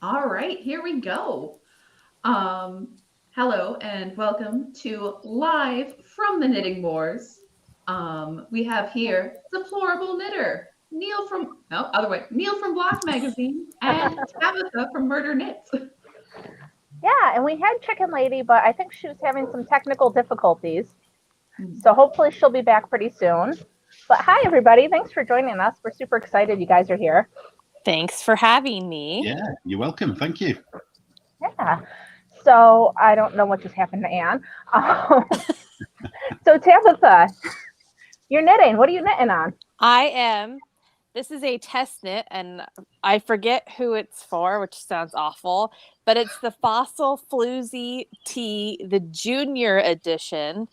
All right, here we go. Um, Hello and welcome to Live from the Knitting Wars. We have here Deplorable Knitter, Neil from, no, other way, Neil from Block Magazine, and Tabitha from Murder Knits. Yeah, and we had Chicken Lady, but I think she was having some technical difficulties. So hopefully she'll be back pretty soon. But hi, everybody. Thanks for joining us. We're super excited you guys are here. Thanks for having me. Yeah, you're welcome. Thank you. Yeah. So I don't know what just happened to Anne. So Tabitha, you're knitting. What are you knitting on? I am. This is a test knit, and I forget who it's for, which sounds awful, but it's the Fossil Floozy Tea, the junior edition.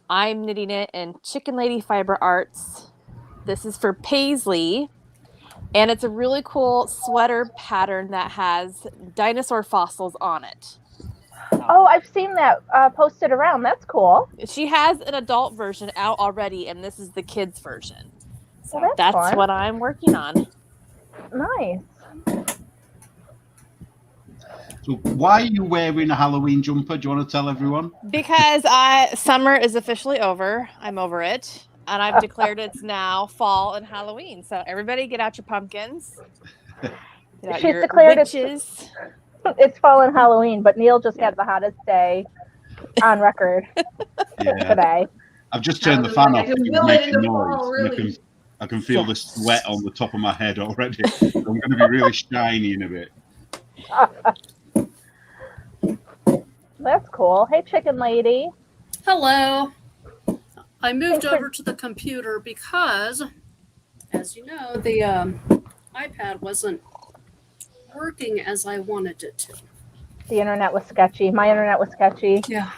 I'm knitting it in Chicken Lady Fiber Arts. This is for Paisley, and it's a really cool sweater pattern that has dinosaur fossils on it. Oh, I've seen that posted around. That's cool. She has an adult version out already, and this is the kids' version. So Well, that's fun. what I'm working on. Nice. So why are you wearing a Halloween jumper? Do you want to tell everyone? Because summer is officially over. I'm over it. And I've declared it's now fall and Halloween. So everybody get out your pumpkins. Get out She's your declared witches. It's fall and Halloween, but Neil just had the hottest day on record today. I've just turned the fan off. It's making noise. Really. I can feel the sweat on the top of my head already. I'm going to be really shiny in a bit. That's cool. Hey, Chicken Lady. Hello. I moved over to the computer because, as you know, the iPad wasn't working as I wanted it to. The internet was sketchy. My internet was sketchy. Yeah.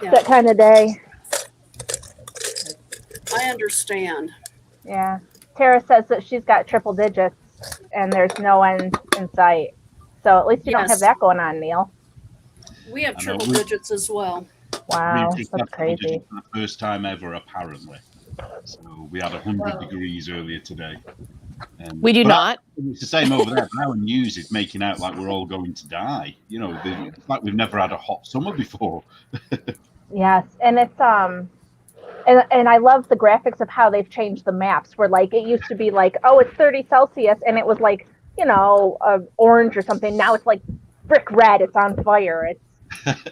That kind of day. I understand. Yeah. Tara says that she's got triple digits and there's no end in sight. So at least you don't have that going on, Neil. We have triple digits as well. Wow, that's crazy. For the first time ever, apparently. So we had 100 degrees earlier today. We do not. It's the same over there. Our news is making out like we're all going to die. You know, it's like we've never had a hot summer before. Yes, and it's and I love the graphics of how they've changed the maps. Where like it used to be like, oh, it's 30 Celsius, and it was like, you know, orange or something. Now it's like brick red. It's on fire.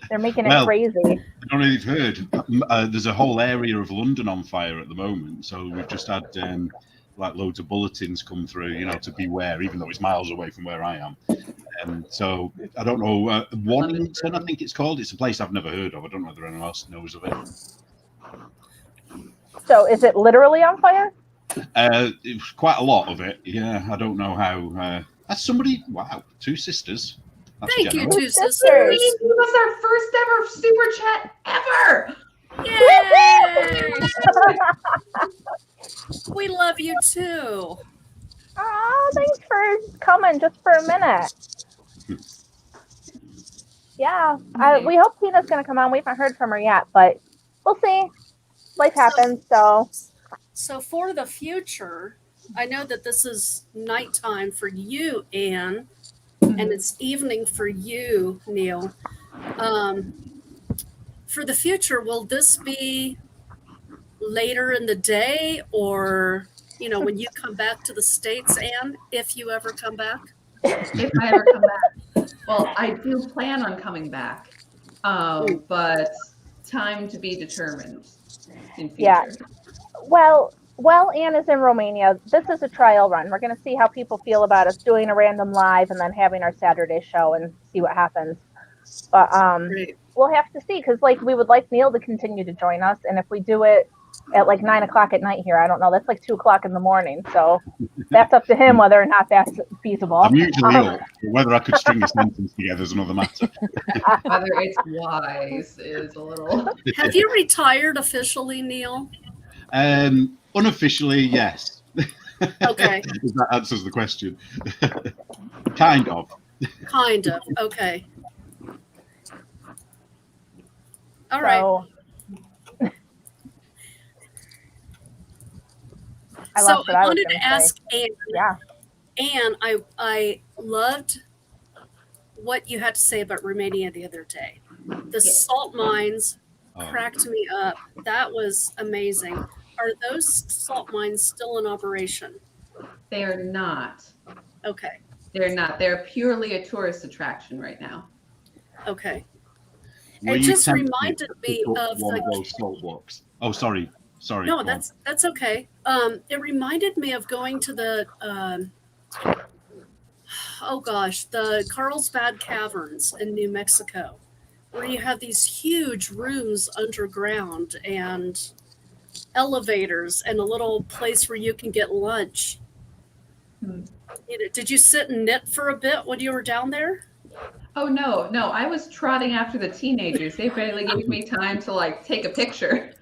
They're making it crazy. I don't know if you've heard. There's a whole area of London on fire at the moment. So we've just had like loads of bulletins come through, you know, to beware, even though it's miles away from where I am. So I don't know. Warrington, I think it's called. It's a place I've never heard of. I don't know whether anyone else knows of it. So is it literally on fire? Quite a lot of it. Yeah, I don't know how. That's somebody. Wow, two sisters. That's Thank you, two sisters. This was our first ever super chat ever. Yay! We love you too. Oh, thanks for coming just for a minute. Yeah, we hope Tina's going to come on. We haven't heard from her yet, but we'll see. Life happens, so. So for the future, I know that this is nighttime for you, Anne, and it's evening for you, Neil. For the future, will this be later in the day, or, you know, when you come back to the States, Anne, if you ever come back? If I ever come back. Well, I do plan on coming back, but time to be determined in future. Yeah. Well, Anne is in Romania. This is a trial run. We're going to see how people feel about us doing a random live and then having our Saturday show and see what happens. But we'll have to see, because like we would like Neil to continue to join us, and if we do it at like 9 o'clock at night here, I don't know, that's like 2 o'clock in the morning, so that's up to him whether or not that's feasible. I'm usually up. Whether I could string a sentence together is another matter. Whether it's wise is a little. Have you retired officially, Neil? Unofficially, yes. Okay. That answers the question. Kind of. Kind of. Okay. All right. So, I wanted to ask Anne. Yeah. Anne, I loved what you had to say about Romania the other day. The Yeah. salt mines Oh, cracked me up. That was amazing. Are those salt mines still in operation? They are not. Okay. They're not. They're purely a tourist attraction right now. Okay. were It you just tempted reminded to me pick up of one the. of those salt blocks? Oh, sorry. No, Go on. that's okay. It reminded me of going to the oh gosh, the Carlsbad Caverns in New Mexico, where you have these huge rooms underground and elevators and a little place where you can get lunch. Hmm. Did you sit and knit for a bit when you were down there? Oh no, no, I was trotting after the teenagers. They barely gave me time to like take a picture.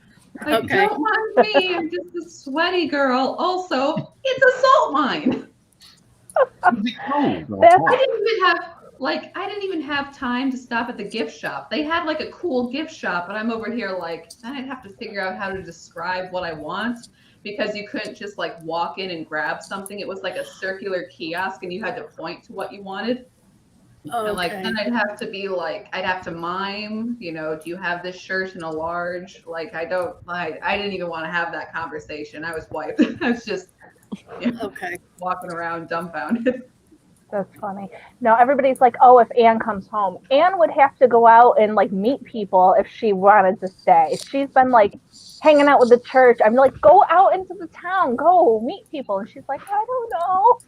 Like, Okay. don't mind me, I'm just a sweaty girl. Also, it's a salt mine. Was it cold or That's- hot? I didn't even have time to stop at the gift shop. They had like a cool gift shop, but I'm over here like, then I'd have to figure out how to describe what I want because you couldn't just like walk in and grab something. It was like a circular kiosk and you had to point to what you wanted. And like, Okay. then I'd have to be like, I'd have to mime, you know, do you have this shirt in a large? Like, I didn't even want to have that conversation. I was wiped. I was just Okay. walking around dumbfounded. That's funny. No, everybody's like, oh, if Anne comes home. Anne would have to go out and like meet people if she wanted to stay. She's been like hanging out with the church. I'm like, go out into the town, go meet people. And she's like, I don't know.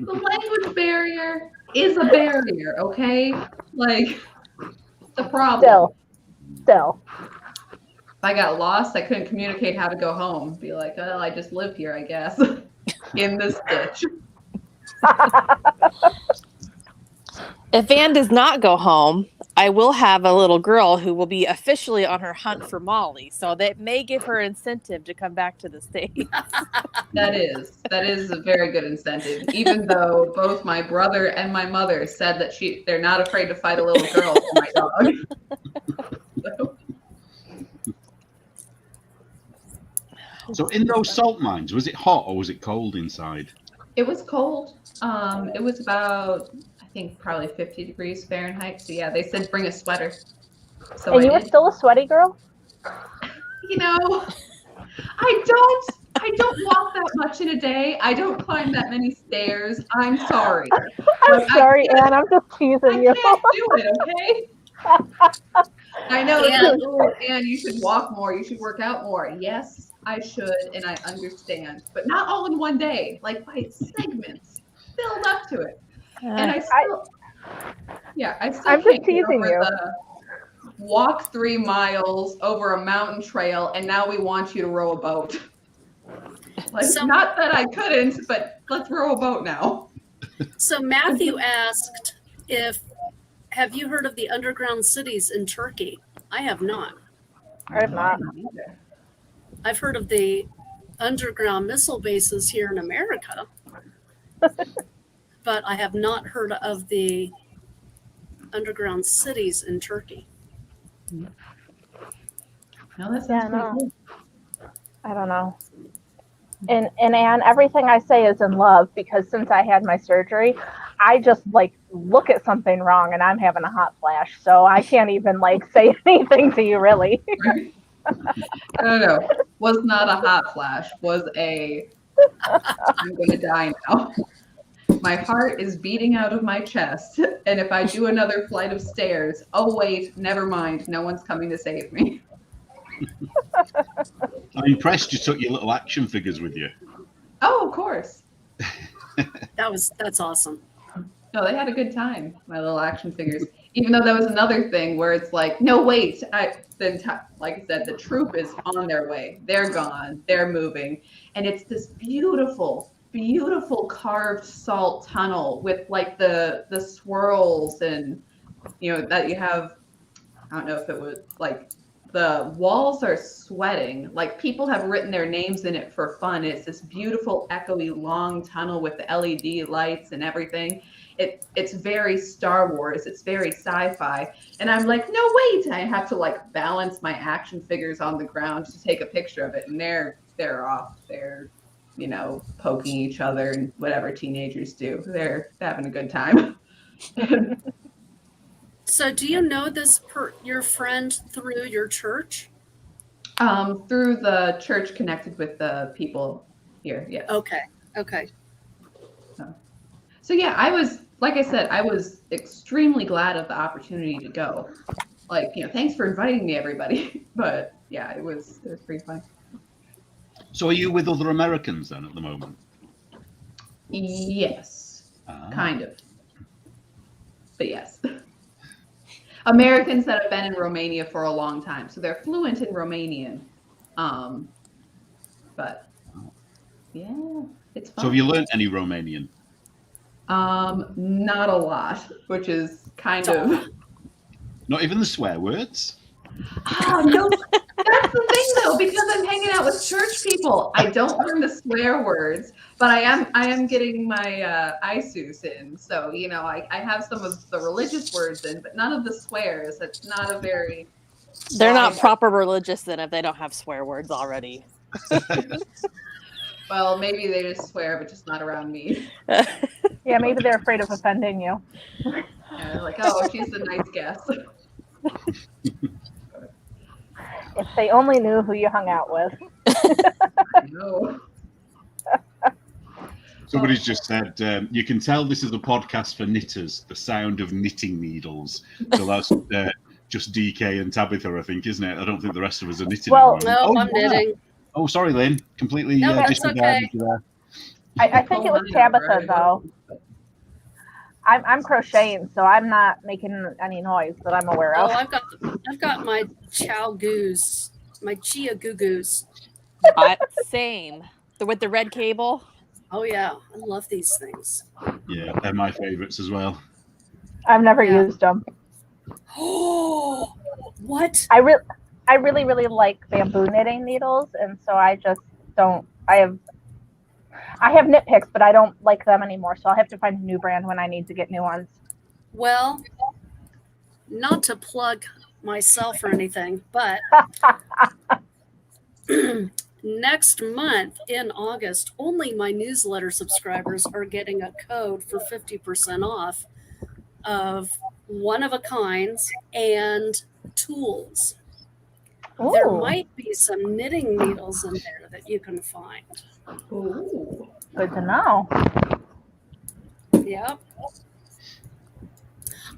The language barrier is a barrier, okay? Like, the problem. Still. If I got lost, I couldn't communicate how to go home. Be like, well, I just live here, I guess, in this ditch. If Anne does not go home, I will have a little girl who will be officially on her hunt for Molly. So that may give her incentive to come back to the States. That is a very good incentive. Even though both my brother and my mother said that they're not afraid to fight a little girl for my dog. So in those salt mines, was it hot or was it cold inside? It was cold. It was about, I think, probably 50 degrees Fahrenheit. So yeah, they said bring a sweater. So And you were still a sweaty girl? You know, I don't walk that much in a day. I don't climb that many stairs. I'm sorry. I'm sorry, Anne. I'm just teasing I you. can't do it, okay? I know, and you should walk more. You should work out more. Yes, I should, and I understand, but not all in one day. Like by segments, build up to it. And I still I'm can't just get teasing over you. the walk 3 miles over a mountain trail, and now we want you to row a boat. Like, not that I couldn't, but let's row a boat now. So Matthew asked have you heard of the underground cities in Turkey? I have not. I have not. I've heard of the underground missile bases here in America, but I have not heard of the underground cities in Turkey. No, that sounds pretty cool. I don't know. And Anne, everything I say is in love because since I had my surgery, I just like look at something wrong and I'm having a hot flash. So I can't even like say anything to you really. No. Was not a hot flash. Was I'm going to die now. My heart is beating out of my chest. And if I do another flight of stairs, oh wait, never mind. No one's coming to save me. I'm impressed you took your little action figures with you. Oh, of course. That's awesome. No, they had a good time, my little action figures. Even though that was another thing where it's like, no, wait. Like I said, the troop is on their way. They're gone. They're moving. And it's this beautiful, beautiful carved salt tunnel with like the swirls and, you know, that you have, I don't know if it was like, the walls are sweating. Like people have written their names in it for fun. It's this beautiful, echoey, long tunnel with the LED lights and everything. It's very Star Wars. It's very sci-fi. And I'm like, no, wait. I have to like balance my action figures on the ground to take a picture of it. And they're off. They're, you know, poking each other and whatever teenagers do. They're having a good time. So do you know your friend through your church? Through the church connected with the people here. Yes. Okay. Okay. So yeah, like I said, I was extremely glad of the opportunity to go. Like, thanks for inviting me, everybody. But yeah, it was pretty fun. So are you with other Americans then at the moment? Yes, Ah. kind of. But yes. Americans that have been in Romania for a long time. So they're fluent in Romanian. But yeah, it's fun. So have you learned any Romanian? Not a lot, which is kind of. Not even the swear words? Oh, no, that's the thing though, because I'm hanging out with church people. I don't learn the swear words, but I am getting my ISUS in. So, I have some of the religious words in, but none of the swears. It's not a very. They're not proper religious then if they don't have swear words already. Well, maybe they just swear, but just not around me. Yeah, maybe they're afraid of offending you. Yeah, they're like, oh, she's the nice guest. If they only knew who you hung out with. No. Somebody's just said, you can tell this is a podcast for knitters, the sound of knitting needles. So that's just DK and Tabitha, I think, isn't it? I don't think the rest of us are knitting. Well, no, I'm knitting. Oh, sorry, Lynn. Completely No, that's disregarded you there. I think it was Tabitha, though. I'm crocheting, so I'm not making any noise that I'm aware of. Oh, I've got my chow goos, my chia goo goos. Same. With the red cable. Oh yeah, I love these things. Yeah, they're my favorites as well. I've never used them. Oh, what? I really, really like bamboo knitting needles, and so I just don't. I have knit picks, but I don't like them anymore. So I'll have to find a new brand when I need to get new ones. Well, not to plug myself or anything, but next month in August, only my newsletter subscribers are getting a code for 50% off of one-of-a-kinds and tools. Ooh. There might be some knitting needles in there that you can find. Ooh. Good to know. Yep.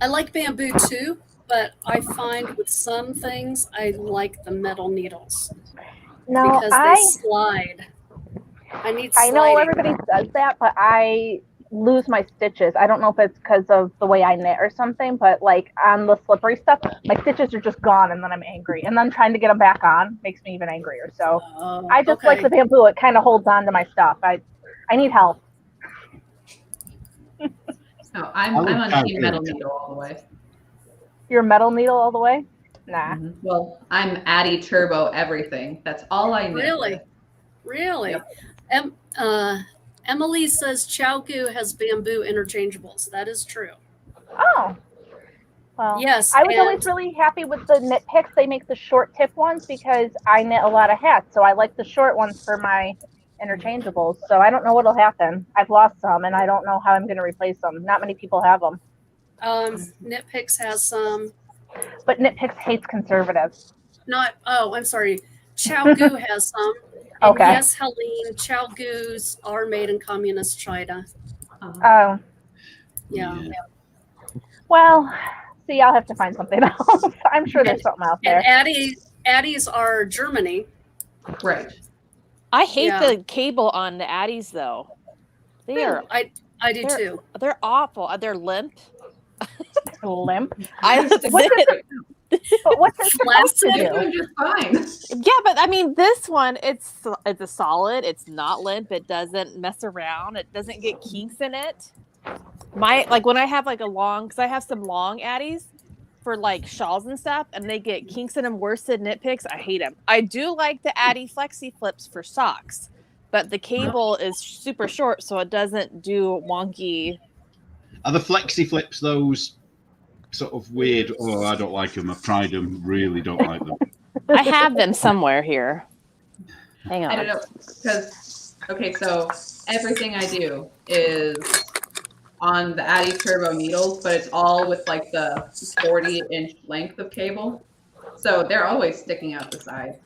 I like bamboo too, but I find with some things I like the metal needles because they slide. I need sliding. I know everybody says that, but I lose my stitches. I don't know if it's because of the way I knit or something, but like on the slippery stuff, my stitches are just gone, and then I'm angry. And then trying to get them back on makes me even angrier. So I just like the bamboo. It kind of holds on to my stuff. I need help. No, I'm on team metal needle all the way. You're metal needle all the way? Nah. Mm-hmm. Well, I'm Addy Turbo everything. That's all I knit. Really? Yep. Emily says Chowgu has bamboo interchangeables. That is true. Oh. Well, yes. I was always really happy with the knit picks. They make the short tip ones because I knit a lot of hats. So I like the short ones for my interchangeables. So I don't know what'll happen. I've lost some and I don't know how I'm going to replace them. Not many people have them. Knit Picks has some. But Knit Picks hates conservatives. I'm sorry. Chowgu has some. And okay. Yes, Helene, Chowgus are made in communist China. Oh. Yeah. Well, see, I'll have to find something else. I'm sure there's something out there. And Addies are Germany. Right. I hate the cable on the Addies, though. They are. I do too. They're awful. They're limp. Limp? But what's it supposed to do? Just fine. Yeah, but I mean, this one, it's a solid. It's not limp. It doesn't mess around. It doesn't get kinks in it. When I have like a long, because I have some long Addies for like shawls and stuff, and they get kinks in them worse than Knit Picks. I hate them. I do like the Addy Flexi Flips for socks, but the cable is super short, so it doesn't do wonky. Are the Flexi Flips those sort of weird? Oh, I don't like them. I've tried them. Really don't like them. I have them somewhere here. Hang on. I don't know, because, okay, so everything I do is on the Addy Turbo needles, but it's all with like the 40-inch length of cable. So they're always sticking out the side.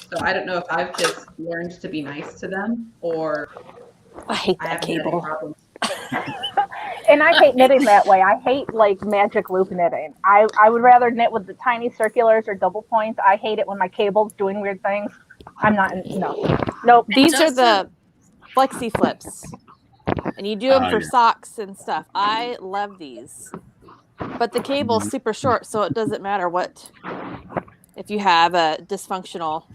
So I don't know if I've just learned to be nice to them or I hate I that haven't had any cable. problems. And I hate knitting that way. I hate like magic loop knitting. I would rather knit with the tiny circulars or double points. I hate it when my cable's doing weird things. I'm not, nope. These are the flexi flips, and you do them for yeah. socks and stuff. I love these, but the cable's super short, so it doesn't matter what if you have a dysfunctional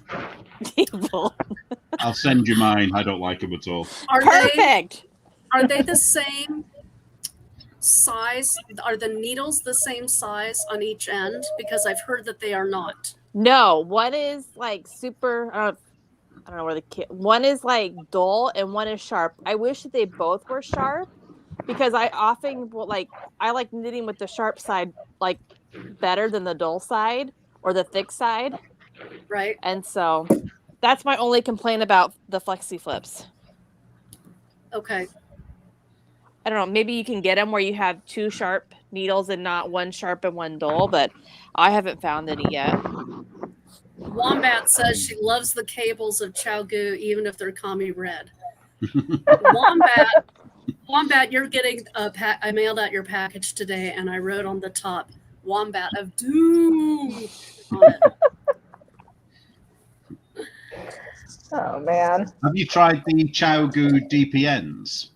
cable. I'll send you mine. I don't like them at all. Perfect. Are they the same size? Are the needles the same size on each end? Because I've heard that they are not. No, one is like super. I don't know where one is like dull and one is sharp. I wish that they both were sharp because I often I like knitting with the sharp side like better than the dull side or the thick side. Right. And so that's my only complaint about the flexi flips. Okay. I don't know. Maybe you can get them where you have two sharp needles and not one sharp and one dull, but I haven't found any yet. Wombat says she loves the cables of Chowgu, even if they're commie red. Wombat, you're getting I mailed out your package today, and I wrote on the top, Wombat of Doom on it. Oh man. Have you tried the Chowgu DPNs?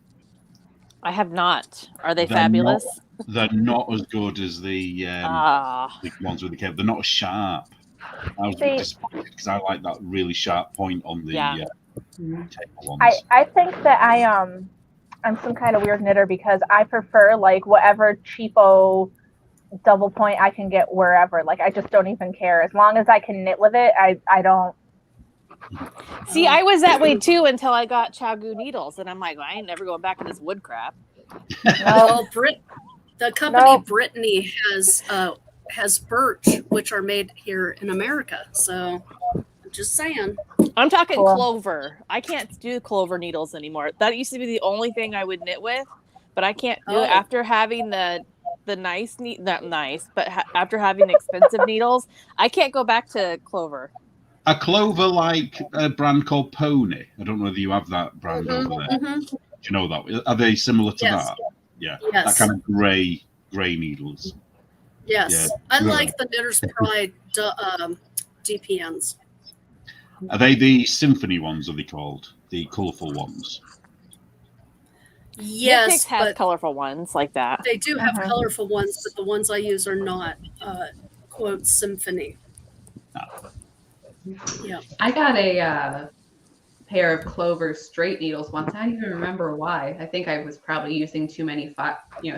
I have not. Are they fabulous? They're not as good as the ones with the cable. They're not as sharp. I was disappointed because I like that really sharp point on the cable ones. I think that I'm some kind of weird knitter because I prefer like whatever cheapo double point I can get wherever. Like I just don't even care. As long as I can knit with it, I don't. See, I was that way too until I got Chowgu needles, and I'm like, I ain't never going back to this wood crap. Well, the company Brittany has birch, which are made here in America. So, I'm just saying. I'm talking clover. I can't do clover needles anymore. That used to be the only thing I would knit with, but I can't do it after having the nice not nice, but after having expensive needles, I can't go back to clover. A clover like a brand called Pony. I don't know whether you have that brand over there. Mm-hmm. Do you know that? Are they similar to that? Yeah. Yes. That kind of grey needles. Yes. Yeah. I like the Knitter's Pride DPNs. Are they the symphony ones, are they called? The colourful ones? Yes. PIK has colorful ones like that. They do have colorful ones, but the ones I use are not, quote, symphony. Yeah. I got a pair of Clover straight needles once. I don't even remember why. I think I was probably using too many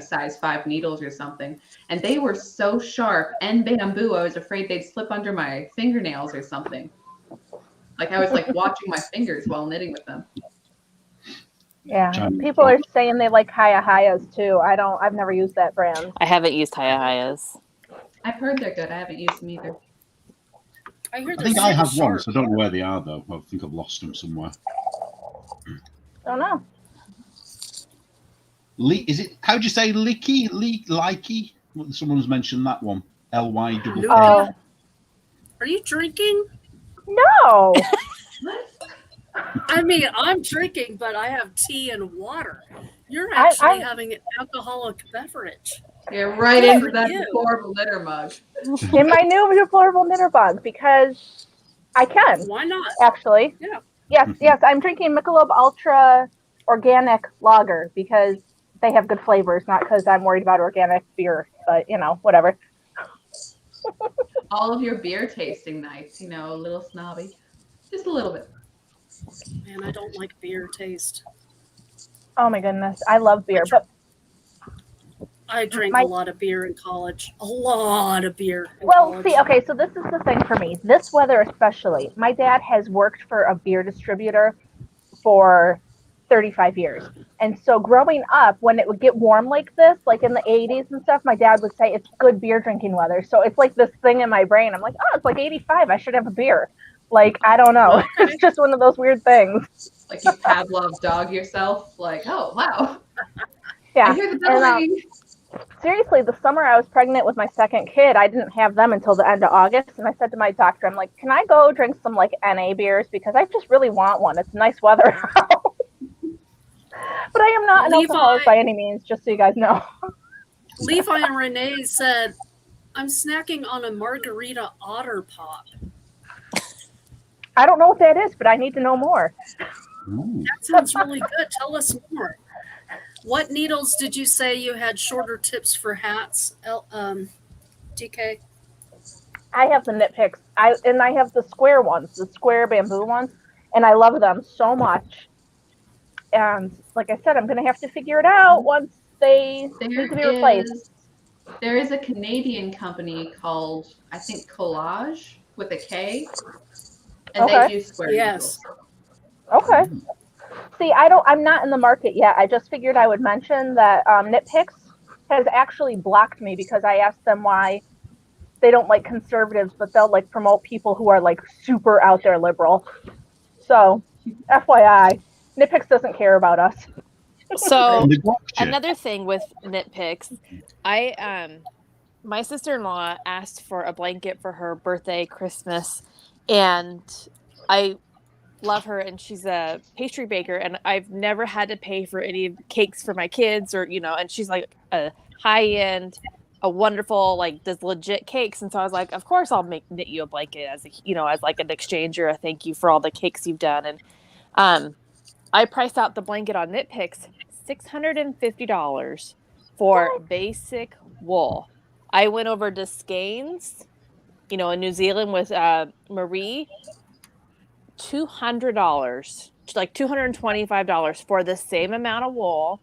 size 5 needles or something. And they were so sharp and bamboo, I was afraid they'd slip under my fingernails or something. Like I was like watching my fingers while knitting with them. Yeah. People are saying they like Hayahayas too. I've never used that brand. I haven't used Hayahayas. I've heard they're good. I haven't used them either. I think I have one. I don't know where they are though. I think I've lost them somewhere. Don't know. Is it? How do you say licky? Likey? Someone's mentioned that one. LY double. Oh. Are you drinking? No. I mean, I'm drinking, but I have tea and water. You're actually having an alcoholic beverage. You're right into that deplorable knitter mug. In my new deplorable knitter mug because I can. Why not? Actually. Yeah. Yes. I'm drinking Michelob Ultra Organic Lager because they have good flavors, not because I'm worried about organic beer, but whatever. All of your beer tasting nice, a little snobby. Just a little bit. Man, I don't like beer taste. Oh my goodness. I love beer, but I drank a lot of beer in college. A lot of beer. See, okay, so this is the thing for me. This weather especially. My dad has worked for a beer distributor for 35 years. And so growing up, when it would get warm like this, like in the 80s and stuff, my dad would say it's good beer drinking weather. So it's like this thing in my brain. I'm like, oh, it's like 85. I should have a beer. Like, I don't know. It's just one of those weird things. Like you Pavlov dog yourself. Like, oh, wow. Yeah. I hear the bell And, ring. seriously, the summer I was pregnant with my second kid, I didn't have them until the end of August. And I said to my doctor, I'm like, can I go drink some like NA beers? Because I just really want one. It's nice weather out. But I am not an alcoholic by any means, just so you guys know. Levi and Renee said, I'm snacking on a margarita otter pop. I don't know what that is, but I need to know more. Ooh. That sounds really good. Tell us more. What needles did you say you had shorter tips for hats, DK? I have the knit picks. I have the square ones, the square bamboo ones, and I love them so much. And like I said, I'm gonna have to figure it out once they need to be replaced. There is a Canadian company called, I think, Collage with a K, and Okay. they do square needles. Okay. See, I'm not in the market yet. I just figured I would mention that Knit Picks has actually blocked me because I asked them why they don't like conservatives, but they'll like promote people who are like super out there liberal. So, FYI, Knit Picks doesn't care about us. So another thing with Knit Picks, my sister-in-law asked for a blanket for her birthday, Christmas, and I love her, and she's a pastry baker, and I've never had to pay for any cakes for my kids, or and she's like a high-end, a wonderful, like, does legit cakes. And so I was like, of course I'll knit you a blanket as as like an exchange or a thank you for all the cakes you've done. And I priced out the blanket on Knit Picks $650 for basic wool. I went over to Skeins, in New Zealand with Marie, $200, like $225 for the same amount of wool.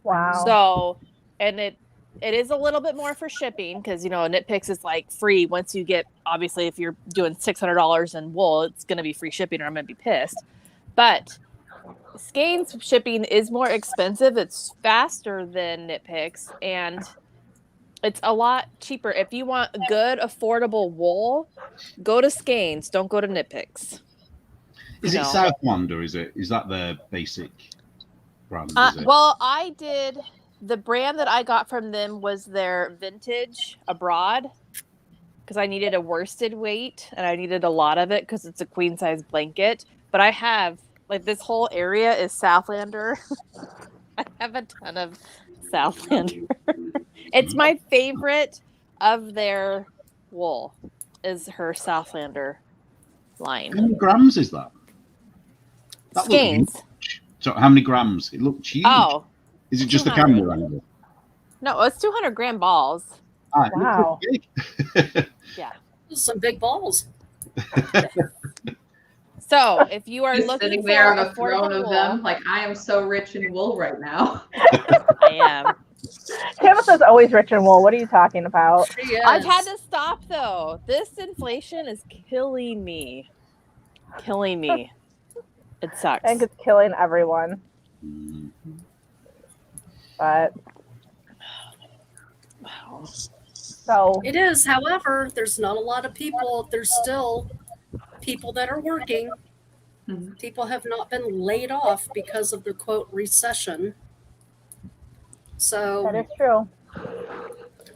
Wow. So, and it is a little bit more for shipping because Knit Picks is like free once you get, obviously if you're doing $600 in wool, it's going to be free shipping or I'm going to be pissed. But Skeins shipping is more expensive. It's faster than Knit Picks, and it's a lot cheaper. If you want good, affordable wool, go to Skeins. Don't go to Knit Picks. Is it Southland or is that their basic brand? Well, I did. The brand that I got from them was their vintage abroad because I needed a worsted weight and I needed a lot of it because it's a queen size blanket. But I have, like, this whole area is Southlander. I have a ton of Southlander. It's my favorite of their wool is her Southlander line. How many grams is that? Skeins. So how many grams? It looked huge. Oh. Is it just the camera angle? No, it's 200 gram balls. Wow. Big. Yeah. Some big balls. So if you are Just looking sitting for there on a affordable throne of wool, them, like, I am so rich in wool right now. I am. Tabitha's always rich in wool. What are you talking about? I've had to stop though. This inflation is killing me. Killing me. It sucks. I think it's killing everyone. But so it is. However, there's not a lot of people. There's still people that are working. Mm-hmm. People have not been laid off because of the quote recession. So that is true.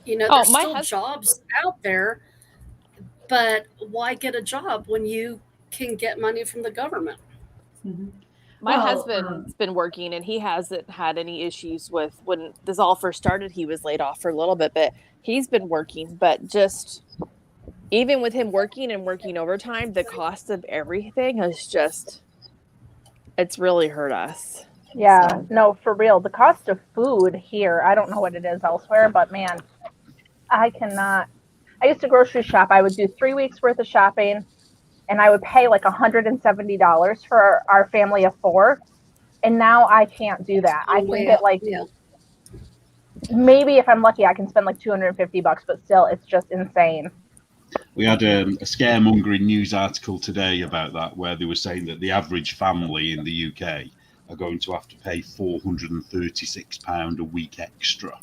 There's still jobs out there, but why get a job when you can get money from the government? Mm-hmm. My husband's been working and he hasn't had any issues with, when this all first started, he was laid off for a little bit, but he's been working. But just even with him working and working overtime, the cost of everything has just, it's really hurt us. Yeah, so. No, for real. The cost of food here, I don't know what it is elsewhere, but man, I cannot. I used to grocery shop. I would do 3 weeks worth of shopping. And I would pay like $170 for our family of 4. And now I can't do that. I can get like, maybe if I'm lucky, I can spend like $250, but still, it's just insane. We had a scaremongering news article today about that, where they were saying that the average family in the UK are going to have to pay £436 a week extra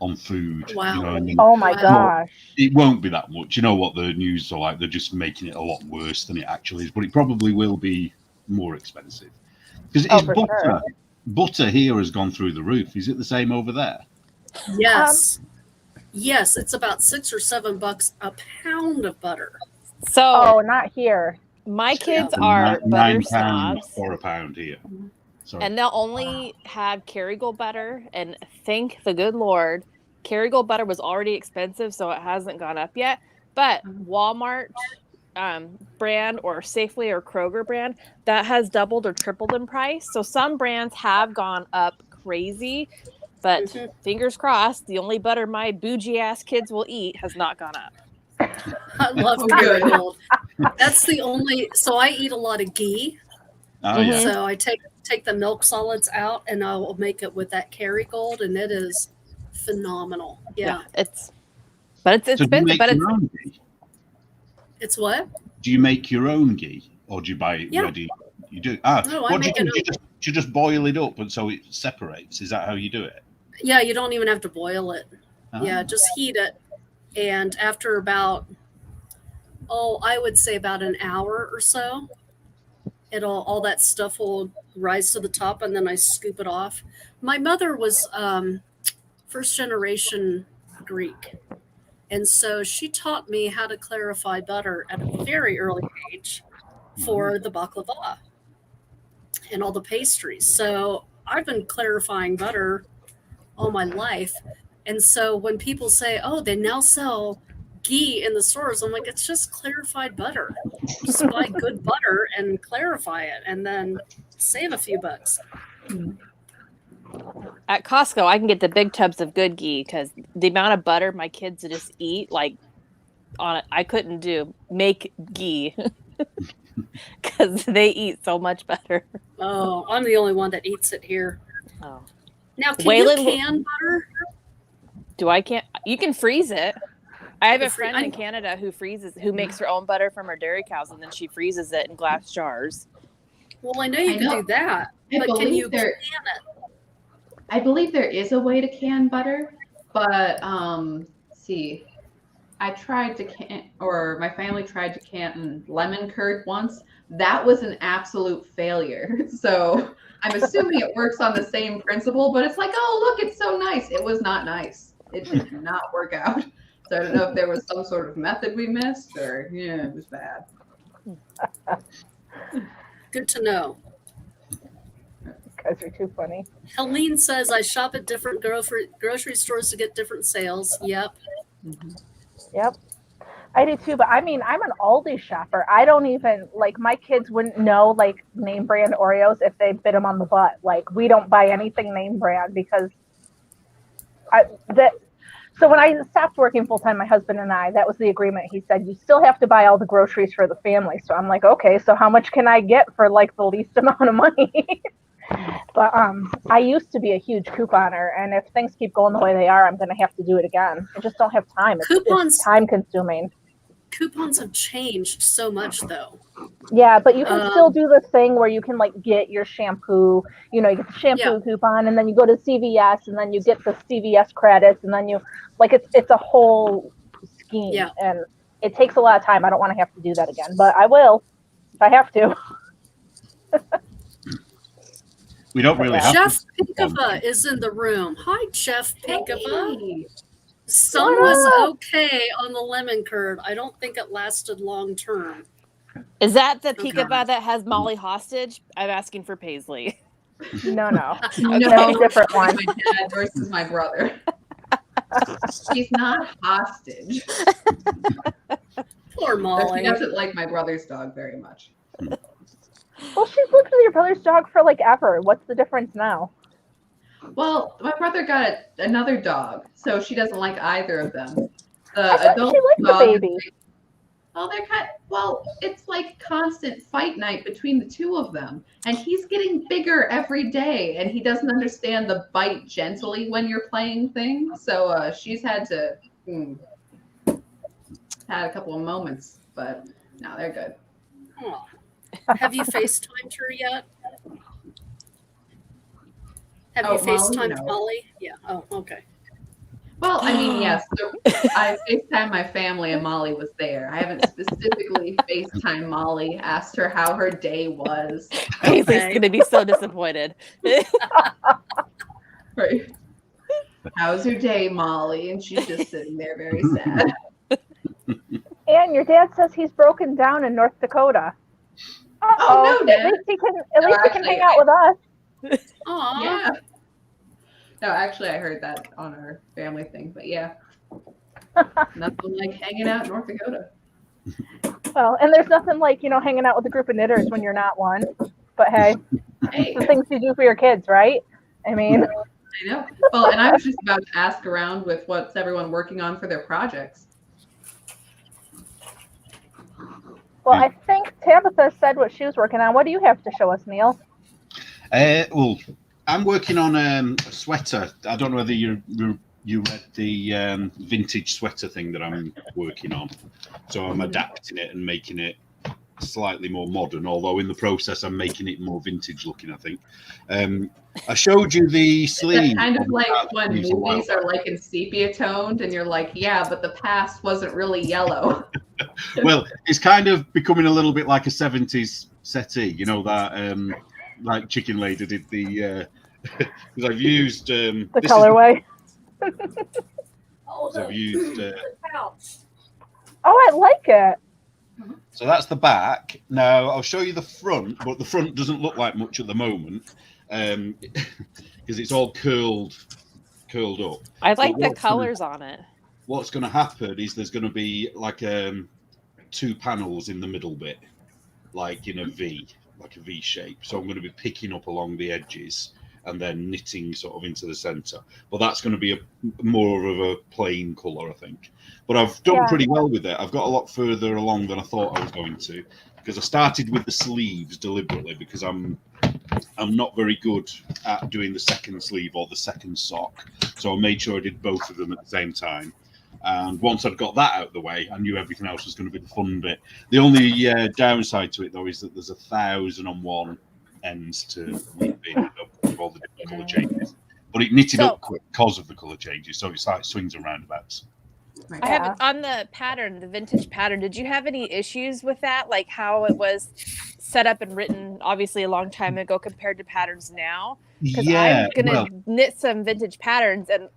on food. Wow. Oh my gosh. It won't be that much. You know what the news are like, they're just making it a lot worse than it actually is, but it probably will be more expensive. Because it's butter. Sure. butter here has gone through the roof. Is it the same over there? Yes. Yes, it's about $6 or $7 a pound of butter. So Oh, not here. my kids And are butter £9 snobs, for a pound here. Sorry. and they'll only have Kerrygold butter. And thank the good Lord, Kerrygold butter was already expensive, so it hasn't gone up yet. But Walmart brand or Safeway or Kroger brand, that has doubled or tripled in price. So some brands have gone up crazy, but fingers crossed, the only butter my bougie ass kids will eat has not gone up. I love Kerrygold. That's the only. So I eat a lot of ghee. Oh, yeah. So I take the milk solids out, and I will make it with that Kerrygold, and it is phenomenal. Yeah. It's So expensive, do you make but your own ghee? It's what? Do you make your own ghee, or do you buy it Yeah. ready? You do. No, I What do you make do? it. Do you just boil it up, and so it separates? Is that how you do it? Yeah, you don't even have to boil it. Ah. Yeah, just heat it, and after about, I would say about an hour or so, all that stuff will rise to the top, and then I scoop it off. My mother was first generation Greek, and so she taught me how to clarify butter at a very early age for the baklava and all the pastries. So I've been clarifying butter all my life. And so when people say, oh, they now sell ghee in the stores, I'm like, it's just clarified butter. Just buy good butter and clarify it, and then save a few bucks. at Costco, I can get the big tubs of good ghee because the amount of butter my kids just eat, like on it, I couldn't make ghee because they eat so much butter. Oh, I'm the only one that eats it here. Oh. Now, can Waylon, you can butter? You can freeze it. I have a The free- friend in Canada who makes her own butter from her dairy cows, and then she freezes it in glass jars. Well, I know you can do that, I but can believe you can it? I believe there is a way to can butter, but see, I tried to can, or my family tried to can lemon curd once. That was an absolute failure. So I'm assuming it works on the same principle, but it's like, oh, look, it's so nice. It was not nice. It did not work out. So I don't know if there was some sort of method we missed, or it was bad. Good to know. You guys are too funny. Helene says, I shop at different grocery stores to get different sales. Yep. Yep. I do too, but I mean, I'm an Aldi shopper. I don't even, like, my kids wouldn't know, like, name brand Oreos if they bit them on the butt. Like, we don't buy anything name brand because so when I stopped working full-time, my husband and I, that was the agreement. He said, you still have to buy all the groceries for the family. So I'm like, okay, so how much can I get for, like, the least amount of money? But I used to be a huge couponer, and if things keep going the way they are, I'm going to have to do it again. I just don't have time. It's time consuming. Coupons have changed so much, though. Yeah, but you can still do the thing where you can, like, get your shampoo, you get the shampoo coupon, and then you go to CVS, and then you get the CVS credits, and then you, like, it's a whole scheme. Yeah. And it takes a lot of time. I don't want to have to do that again, but I will if I have to. We don't really have Jeff to. Pinkava is in the room. Hi, Jeff Pinkava. Hey. Sun was okay on the lemon curd. I don't think it lasted long term. Is that the peekabah that has Molly hostage? I'm asking for Paisley. No. No, That's a different one. My dad versus my brother. She's not hostage. Poor But Molly. she doesn't like my brother's dog very much. Well, she's lived with your brother's dog for, like, ever. What's the difference now? Well, my brother got another dog, so she doesn't like either of them. I The thought adult she liked the dog. baby. It's like constant fight night between the two of them, and he's getting bigger every day, and he doesn't understand the bite gently when you're playing thing. So she's had to had a couple of moments, but no, they're good. Oh. Have you FaceTimed her yet? Have you FaceTimed Molly? No. Molly? Yeah. Oh, okay. Well, I mean, yes, I FaceTime my family and Molly was there. I haven't specifically FaceTime Molly, asked her how her day was. Paisley's Okay. going to be so disappointed. Right. How's your day, Molly? And she's just sitting there very sad. And your dad says he's broken down in North Dakota. Oh, no, Dad. At least he can hang out with us. Aw. Yeah. No, actually, I heard that on our family thing, but yeah. Nothing like hanging out in North Dakota. Well, and there's nothing like, hanging out with a group of knitters when you're not one. But hey, Hey, the things you do for your kids, right? I mean, I know. Well, and I was just about to ask around with what's everyone working on for their projects. well, I think Tabitha said what she was working on. What do you have to show us, Neil? Well, I'm working on a sweater. I don't know whether you read the vintage sweater thing that I'm working on. So I'm adapting it and making it slightly more modern, although in the process I'm making it more vintage looking, I think. I showed you the sleeve. It's kind of like when movies are like in sepia toned and you're like, yeah, but the past wasn't really yellow. Well, it's kind of becoming a little bit like a 70s settee, that like Chicken Lady did the because I've used The colorway. I've used Oh, I like it. so that's the back. Now I'll show you the front, but the front doesn't look like much at the moment because it's all curled up. I like But the colors on it. What's going to happen is there's going to be like 2 panels in the middle bit, like in a V, like a V shape. So I'm going to be picking up along the edges and then knitting sort of into the center. But that's going to be more of a plain color, I think. But I've done pretty well with it. I've got a lot further along than I thought I was going to, because I started with the sleeves deliberately because I'm not very good at doing the second sleeve or the second sock. So I made sure I did both of them at the same time. And once I'd got that out of the way, I knew everything else was going to be the fun bit. The only downside to it, though, is that there's 1,001 ends to knit in with all the different colour changes. But it knitted up quick because of the colour changes, so it's like swings and roundabouts. Right. I have on the pattern, the vintage pattern. Did you have any issues with that? Like how it was set up and written, obviously a long time ago compared to patterns now? Because I'm gonna knit some vintage patterns, and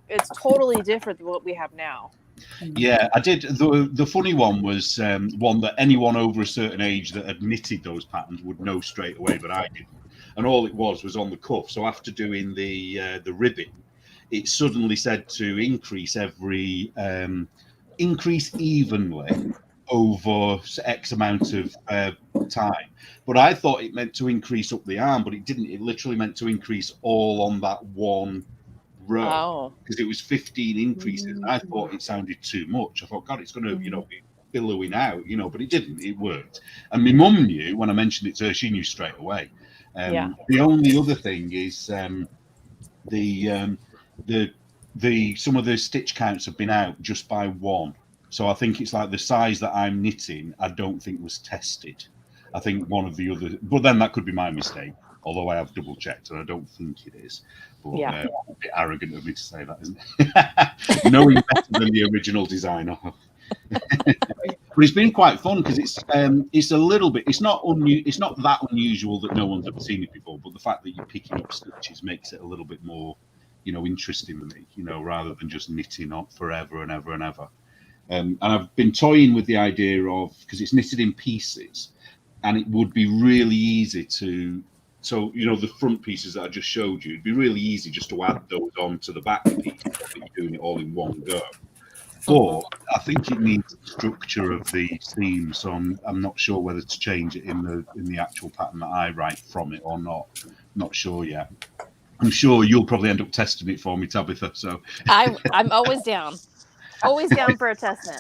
it's totally different than what we have now. Yeah, I did. The funny one was one that anyone over a certain age that had knitted those patterns would know straight away, but I didn't. And all it was on the cuff. So after doing the ribbing, it suddenly said to increase evenly over X amount of time. But I thought it meant to increase up the arm, but it didn't. It literally meant to increase all on that one row because it was 15 increases. I thought it sounded too much. I thought, God, it's going to, be billowing out, but it didn't. It worked. And my mum knew when I mentioned it to her, she knew straight away. The only other thing is some of the stitch counts have been out just by 1. So I think it's like the size that I'm knitting, I don't think was tested. I think one of the other, but then that could be my mistake, although I have double checked and I don't think it is. But a bit arrogant of me to say that, isn't it? Knowing better than the original designer. But it's been quite fun because it's a little bit, it's not that unusual that no one's ever seen it before, but the fact that you're picking up stitches makes it a little bit more, interesting to me, rather than just knitting on forever and ever and ever. And I've been toying with the idea of, because it's knitted in pieces, and it would be really easy to, so, the front pieces that I just showed you, it'd be really easy just to add those on to the back piece, that you're doing it all in one go. But I think it needs the structure of the seam, so I'm not sure whether to change it in the actual pattern that I write from it or not. Not sure yet. I'm sure you'll probably end up testing it for me, Tabitha. So I'm always down. Always down for a test knit.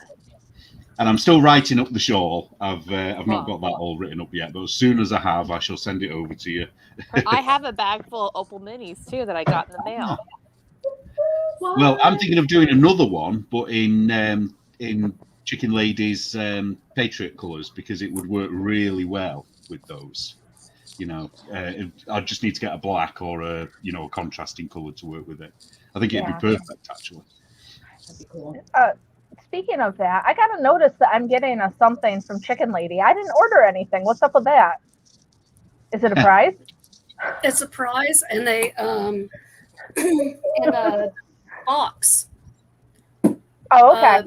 And I'm still writing up the shawl. I've not got that all written up yet, but as soon as I have, I shall send it over to you. I have a bag full of Opal Minis too that I got in the mail. Well, I'm thinking of doing another one, but in Chicken Lady's Patriot colours, because it would work really well with those. I just need to get a black or a contrasting colour to work with it. I think it'd be perfect, actually. That'd be cool. Speaking of that, I got a notice that I'm getting a something from Chicken Lady. I didn't order anything. What's up with that? Is it a prize? It's a prize and in a box. Oh,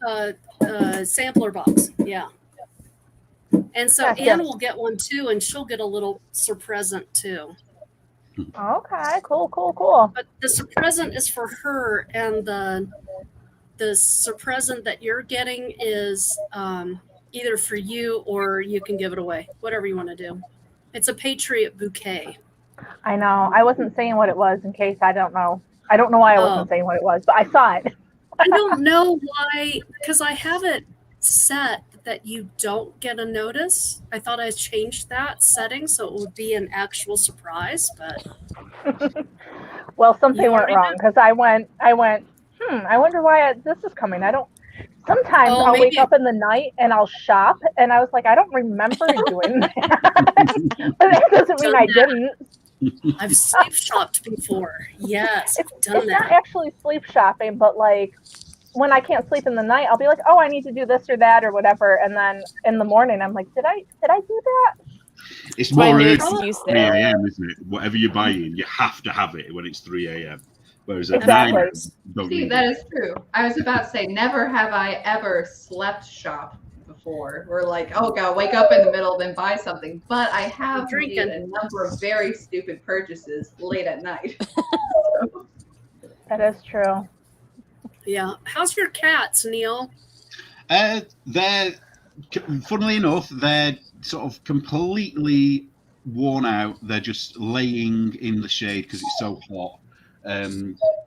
okay. Sampler box. Yeah. And so Gotcha. Anne will get one too, and she'll get a little surpresent too. Okay, cool. But the surpresent is for her, and the surpresent that you're getting is either for you or you can give it away, whatever you want to do. It's a Patriot bouquet. I know. I wasn't saying what it was in case I don't know. I don't know why I wasn't saying what it was, but I saw it. I don't know why, because I have it set that you don't get a notice. I thought I changed that setting so it would be an actual surprise, but Well, something You went already wrong because I went. I wonder why this is coming. I don't. Sometimes Oh, I'll wake maybe- up in the night and I'll shop, and I was like, I don't remember doing that. But that doesn't mean I didn't. I've sleep shopped before. Yes, I've done It's not that. actually sleep shopping, but like when I can't sleep in the night, I'll be like, oh, I need to do this or that or whatever, and then in the morning, I'm like, did I do that? It's My more new urgent excuse at 3 there. a.m., isn't it? Whatever you're buying, you have to have it when it's 3 a.m. Whereas at Exactly. 9 don't See, need that it. is true. I was about to say, never have I ever slept shop before. We're like, oh god, wake up in the middle, then buy something. But I have made Drinking. a number of very stupid purchases late at night. That is true. Yeah. How's your cats, Neil? They're, funnily enough, they're sort of completely worn out. They're just laying in the shade because it's so hot.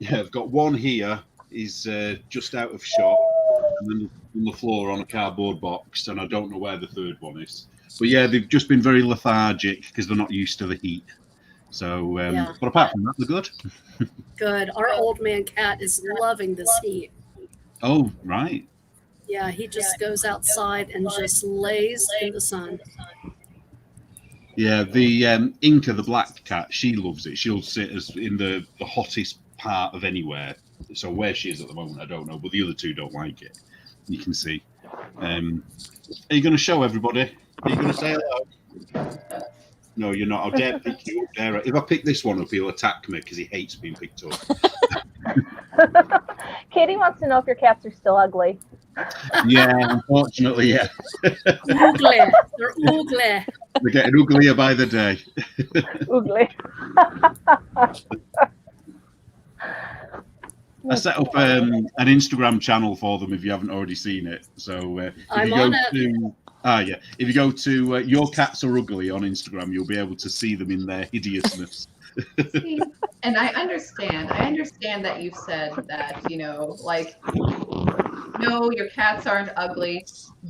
Yeah, I've got one here. He's just out of shot, and then on the floor on a cardboard box, and I don't know where the third one is. But yeah, they've just been very lethargic because they're not used to the heat. So, Yeah. but apart from that, they're good. Good. Our old man cat is loving this heat. Oh, right. Yeah, he just goes outside and just lays in the sun. Yeah, the Inca, the black cat, she loves it. She'll sit as in the hottest part of anywhere. So where she is at the moment, I don't know. But the other two don't like it. You can see. Are you going to show everybody? Are you going to say hello? No, you're not. I'll dare pick you up. Dare. If I pick this one up, he'll attack me because he hates being picked up. Katie wants to know if your cats are still ugly. Yeah, unfortunately, yeah. Ugly. They're ugly. They're getting uglier by the day. Ugly. I set up an Instagram channel for them if you haven't already seen it. So if I'm you go on it. to if you go to Your Cats Are Ugly on Instagram, you'll be able to see them in their hideousness. See, and I understand that you've said that, like, no, your cats aren't ugly,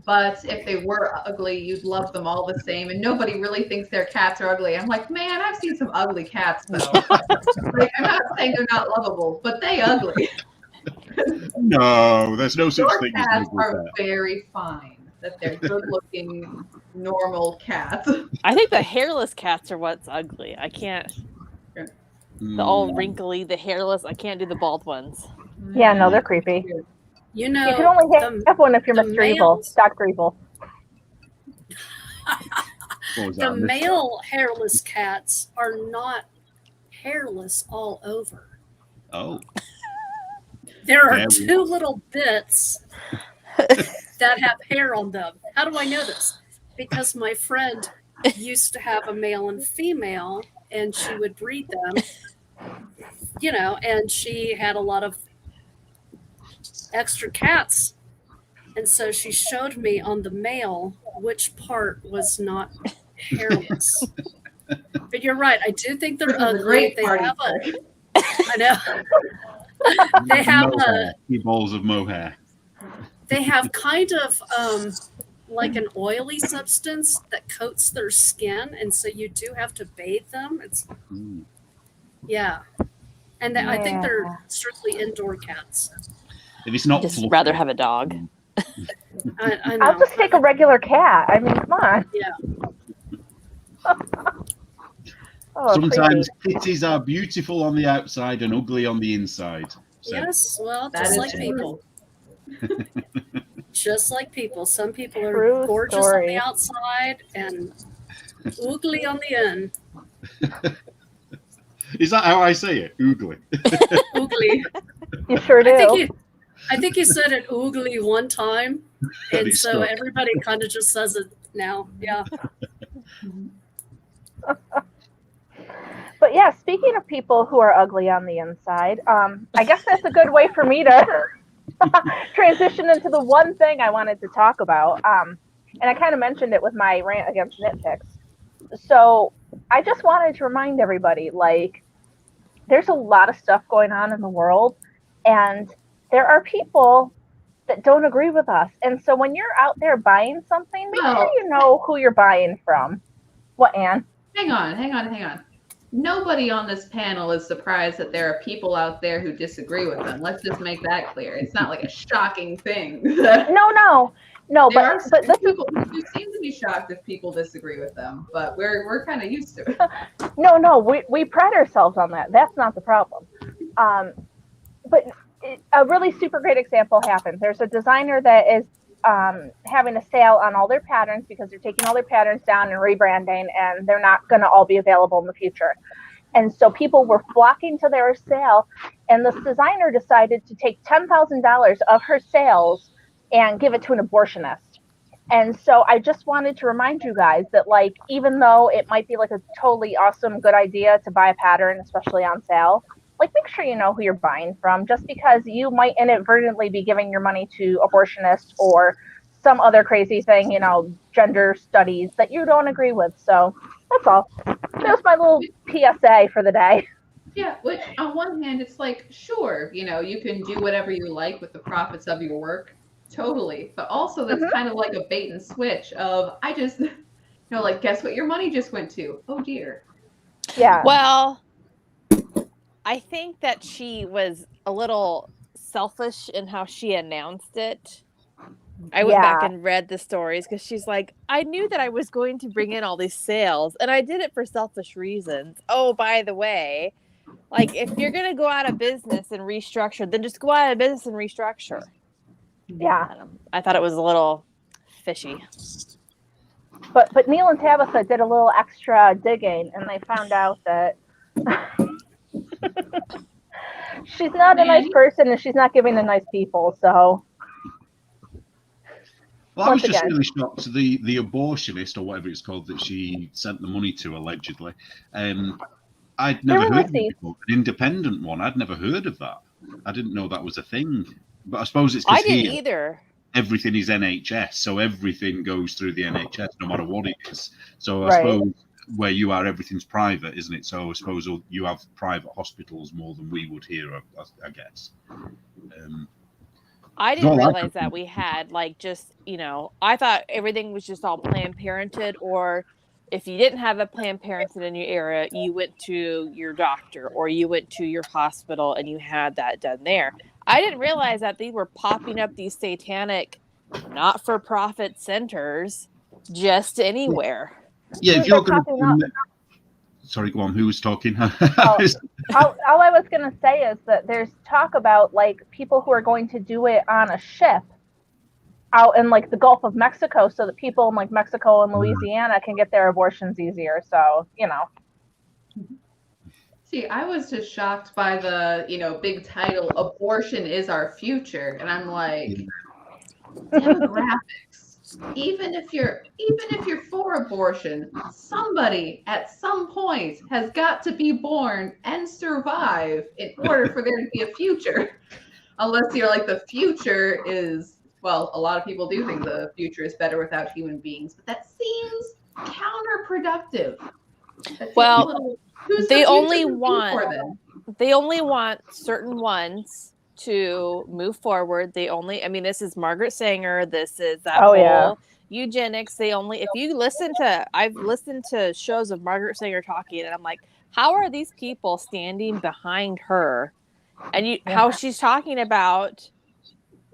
but if they were ugly, you'd love them all the same. And nobody really thinks their cats are ugly. I'm like, man, I've seen some ugly cats though. Like, I'm not saying they're not lovable, but they ugly. No, there's no such Your thing as cats ugly are cat. very fine. That they're good-looking, normal cats. I think the hairless cats are what's ugly. I can't. The all wrinkly, the hairless. I can't do the bald ones. Yeah, no, they're creepy. You know, You can only have one if you're the Mr. Evil, males- Dr. Evil. What was the that? male hairless cats are not hairless all over. Oh, There are Yeah, 2 little bits that have hair on them. How do I know this? Because my friend used to have a male and female, and she would breed them, and she had a lot of extra cats. And so she showed me on the male which part was not hairless. But you're right. I do think they're This is a ugly. great They party have trick. I know. They have mohair. 2 balls of mohair. they have kind of like an oily substance that coats their skin, and so you do have to bathe them. It's yeah, and I think they're strictly indoor cats. If it's not Just fluffy, rather have a dog. I know. I'll just take a regular cat. I mean, come on. Yeah. Oh, sometimes creepy. kitties are beautiful on the outside and ugly on the inside. So. Yes, well, That just is like true. people. Just like people. Some people are True gorgeous on story. the outside and oogly on the end. Is that how I say it? Oogly. Oogly. You sure do. I think he said it oogly one time, and It's so stuck. everybody kind of just says it now. Yeah. But yeah, speaking of people who are ugly on the inside, I guess that's a good way for me to transition into the one thing I wanted to talk about. And I kind of mentioned it with my rant against nitpicks. So I just wanted to remind everybody, like, there's a lot of stuff going on in the world, and there are people that don't agree with us. And so when you're out there buying something, make sure you know who you're buying from. What, Anne? Hang on. Nobody on this panel is surprised that there are people out there who disagree with them. Let's just make that clear. It's not like a shocking thing. No. There are But this people who seem to be shocked if people disagree with them, but we're kind of used to it. No, we pride ourselves on that. That's not the problem. But a really super great example happened. There's a designer that is having a sale on all their patterns because they're taking all their patterns down and rebranding, and they're not going to all be available in the future. And so people were flocking to their sale, and this designer decided to take $10,000 of her sales and give it to an abortionist. And so I just wanted to remind you guys that, like, even though it might be like a totally awesome, good idea to buy a pattern, especially on sale, like, make sure you know who you're buying from, just because you might inadvertently be giving your money to abortionists or some other crazy thing, you know, gender studies that you don't agree with. So that's all. That's my little PSA for the day. Yeah, which on one hand, it's like, sure, you know, you can do whatever you like with the profits of your work. Totally. But also that's kind of like a bait and switch of, I just, you know, like, guess what your money just went to? Oh, dear. Yeah. Well, I think that she was a little selfish in how she announced it. I went back and read the stories because she's like, I knew that I was going to bring in all these sales, and I did it for selfish reasons. Oh, by the way, like, if you're going to go out of business and restructure, then just go out of business and restructure. Yeah. I thought it was a little fishy. But Neil and Tabitha did a little extra digging, and they found out that she's not a nice person, and she's not giving to nice people. So, well, I was just really shocked. The abortionist, or whatever it's called, that she sent the money to, allegedly. I'd never heard of it before. An independent one. I'd never heard of that. I didn't know that was a thing. But I suppose it's because I didn't either. Everything is NHS, so everything goes through the NHS, no matter what it is. So I suppose where you are, everything's private, isn't it? So I suppose you have private hospitals more than we would here, I guess. I didn't realize that we had, like, just, you know, I thought everything was just all Planned Parenthood, or if you didn't have a Planned Parenthood in your area, you went to your doctor or you went to your hospital and you had that done there. I didn't realize that they were popping up these satanic not-for-profit centers just anywhere. Yeah, if you're going to... Sorry, go on. Who was talking? All I was going to say is that there's talk about, like, people who are going to do it on a ship out in, like, the Gulf of Mexico, so that people in, like, Mexico and Louisiana can get their abortions easier. So, you know. See, I was just shocked by the, you know, big title, "Abortion is Our Future," and I'm like, demographics. Even if you're for abortion, somebody at some point has got to be born and survive in order for there to be a future. Unless you're like, the future is, well, a lot of people do think the future is better without human beings, but that seems counterproductive. Well, they only want certain ones to move forward. I mean, this is Margaret Sanger. This is that whole eugenics. I've listened to shows of Margaret Sanger talking, and I'm like, how are these people standing behind her? And how she's talking about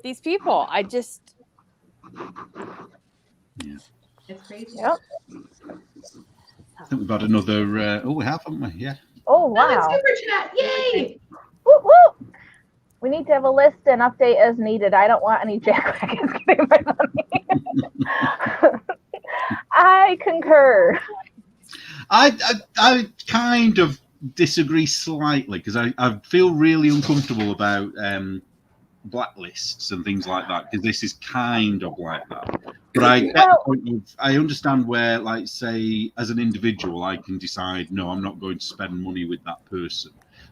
these people. It's crazy. Yep. I think we've got another. We have, haven't we? Yeah. Oh, wow. Super chat. Yay! Whoop, whoop. We need to have a list and update as needed. I don't want any jackwagons getting my money. I concur. I kind of disagree slightly because I feel really uncomfortable about blacklists and things like that, because this is kind of like that. But I get the point of, I understand where, like, say, as an individual, I can decide, no, I'm not going to spend money with that person.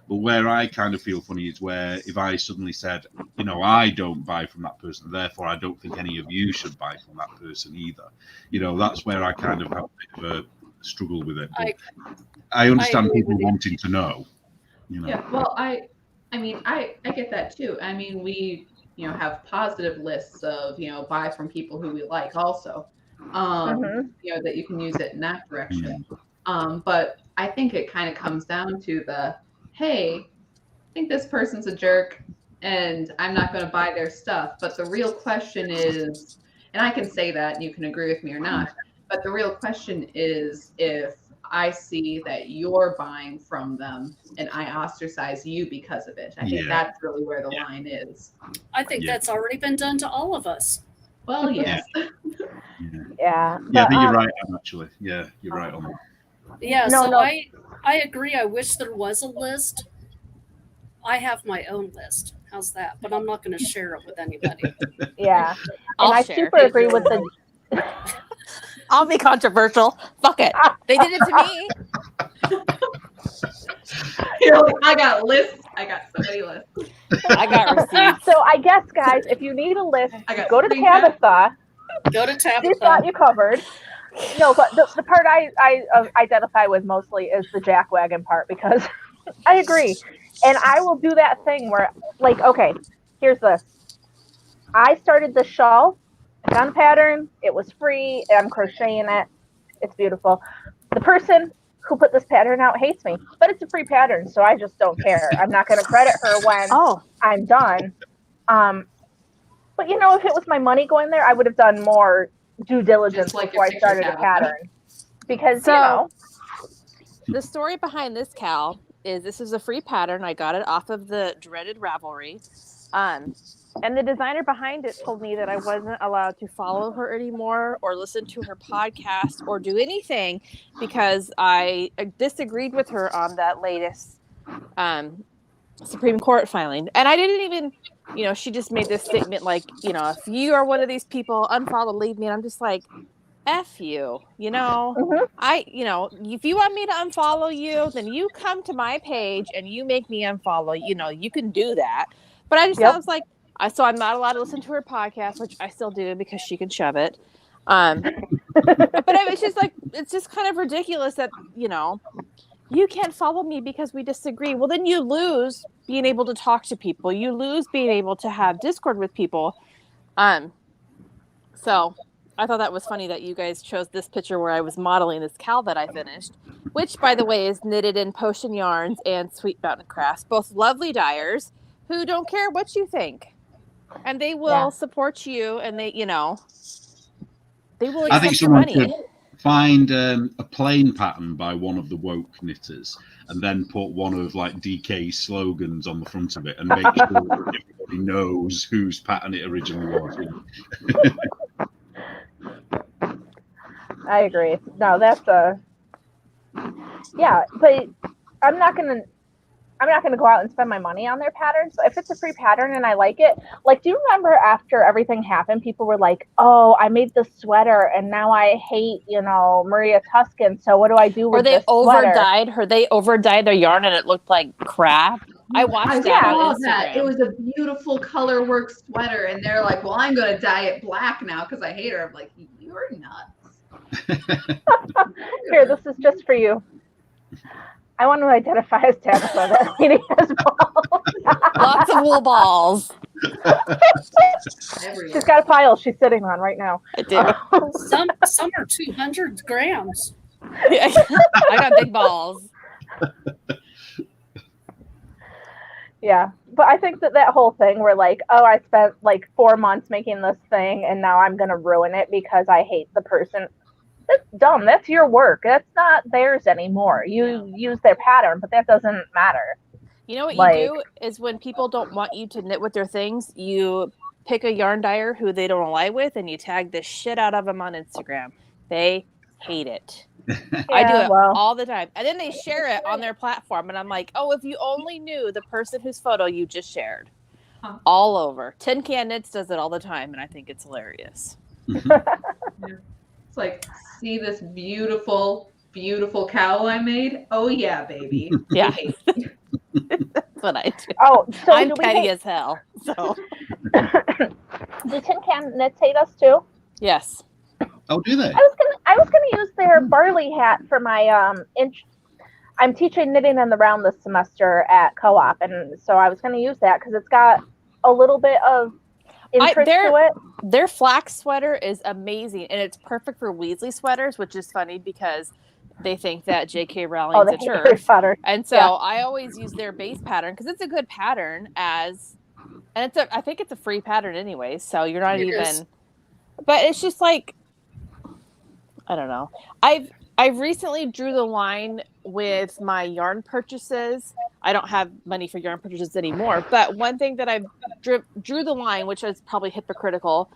But where I kind of feel funny is where if I suddenly said, you know, I don't buy from that person, therefore I don't think any of you should buy from that person either. You know, that's where I kind of have a bit of a struggle with it. But I understand people wanting to know. You know. Yeah, well, I mean, I get that too. I mean, we, you know, have positive lists of, you know, buy from people who we like also, you know, that you can use it in that direction. But I think it kind of comes down to the, hey, I think this person's a jerk and I'm not going to buy their stuff. But the real question is, and I can say that and you can agree with me or not, but the real question is if I see that you're buying from them and I ostracize you because of it. I think that's really where the line is. I think that's already been done to all of us. Well, yes. Yeah. I think you're right, actually. Yeah, you're right on that. Yeah, I agree. I wish there was a list. I have my own list. How's that? But I'm not going to share it with anybody. Yeah. And I super agree with the... I'll be controversial. Fuck it. They did it to me. You know, I got lists. I got so many lists. I got receipts. So I guess, guys, if you need a list, go to Tabitha. Go to Tabitha. She's got you covered. No, but the part I identify with mostly is the jackwagon part, because I agree. And I will do that thing where, like, okay, here's this. I started the shawl, gun pattern, it was free, I'm crocheting it, it's beautiful. The person who put this pattern out hates me, but it's a free pattern, so I just don't care. I'm not going to credit her when I'm done. But, you know, if it was my money going there, I would have done more due diligence before I started a pattern. Because, you know. The story behind this, Cal, is this is a free pattern. I got it off of the dreaded Ravelry. And the designer behind it told me that I wasn't allowed to follow her anymore or listen to her podcast or do anything because I disagreed with her on that latest Supreme Court filing. And I didn't even, you know, she just made this statement like, you know, if you are one of these people, unfollow, leave me. And I'm just like, F you, you know, you know, if you want me to unfollow you, then you come to my page and you make me unfollow, you know, you can do that. But I just I was like, so I'm not allowed to listen to her podcast, which I still do because she can shove it. But it's just like, it's just kind of ridiculous that, you know, you can't follow me because we disagree. Well, then you lose being able to talk to people. You lose being able to have Discord with people. So I thought that was funny that you guys chose this picture where I was modeling this cowl that I finished, which, by the way, is knitted in Potion Yarns and Sweet Mountain Crafts, both lovely dyers who don't care what you think. And they will support you, and they, you know, they will accept your money. Should find a plain pattern by one of the woke knitters and then put one of like DK's slogans on the front of it and make sure that everybody knows whose pattern it originally was. I agree. No, that's but I'm not gonna go out and spend my money on their patterns. So if it's a free pattern and I like it, like, do you remember after everything happened, people were like, "Oh, I made this sweater and now I hate, you know, Maria Tuscan. So what do I do with this sweater?" They overdyed their yarn and it looked like crap. I watched that on Instagram. It was a beautiful color work sweater, and they're like, "Well, I'm going to dye it black now because I hate her." I'm like, "You're nuts." Here, this is just for you. I want to identify as Tabitha. That lady has balls. Lots of wool balls. She's got a pile she's sitting on right now. I do. Some are 200 grams. I got big balls. Yeah, but I think that whole thing where like, oh, I spent like 4 months making this thing and now I'm going to ruin it because I hate the person. That's dumb. That's your work. That's not theirs anymore. You use their pattern, but that doesn't matter. You know what Like- you do is when people don't want you to knit with their things, you pick a yarn dyer who they don't align with, and you tag the shit out of them on Instagram. They hate it. I do it all the time. And then they share it on their platform. And I'm like, oh, if you only knew the person whose photo you just shared. Huh. All over. Tin Can Knits does it all the time, and I think it's hilarious. It's like, see this beautiful, beautiful cowl I made? Oh yeah, baby. Yeah. Hey. That's what I do. Oh, so I'm do we petty hate, as hell. So do Tin Can Knits hate us too? yes. Oh, do they? I was gonna use their barley hat for my I'm teaching knitting in the round this semester at co-op, and so I was gonna use that because it's got a little bit of interest to it. Their flax sweater is amazing, and it's perfect for Weasley sweaters, which is funny because they think that J.K. Rowling's a turf. And so I always use their base pattern because it's a good pattern and I think it's a free pattern anyway, so you're not but it's just like, I don't know. I've recently drew the line with my yarn purchases. I don't have money for yarn purchases anymore, but one thing that I drew the line, which is probably hypocritical,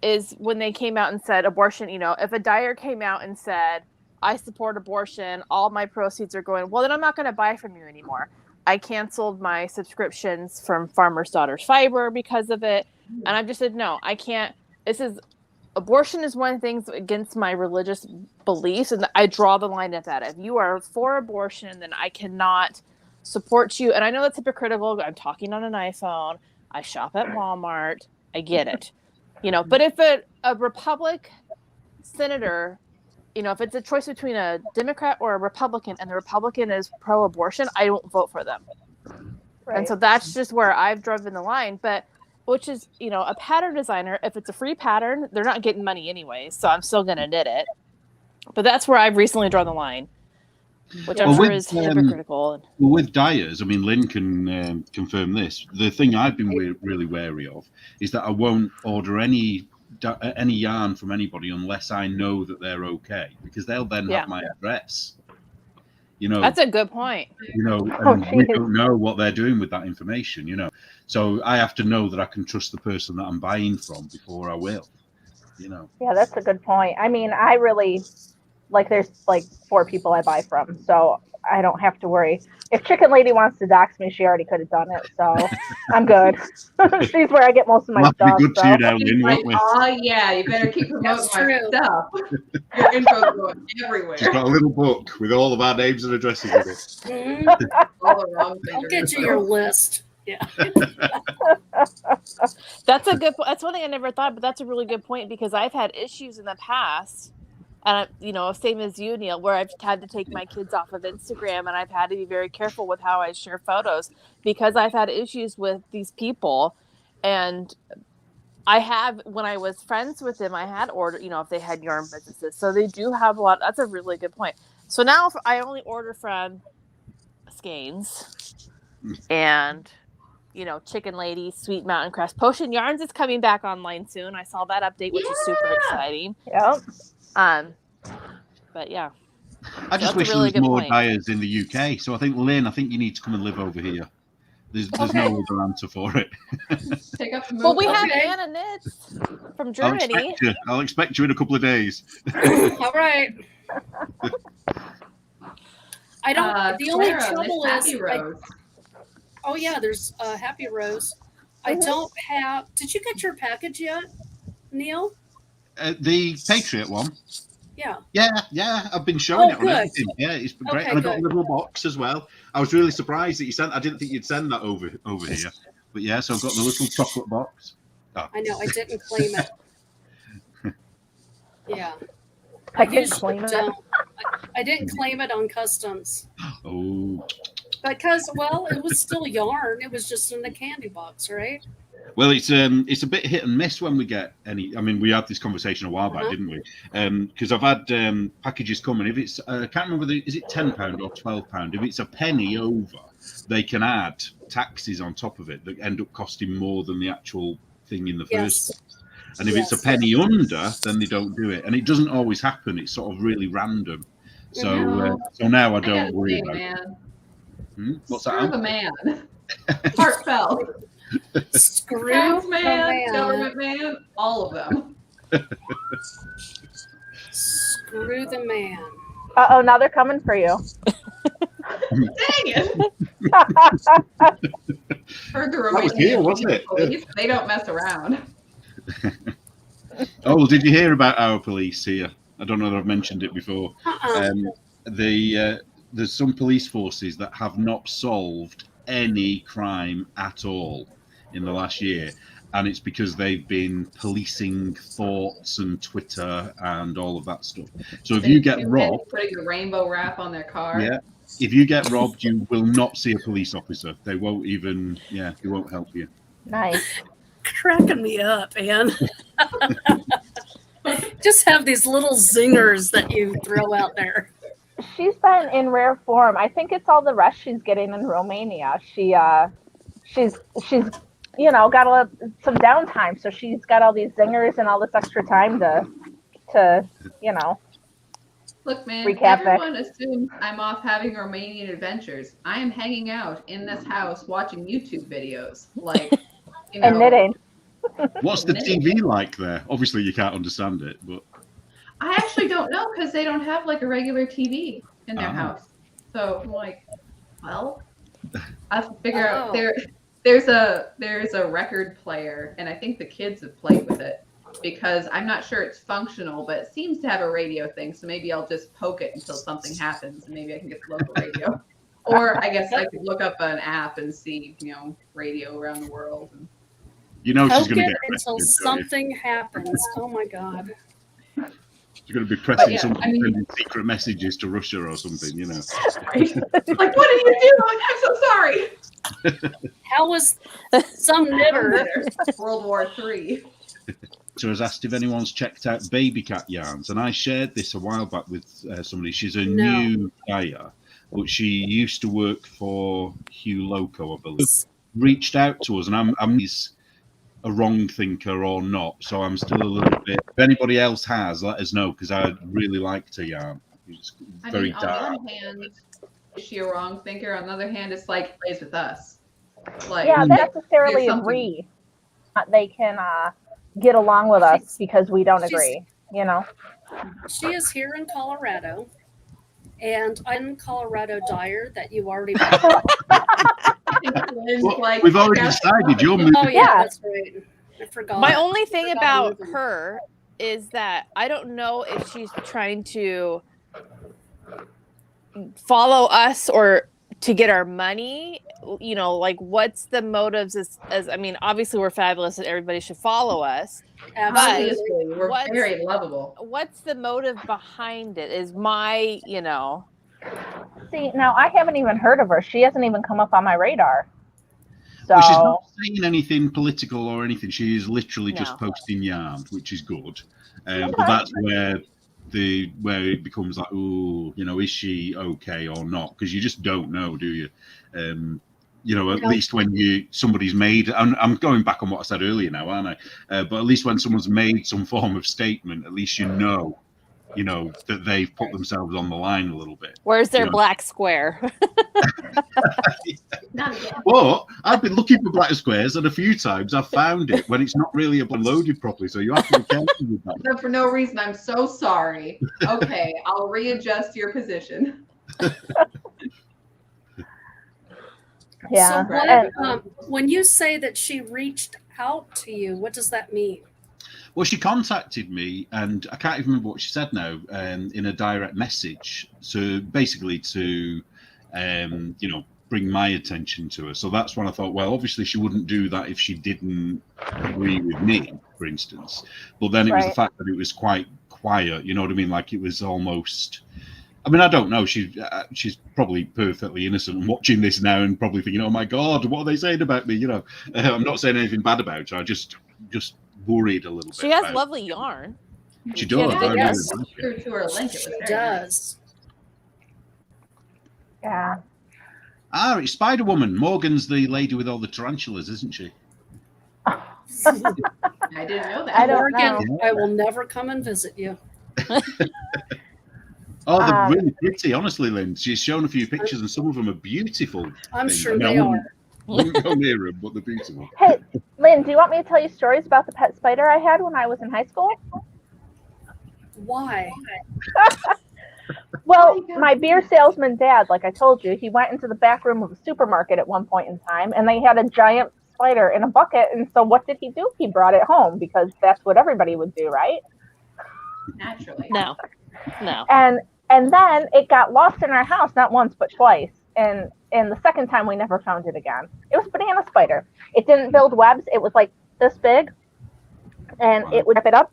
is when they came out and said abortion, if a dyer came out and said, I support abortion, all my proceeds are going, well, then I'm not going to buy from you anymore. I canceled my subscriptions from Farmer's Daughter's Fiber because of it. And I've just said, no, I can't. Abortion is one of the things against my religious beliefs, and I draw the line at that. If you are for abortion, then I cannot support you. And I know that's hypocritical. I'm talking on an iPhone. I shop at Walmart. I get it. But if a Republican senator, if it's a choice between a Democrat or a Republican, and the Republican is pro-abortion, I don't vote for them. Right. And so that's just where I've driven the line. But which is, a pattern designer, if it's a free pattern, they're not getting money anyway, so I'm still going to knit it. But that's where I've recently drawn the line, which I'm sure is hypocritical. Well, with dyers, I mean, Lynn can confirm this. The thing I've been really wary of is that I won't order any yarn from anybody unless I know that they're okay, because they'll then have my address. That's a good point. We don't know what they're doing with that information, So I have to know that I can trust the person that I'm buying from before I will, Yeah, that's a good point. I mean, I really, there's 4 people I buy from, so I don't have to worry. If Chicken Lady wants to dox me, she already could have done it, so I'm good. She's where I get most of my stuff. Be good to you now, Lynn, won't we? Oh yeah, you better keep promoting my stuff. Your info's going everywhere. She's got a little book with all of our names and addresses in it. All the wrong things. I'll get you your list. Yeah. That's one thing I never thought, but that's a really good point, because I've had issues in the past. And, same as you, Neil, where I've had to take my kids off of Instagram, and I've had to be very careful with how I share photos, because I've had issues with these people. And when I was friends with them, I had ordered, if they had yarn businesses. So they do have a lot. That's a really good point. So now I only order from Skeins and, Chicken Lady, Sweet Mountain Crest. Potion Yarns is coming back online soon. I saw that update, which is super exciting. Yep. But yeah, I just wish there was more dyers in the UK. So I think, Lynn, you need to come and live over here. There's no other answer for it. Take up the move. Well, we have Anna Knits from Germany. I'll expect you in a couple of days. All right. I don't. The only trouble is. Oh yeah, there's Happy Rose. I don't have. Did you get your package yet, Neil? The Patriot one. Yeah. Yeah. I've been showing it on good. everything. Yeah, it's been great. And I got a little box as well. I was really surprised that you sent. I didn't think you'd send that over here. But yeah, so I've got the little chocolate box. Oh. I know. I didn't claim it. Yeah. I didn't claim it. I didn't claim it on customs. Oh. Because, it was still yarn. It was just in a candy box, right? Well, it's a bit hit and miss when we get any. I mean, we had this conversation a while back, didn't we? Because I've had packages come, and if it's I can't remember is it £10 or £12? If it's a penny over, they can add taxes on top of it that end up costing more than the actual thing in the first place. And if it's a penny under, then they don't do it, and it doesn't always happen. It's sort of really random. So so now I don't worry about it. What's Screw that? the man. Heartfelt. Screw Tax the man, government man, all of them. Screw the man. Uh-oh, now they're coming for you. Dang it! Heard the was here, Romanian wasn't it? police. They don't mess around. Oh, well, did you hear about our police here? I don't know that I've mentioned it before. Uh-uh. There's some police forces that have not solved any crime at all in the last year, and it's because they've been policing thoughts and Twitter and all of that stuff. So if you get robbed, putting a rainbow wrap on their car. yeah, if you get robbed, you will not see a police officer. They won't even, they won't help you. Nice. Cracking me up, Anne. Just have these little zingers that you throw out there. She's been in rare form. I think it's all the rest she's getting in Romania. She's got some downtime, so she's got all these zingers and all this extra time to Look, man, wreak havoc. everyone assumes I'm off having Romanian adventures. I am hanging out in this house watching YouTube videos, like, and knitting. What's the TV like there? Obviously, you can't understand it, but I actually don't know because they don't have like a regular TV in their house. So I'm like, well, I have to figure out there's a record player, and I think the kids have played with it because I'm not sure it's functional, but it seems to have a radio thing. So maybe I'll just poke it until something happens, and maybe I can get the local radio. Or I guess I could look up an app and see, radio around the world. And she's going to get until something happens. Oh my God. She's going to be pressing sending secret messages to Russia or something, Right? Like, what did you do? I'm so sorry. How was some knitter? World War III. So I was asked if anyone's checked out Baby Cat yarns, and I shared this a while back with somebody. She's a new dyer, but she used to work for Hugh Loco, I believe. Reached out to us, and I'm a wrong thinker or not, so I'm still a little bit. If anybody else has, let us know, because I really like her yarn. It's very dark. On one hand, is she a wrong thinker? On the other hand, it's like plays with us. Like, they don't necessarily agree. They can get along with us because we don't agree. She is here in Colorado, and I'm Colorado dyer that you already bought. Well, we've already decided you're moving. Oh yeah, that's right. I forgot. My only thing about her is that I don't know if she's trying to follow us or to get our money. Like what's the motives? As I mean, obviously we're fabulous and everybody should follow us. Absolutely, we're very lovable. What's the motive behind it? Is my See, now I haven't even heard of her. She hasn't even come up on my radar. So well, she's not saying anything political or anything. She is literally just posting yarn, which is good. But that's where it becomes like, is she okay or not? Because you just don't know, do you? At least when somebody's made. I'm going back on what I said earlier now, aren't I? But at least when someone's made some form of statement, at least that they've put themselves on the line a little bit. Where's their black square? Well, I've been looking for black squares, and a few times I've found it when it's not really loaded properly. So you have to be careful with that. No, for no reason. I'm so sorry. Okay, I'll readjust your position. Yeah. So when you say that she reached out to you, what does that mean? Well, she contacted me, and I can't even remember what she said now, in a direct message. So basically to, bring my attention to her. So that's when I thought, well, obviously she wouldn't do that if she didn't agree with me, for instance. But then it was the fact that it was quite quiet. You know what I mean? Like it was almost. I mean, I don't know. She's probably perfectly innocent and watching this now and probably thinking, "Oh my God, what are they saying about me?" I'm not saying anything bad about her. I just worried a little bit. She has lovely yarn. She does. To her link, she does. Yeah. It's Spider Woman. Morgan's the lady with all the tarantulas, isn't she? I didn't know that. I don't Morgan, know. I will never come and visit you. Oh, they're really pretty, honestly, Lynn. She's shown a few pictures, and some of them are beautiful. I'm things. sure I mean, they are. wouldn't go near them, but they're beautiful. Hey, Lynn, do you want me to tell you stories about the pet spider I had when I was in high school? Why? Well, my beer salesman dad, like I told you, he went into the back room of a supermarket at one point in time, and they had a giant spider in a bucket. And so what did he do? He brought it home because that's what everybody would do, right? Naturally. No. And then it got lost in our house, not once but twice. And the second time we never found it again. It was a banana spider. It didn't build webs. It was like this big, and it would rip it up.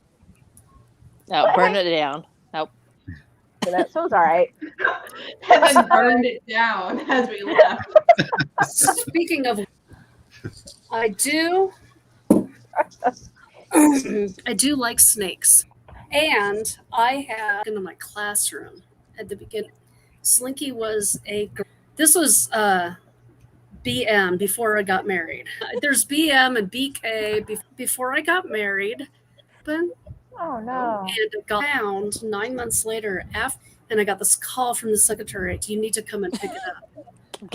No, burn it down. Nope. So it was all right. And then burned it down as we left. Speaking of, I do like snakes. And I had in my classroom at the beginning, Slinky was this was BM before I got married. There's BM and BK before I got married. But Oh no. and it got found 9 months later and I got this call from the secretariat. You need to come and pick it up.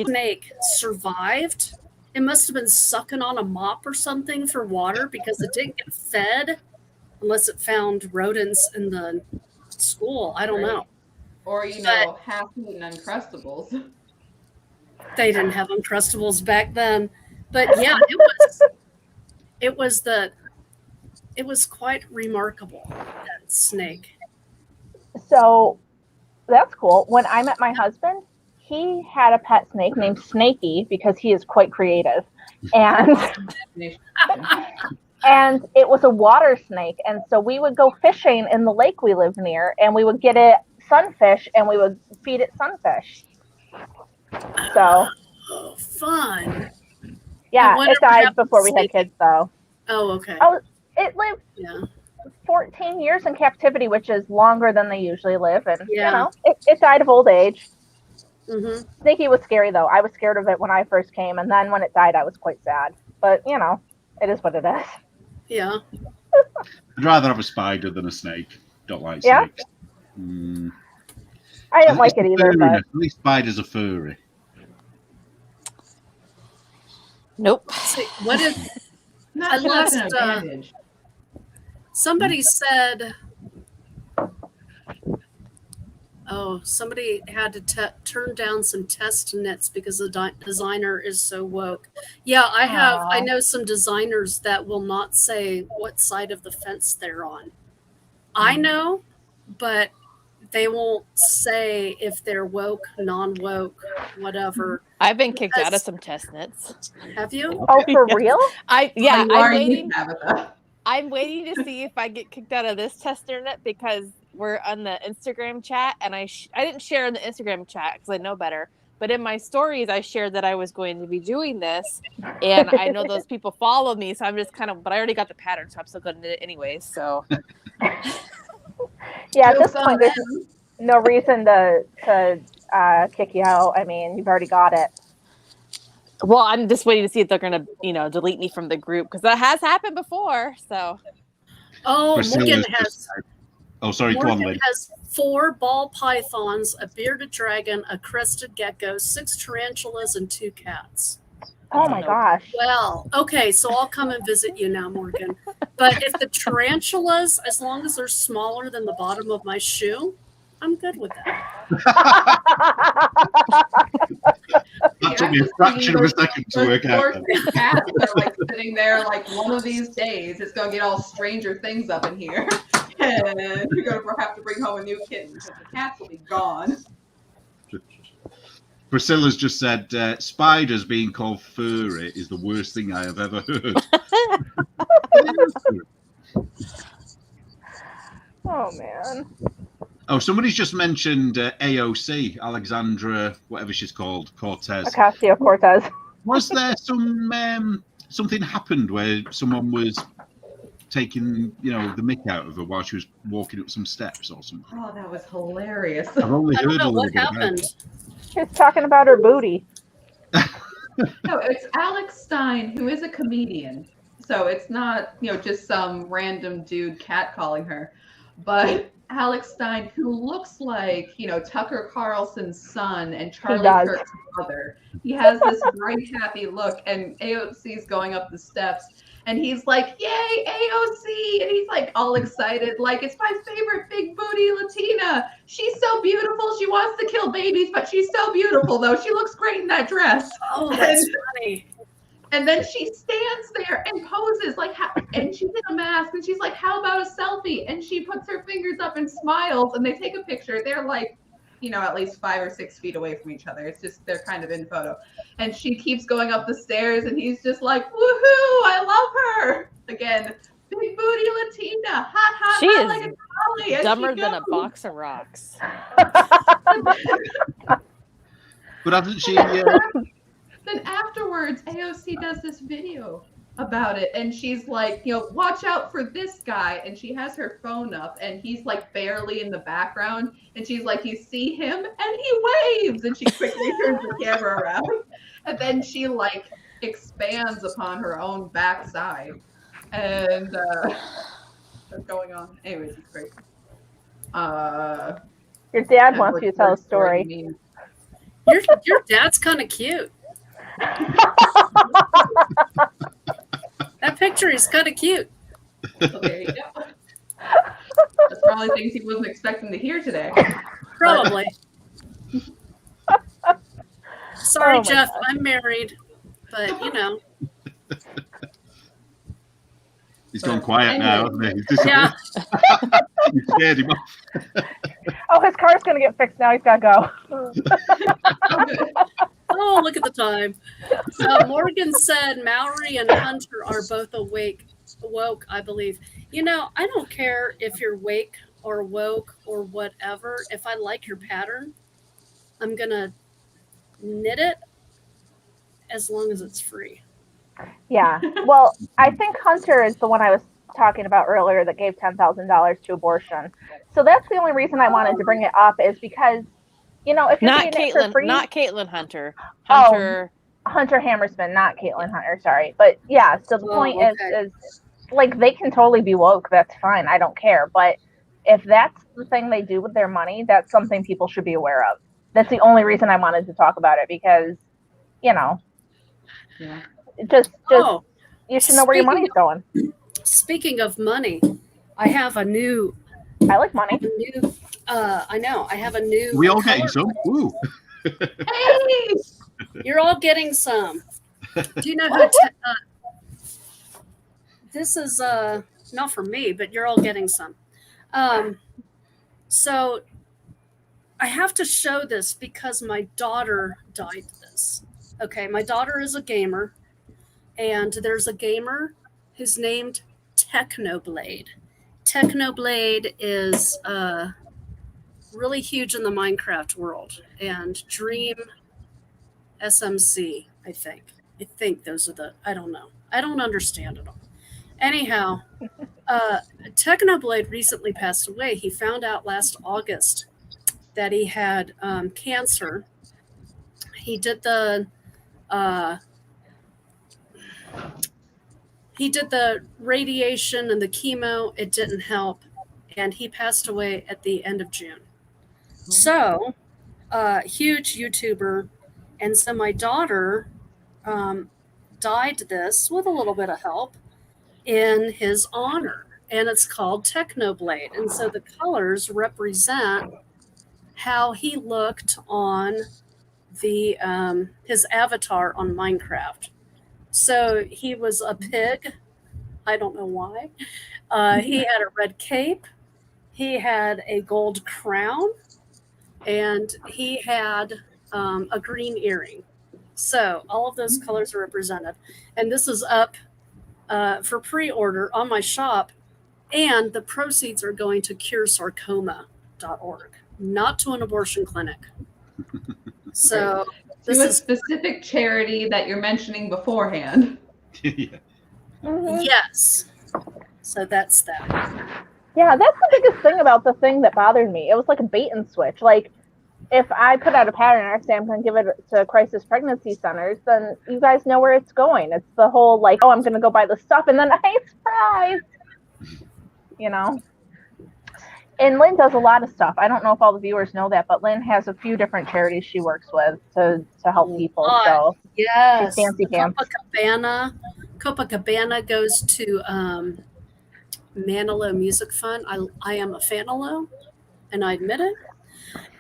Snake survived. It must have been sucking on a mop or something for water because it didn't get fed unless it found rodents in the school. I don't know. Or, half-eaten Uncrustables. They didn't have Uncrustables back then. But yeah, it was quite remarkable, that snake. So that's cool. When I met my husband, he had a pet snake named Snaky because he is quite creative. And and it was a water snake. And so we would go fishing in the lake we lived near, and we would get it sunfish, and we would feed it sunfish. So Oh, fun. yeah, it died before we had kids, though. Oh, okay. Oh, it lived Yeah. 14 years in captivity, which is longer than they usually live. And, Yeah. it died of old age. Mm-hmm. Snaky was scary, though. I was scared of it when I first came. And then when it died, I was quite sad. But, it is what it is. Yeah. I'd rather have a spider than a snake. Don't like Yeah? snakes. I didn't like it either. But At least spiders are furry. Nope. See, what if Not sure that's an advantage. somebody said, somebody had to turn down some test knits because the designer is so woke. Yeah, I know some designers that will not say what side of the fence they're on. I know, but they won't say if they're woke, non-woke, whatever. I've been kicked out of some test knits. Have you? oh, for real? I'm waiting. Tabitha. I'm waiting to see if I get kicked out of this tester knit because we're on the Instagram chat, and I didn't share in the Instagram chat because I know better. But in my stories, I shared that I was going to be doing this, and I know those people follow me, so I'm just but I already got the pattern, so I'm still going to knit it anyways. So Yeah, at this point, there's no reason to kick you out. I mean, you've already got it. well, I'm just waiting to see if they're going to delete me from the group because that has happened before. So Oh, Priscilla's Morgan sorry, go on, Lynn. has 4 ball pythons, a bearded dragon, a crested gecko, 6 tarantulas, and 2 cats. Oh my gosh. Well, okay, so I'll come and visit you now, Morgan. But if the tarantulas, as long as they're smaller than the bottom of my shoe, I'm good with that. That took me a fraction of a second to work out. Poor cats are sitting there one of these days it's going to get all Stranger Things up in here. And you're going to have to bring home a new kitten because the cats will be gone. Priscilla's just said, spiders being called furry is the worst thing I have ever heard. Oh, man. Oh, somebody's just mentioned AOC, Alexandra, whatever she's called, Cortez. Ocasio-Cortez. Was there something happened where someone was taking, the mick out of her while she was walking up some steps or something? Oh, that was hilarious. I've only I don't heard a know little what bit about happened. it. She was talking about her booty. No, it's Alex Stein, who is a comedian. So it's not, just some random dude catcalling her. But Alex Stein, who looks like, Tucker Carlson's son and Charlie does. Kirk's brother. He has this bright, happy look, and AOC's going up the steps, and he's like, "Yay, AOC!" And he's like all excited, like, "It's my favorite big booty Latina. She's so beautiful. She wants to kill babies, but she's so beautiful, though. She looks great in that dress." Oh, that's funny. And then she stands there and poses and she's in a mask, and she's like, "How about a selfie?" And she puts her fingers up and smiles, and they take a picture. They're like, at least 5 or 6 feet away from each other. It's just, they're kind of in photo. And she keeps going up the stairs, and he's just like, "Woohoo, I love her." Again, big booty Latina, hot, She hot is like a dolly. dumber than a box of rocks. But hasn't she? Then afterwards, AOC does this video about it, and she's like, "Watch out for this guy." And she has her phone up, and he's like barely in the background, and she's like, "You see him?" And he waves, and she quickly turns the camera around, and then she like expands upon her own backside, and what's going on? Anyways, it's great. Your dad wants you to tell a story. Your dad's kind of cute. That picture is kind of cute. So there you go. That's probably things he wasn't expecting to hear today. Probably. Sorry, Oh my Jeff, God. I'm married, but He's gone quiet now, hasn't he? He's yeah. You scared him off. Oh, his car's going to get fixed now. He's got to go. Oh, good. Oh, look at the time. So Morgan said Mallory and Hunter are both woke, I believe. I don't care if you're wake or woke or whatever. If I like your pattern, I'm going to knit it as long as it's free. Yeah. Well, I think Hunter is the one I was talking about earlier that gave $10,000 to abortion. So that's the only reason I wanted to bring it up, is because, if you're Not getting it for free, not Caitlin Hunter. Hunter. Hunter Hammersman, not Caitlin Hunter. Sorry, but yeah. So the point is like, they can totally be woke. That's fine. I don't care. But if that's the thing they do with their money, that's something people should be aware of. That's the only reason I wanted to talk about it, because, Yeah. just you should know where your money's going. Speaking of money, I have a new. I like money. I know. I have a new. We all getting some? Ooh. Hey! You're all getting some. Do you know who? This is not for me, but you're all getting some. So I have to show this because my daughter dyed this. Okay, my daughter is a gamer, and there's a gamer who's named Technoblade. Technoblade is really huge in the Minecraft world, and Dream SMC, I think those are I don't know. I don't understand it all. Anyhow, Technoblade recently passed away. He found out last August that he had cancer. He did the radiation and the chemo. It didn't help, and he passed away at the end of June. So, huge YouTuber, and so my daughter dyed this with a little bit of help in his honor, and it's called Technoblade. And so the colors represent how he looked on the his avatar on Minecraft. So he was a pig. I don't know why. He had a red cape. He had a gold crown, and he had a green earring. So all of those colors are represented. And this is up for pre-order on my shop. And the proceeds are going to curesarcoma.org, not to an abortion clinic. So this To a is specific charity that you're mentioning beforehand. Yeah. Mm-hmm. yes. So that's that. Yeah, that's the biggest thing about the thing that bothered me. It was like a bait and switch. Like, if I put out a pattern and I say I'm going to give it to crisis pregnancy centers, then you guys know where it's going. It's the whole, like, oh, I'm going to go buy the stuff, and then, hey, surprise! And Lynn does a lot of stuff. I don't know if all the viewers know that, but Lynn has a few different charities she works with to help people. So yes, she's fancy pants. Copacabana goes to Manilow Music Fund. I am a Fanilo, and I admit it.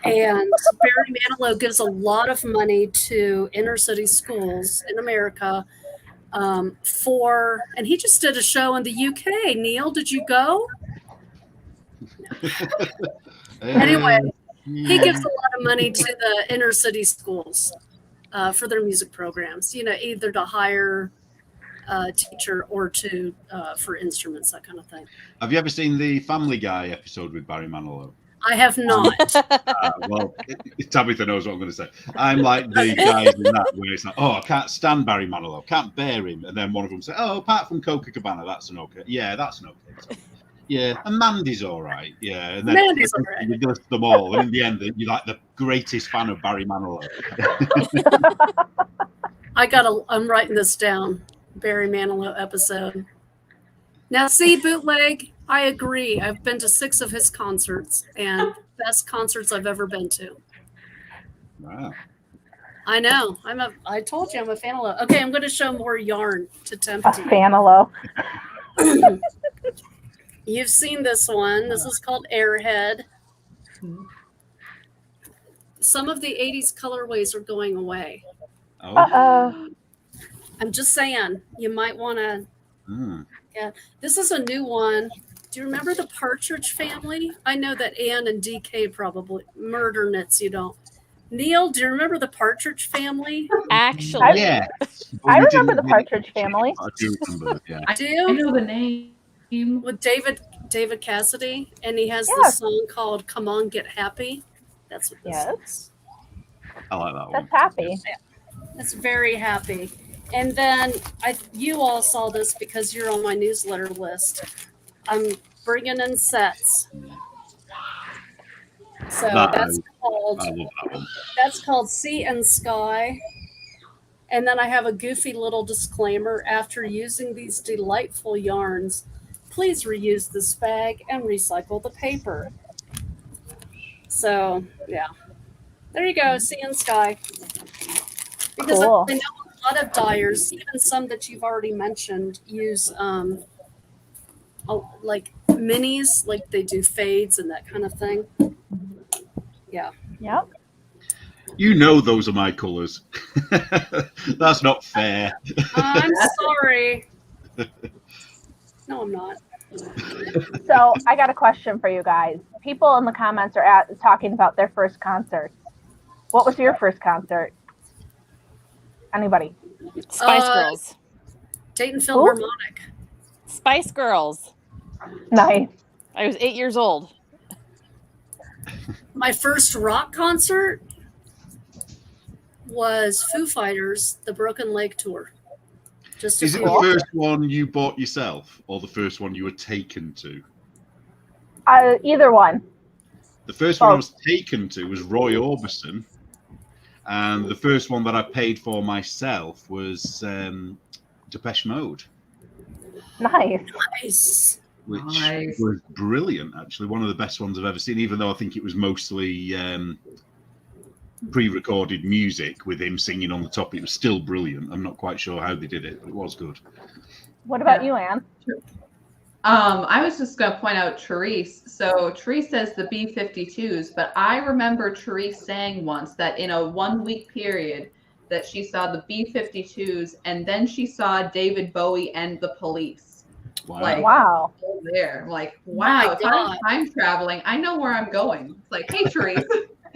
And Barry Manilow gives a lot of money to inner city schools in America and he just did a show in the UK. Neil, did you go? Anyway, he gives a lot of money to the inner city schools for their music programs, either to hire a teacher or to for instruments, that kind of thing. Have you ever seen the Family Guy episode with Barry Manilow? I have not. Well, Tabitha knows what I'm going to say. I'm like the guys in that where it's like, oh, I can't stand Barry Manilow, can't bear him. And then one of them say, oh, apart from Copacabana, that's an okay. Yeah, that's an okay. So, yeah, and Mandy's all right. Yeah, and then Mandy's all right. You list them all, and in the end, you're like the greatest fan of Barry Manilow. I'm writing this down. Barry Manilow episode. Now, see, bootleg. I agree. I've been to 6 of his concerts, and best concerts I've ever been to. Wow. I know. I told you I'm a Fanilo. Okay, I'm going to show more yarn to tempt you. A Fanilo. You've seen this one. This is called Airhead. Some of the 80s colorways are going away. Oh. Uh-oh. I'm just saying, you might want to. Yeah, this is a new one. Do you remember the Partridge Family? I know that Ann and DK probably murder knits. You don't. Neil, do you remember the Partridge Family? Actually, yeah. I remember the Partridge Family. I do remember. Yeah. I do. I know the name. With David Cassidy, and he has this song called "Come On, Get Happy." That's what this is. I like that one. That's happy. That's very happy. And then you all saw this because you're on my newsletter list. I'm bringing in sets. So that's called. I love that one. That's called Sea and Sky. And then I have a goofy little disclaimer. After using these delightful yarns, please reuse this bag and recycle the paper. So, yeah. There you go, Sea and Sky. Because Cool. I know a lot of dyers, even some that you've already mentioned, use like minis, like they do fades and that kind of thing. Yeah. Yep. You know those are my colours. That's not fair. I'm sorry. No, I'm not. So I got a question for you guys. People in the comments are talking about their first concerts. What was your first concert? Anybody? Spice Girls. Dayton Philharmonic. Spice Girls. Nice. I was 8 years old. My first rock concert was Foo Fighters, the Broken Leg Tour. Is it the first one you bought yourself or the first one you were taken to? Either one. The first one I was taken to was Roy Orbison. And the first one that I paid for myself was Depeche Mode. Nice. Which was brilliant, actually. One of the best ones I've ever seen, even though I think it was mostly pre-recorded music with him singing on the top. It was still brilliant. I'm not quite sure how they did it, but it was good. What about you, Anne? I was just going to point out Therese. So Therese says the B-52s, but I remember Therese saying once that in a 1 week period that she saw the B-52s and then she saw David Bowie and the Police. Wow. Like, wow. There. I'm like, wow, if I'm time traveling, I know where I'm going. It's like, hey, Therese,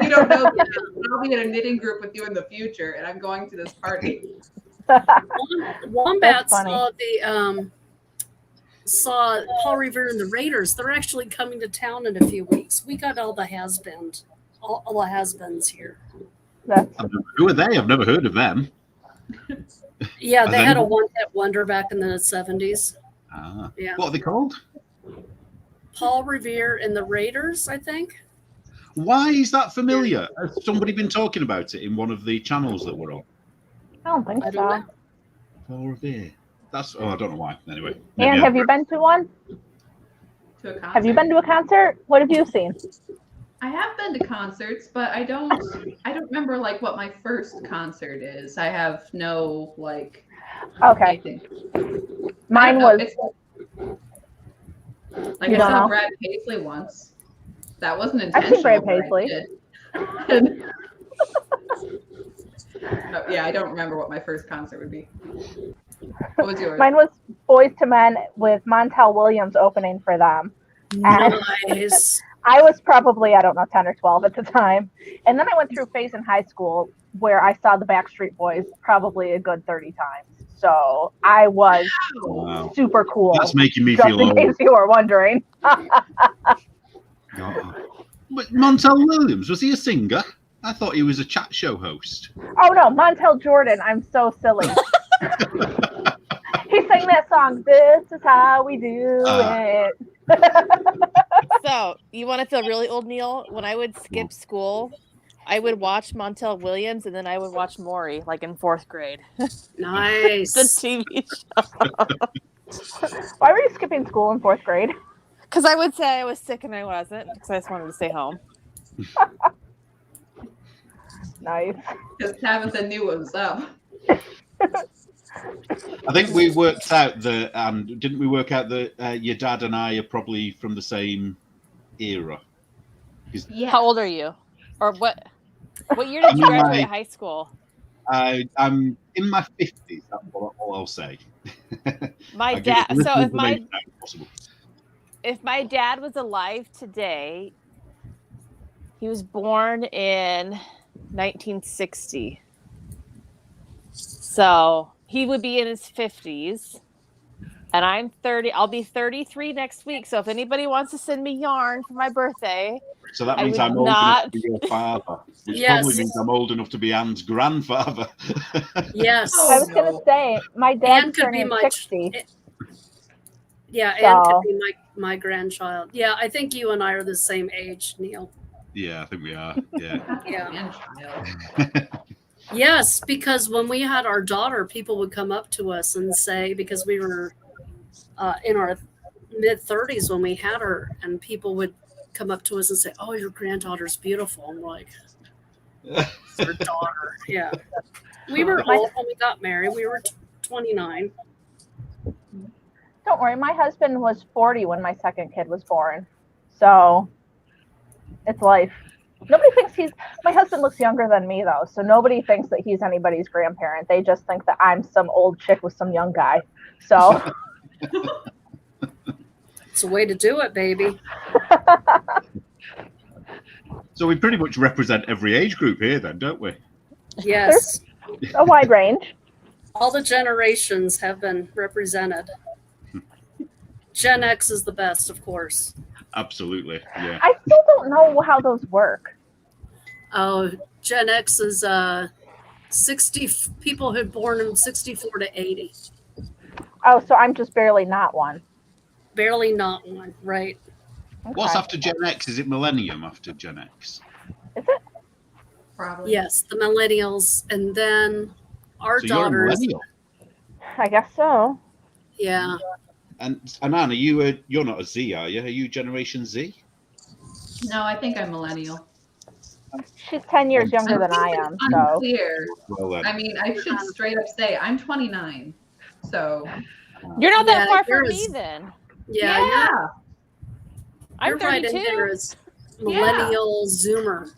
you don't know yet. I'll be in a knitting group with you in the future, and I'm going to this party. Wombat saw Paul Revere and the Raiders. They're actually coming to town in a few weeks. We got all the has-beens, all the has-beens here. Who are they? I've never heard of them. Yeah, they had a one-hit wonder back in the 70s. Ah, yeah. What are they called? Paul Revere and the Raiders, I think. Why is that familiar? Has somebody been talking about it in one of the channels that we're on? I don't think so. Paul Revere. I don't know why. Anyway. Anne, have you been to one? To to a concert. Have you been to a concert? What have you seen? I have been to concerts, but I don't remember like what my first concert is. I have no like Okay. anything. Mine I don't was. know. Like You I don't saw know? Brad Paisley once. That wasn't I've seen intentional. Brad but I Paisley. did. Oh, yeah, I don't remember what my first concert would be. What was yours? Mine was Boys to Men with Montel Williams opening for them. And Nice. I was probably, I don't know, 10 or 12 at the time. And then I went through a phase in high school where I saw the Backstreet Boys probably a good 30 times. So I was Wow. super cool. That's making me just feel in old. case you were wondering. But Montel Williams, was he a singer? I thought he was a chat show host. Oh no, Montel Jordan, I'm so silly. He sang that song, "This is how we do it." So, you want to feel really old, Neil? When I would skip school, I would watch Montel Williams and then I would watch Maury, like in 4th grade. Nice. The TV show. Why were you skipping school in 4th grade? Because I would say I was sick and I wasn't, because I just wanted to stay home. Nice. Because Tabitha knew what was up. I think we worked out that, didn't we work out that your dad and I are probably from the same era? Yeah. How old are you? Or what year did you graduate high school? I'm in my 50s, that's all I'll say. My dad, so if my dad was alive today, he was born in 1960. So he would be in his 50s. And I'm 30. I'll be 33 next week. So if anybody wants to send me yarn for my birthday, so that means I'm old enough to be your father, which probably means I'm old enough to be Anne's grandfather. Yes. I was going to say, my dad's turning 60. Yeah, Anne could be my grandchild. Yeah, I think you and I are the same age, Neil. Yeah, I think we are. Yeah. Yeah. Yes, because when we had our daughter, people would come up to us and say, because we were in our mid-30s when we had her, and people would come up to us and say, "Oh, your granddaughter's beautiful." I'm like, "It's our daughter." Yeah. We were old when we got married. We were 29. Don't worry, my husband was 40 when my second kid was born. So it's life. Nobody thinks my husband looks younger than me though, so nobody thinks that he's anybody's grandparent. They just think that I'm some old chick with some young guy. So it's a way to do it, baby. So we pretty much represent every age group here then, don't we? Yes. There's a wide range. All the generations have been represented. Gen X is the best, of course. Absolutely, yeah. I still don't know how those work. Oh, Gen X is 60 people who born in 64 to 80. Oh, so I'm just barely not one. Barely not one, right? Okay. What's after Gen X? Is it Millennium after Gen X? Is it? Probably. Yes, the millennials, and then our So you're a daughters. millennial. I guess so. Yeah. And Anne, you're not a Z, are you? Are you Generation Z? No, I think I'm millennial. She's 10 years younger than I am. So Unclear. Well then. I mean, I should straight up say I'm 29. So you're not that far from yours- me then. Yeah. I'm You're right 32. in there as millennial Zoomer.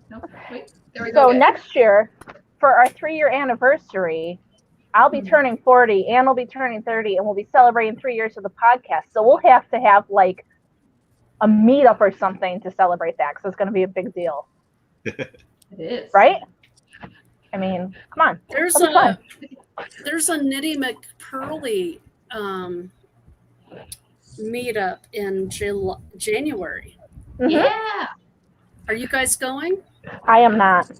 Nope, wait, there we go. So again. next year, for our 3-year anniversary, I'll be turning 40, Anne will be turning 30, and we'll be celebrating 3 years of the podcast. So we'll have to have like a meetup or something to celebrate that because it's going to be a big deal. It is. Right? I mean, come on. There's That'll be a Nitty McPurley meetup in January. Mhm. Yeah. Are you guys going? I am not.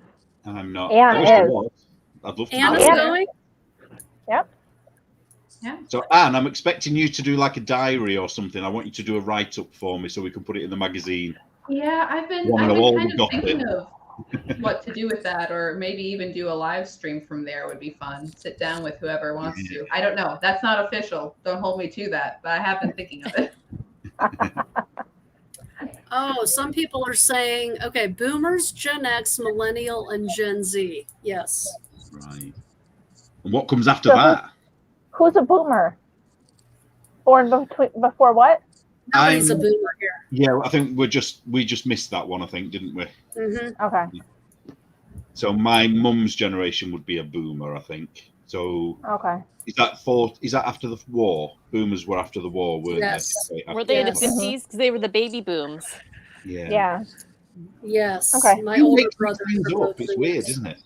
I'm not. Anne I wish I is. was. I'd love to. Anna's go. going? Yep. Yeah. So Anne, I'm expecting you to do like a diary or something. I want you to do a write-up for me so we can put it in the magazine. Yeah, I've been One of all kind the of gossip. thinking of what to do with that, or maybe even do a live stream from there would be fun. Sit down with whoever wants to. I don't know. That's not official. Don't hold me to that, but I have been thinking of it. Oh, some people are saying, okay, boomers, Gen X, millennial, and Gen Z. Yes. Right. And what comes after So that? Who's a boomer? Born before what? Nobody's a boomer here. Yeah, I think we just missed that one, I think, didn't we? Mm-hmm. Okay. So my mum's generation would be a boomer, I think. So Okay. is that after the war? Boomers were after the war, weren't Yes. they? Were they in the Yes. 50s? Because they were the baby booms. Yeah. Yeah. Yes. Okay. My You older make brothers things are up. both It's weird, boomers. isn't it?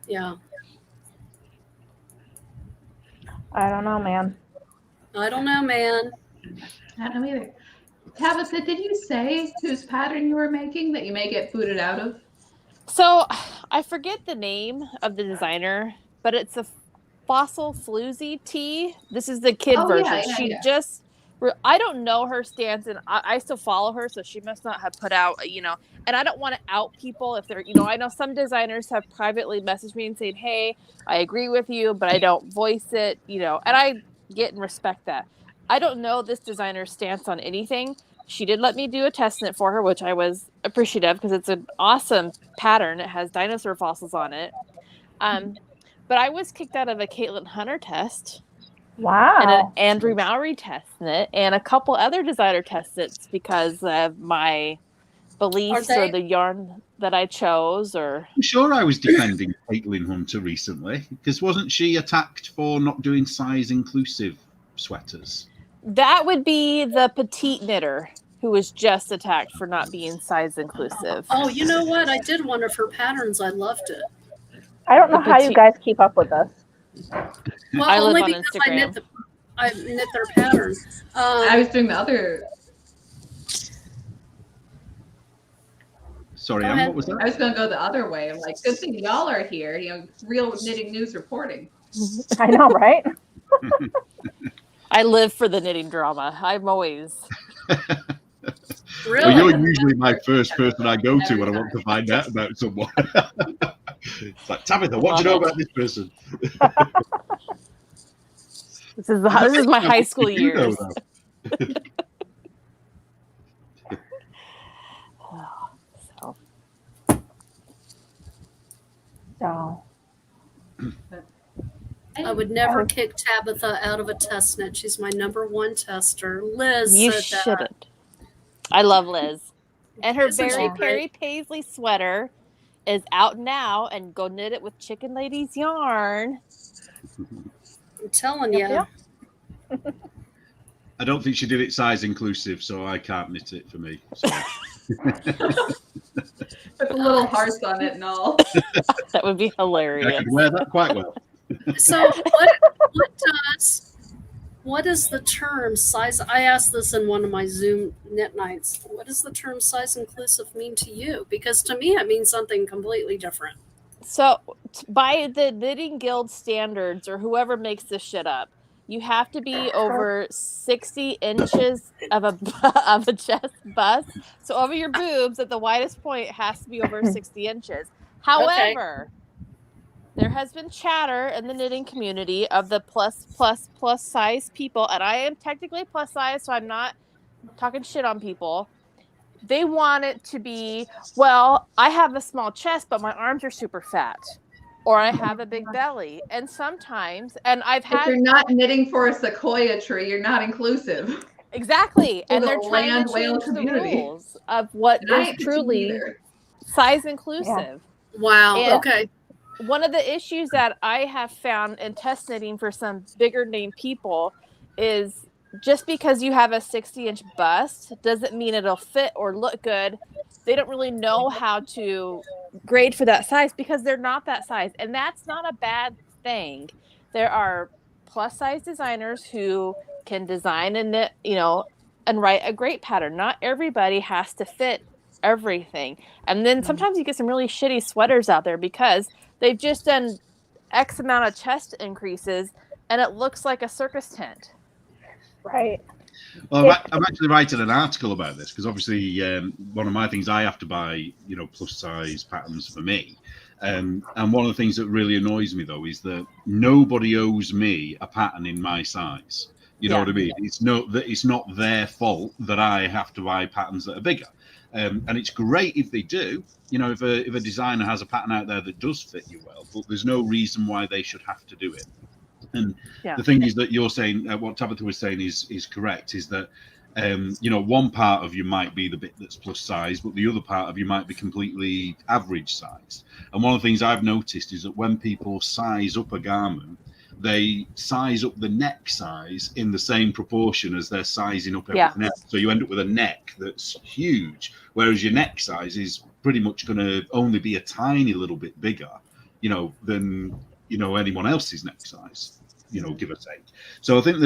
Yeah. I don't know, man. I don't know, man. I don't know either. Tabitha, did you say whose pattern you were making that you may get booted out of? So I forget the name of the designer, but it's a fossil floozy tea. This is the kid version. She just, I don't know her stance, and I still follow her, so she must not have put out, and I don't want to out people if they're, I know some designers have privately messaged me and saying, hey, I agree with you, but I don't voice it, and I get and respect that. I don't know this designer's stance on anything. She did let me do a test knit for her, which I was appreciative because it's an awesome pattern. It has dinosaur fossils on it. But I was kicked out of a Caitlin Hunter test. Wow. And an Andrew Mowry test knit and a couple other designer test knits because of my beliefs or the yarn that I chose. Or I'm sure I was defending Caitlin Hunter recently because wasn't she attacked for not doing size inclusive sweaters? That would be the petite knitter who was just attacked for not being size inclusive. Oh, you know what? I did one of her patterns. I loved it. I don't know how you guys keep up with this. Well, I only live on because Instagram. I knit their pattern. I was doing the other. Sorry, Anne, what was that? I was going to go the other way. I'm like, good thing y'all are here. Real knitting news reporting. I know, right? I live for the knitting drama. I'm always. Really? Well, you're usually my first person I go to when I want to find out about someone. It's like, Tabitha, what do you know about this person? This is my high school years. So. I would never kick Tabitha out of a test knit. She's my #1 tester. Liz You said that. shouldn't. I love Liz. And her Isn't very she Perry great? Paisley sweater is out now, and go knit it with Chicken Lady's yarn. I'm telling you. I don't think she did it size inclusive, so I can't knit it for me. So. With the little hearts on it and all. That would be hilarious. I could wear that quite well. So what is the term size? I asked this in one of my Zoom knit nights. What does the term size inclusive mean to you? Because to me, it means something completely different. So by the Knitting Guild standards, or whoever makes this shit up, you have to be over 60 inches of a chest bust. So over your boobs at the widest point, it has to be over 60 inches. However, there has been chatter in the knitting community of the plus size people, and I am technically plus size, so I'm not talking shit on people. They want it to be, well, I have a small chest, but my arms are super fat, or I have a big belly. And sometimes, and I've had. If you're not knitting for a sequoia tree, you're not inclusive. Exactly, and the they're trying to whale change the community. rules of what is truly size inclusive. Yeah. Wow. And okay. One of the issues that I have found in test knitting for some bigger name people is just because you have a 60-inch bust doesn't mean it'll fit or look good. They don't really know how to grade for that size because they're not that size. And that's not a bad thing. There are plus size designers who can design and knit, and write a great pattern. Not everybody has to fit everything. And then sometimes you get some really shitty sweaters out there because they've just done X amount of chest increases and it looks like a circus tent. Right. Well, I'm actually writing an article about this because obviously one of my things I have to buy, plus size patterns for me. And one of the things that really annoys me, though, is that nobody owes me a pattern in my size. You know what I mean? It's not their fault that I have to buy patterns that are bigger. And it's great if they do. You know, if a designer has a pattern out there that does fit you well, but there's no reason why they should have to do it. And the thing is that you're saying, what Tabitha was saying is correct, is that, you know, one part of you might be the bit that's plus size, but the other part of you might be completely average size. And one of the things I've noticed is that when people size up a garment, they size up the neck size in the same proportion as they're sizing up everything else. So you end up with a neck that's huge, whereas your neck size is pretty much going to only be a tiny little bit bigger, you know, than, you know, anyone else's neck size, you know, give or take. So I think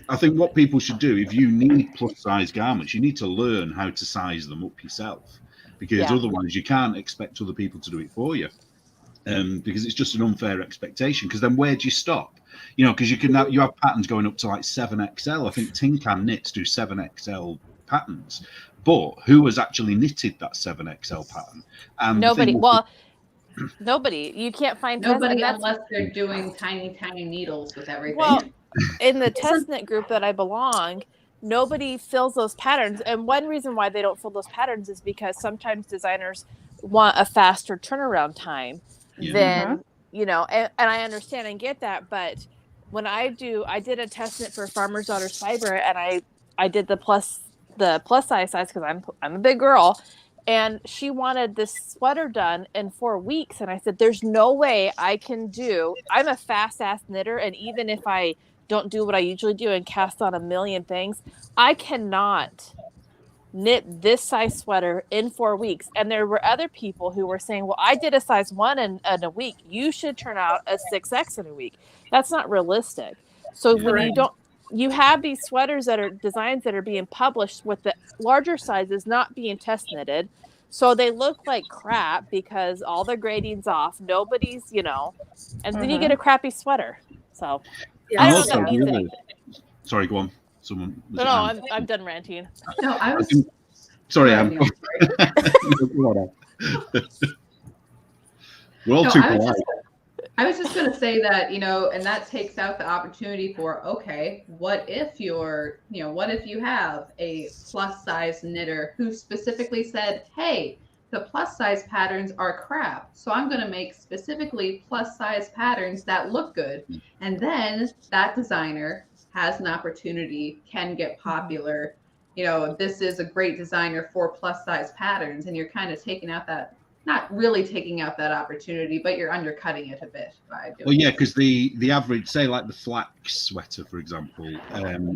I think what people should do, if you need plus size garments, you need to learn how to size them up yourself, because otherwise you can't expect other people to do it for you. Because it's just an unfair expectation. Because then where do you stop? You know, because you have patterns going up to like 7XL. I think Tin Can Knits do 7XL patterns, but who has actually knitted that 7XL pattern? And nobody. Nobody. You can't find nobody unless they're doing tiny needles with everything. Well, in the test knit group that I belong, nobody fills those patterns, and one reason why they don't fill those patterns is because sometimes designers want a faster turnaround time. Then you know, and I understand and get that, but when I did a test knit for Farmer's Daughter's Fiber, and I did the plus size because I'm a big girl, and she wanted this sweater done in 4 weeks, and I said, there's no way I can do. I'm a fast ass knitter, and even if I don't do what I usually do and cast on a million things, I cannot knit this size sweater in 4 weeks. And there were other people who were saying, well, I did a size 1 in a week, you should turn out a 6X in a week. That's not realistic. So when you have these sweaters that are designs that are being published with the larger sizes not being test knitted, so they look like crap because all the grading's off, nobody's, you know, and then you get a crappy sweater. So I don't know if that means anything. Sorry, go on. I'm done ranting. No, I was. Sorry, Anne. We're all too polite. I was just going to say that, you know, and that takes out the opportunity for, okay, what if you have a plus size knitter who specifically said, hey, the plus size patterns are crap, so I'm going to make specifically plus size patterns that look good. And then that designer has an opportunity, can get popular. You know, this is a great designer for plus size patterns, and you're kind of taking out that, not really taking out that opportunity, but you're undercutting it a bit by doing. Well, yeah, because the average, say like the flax sweater, for example,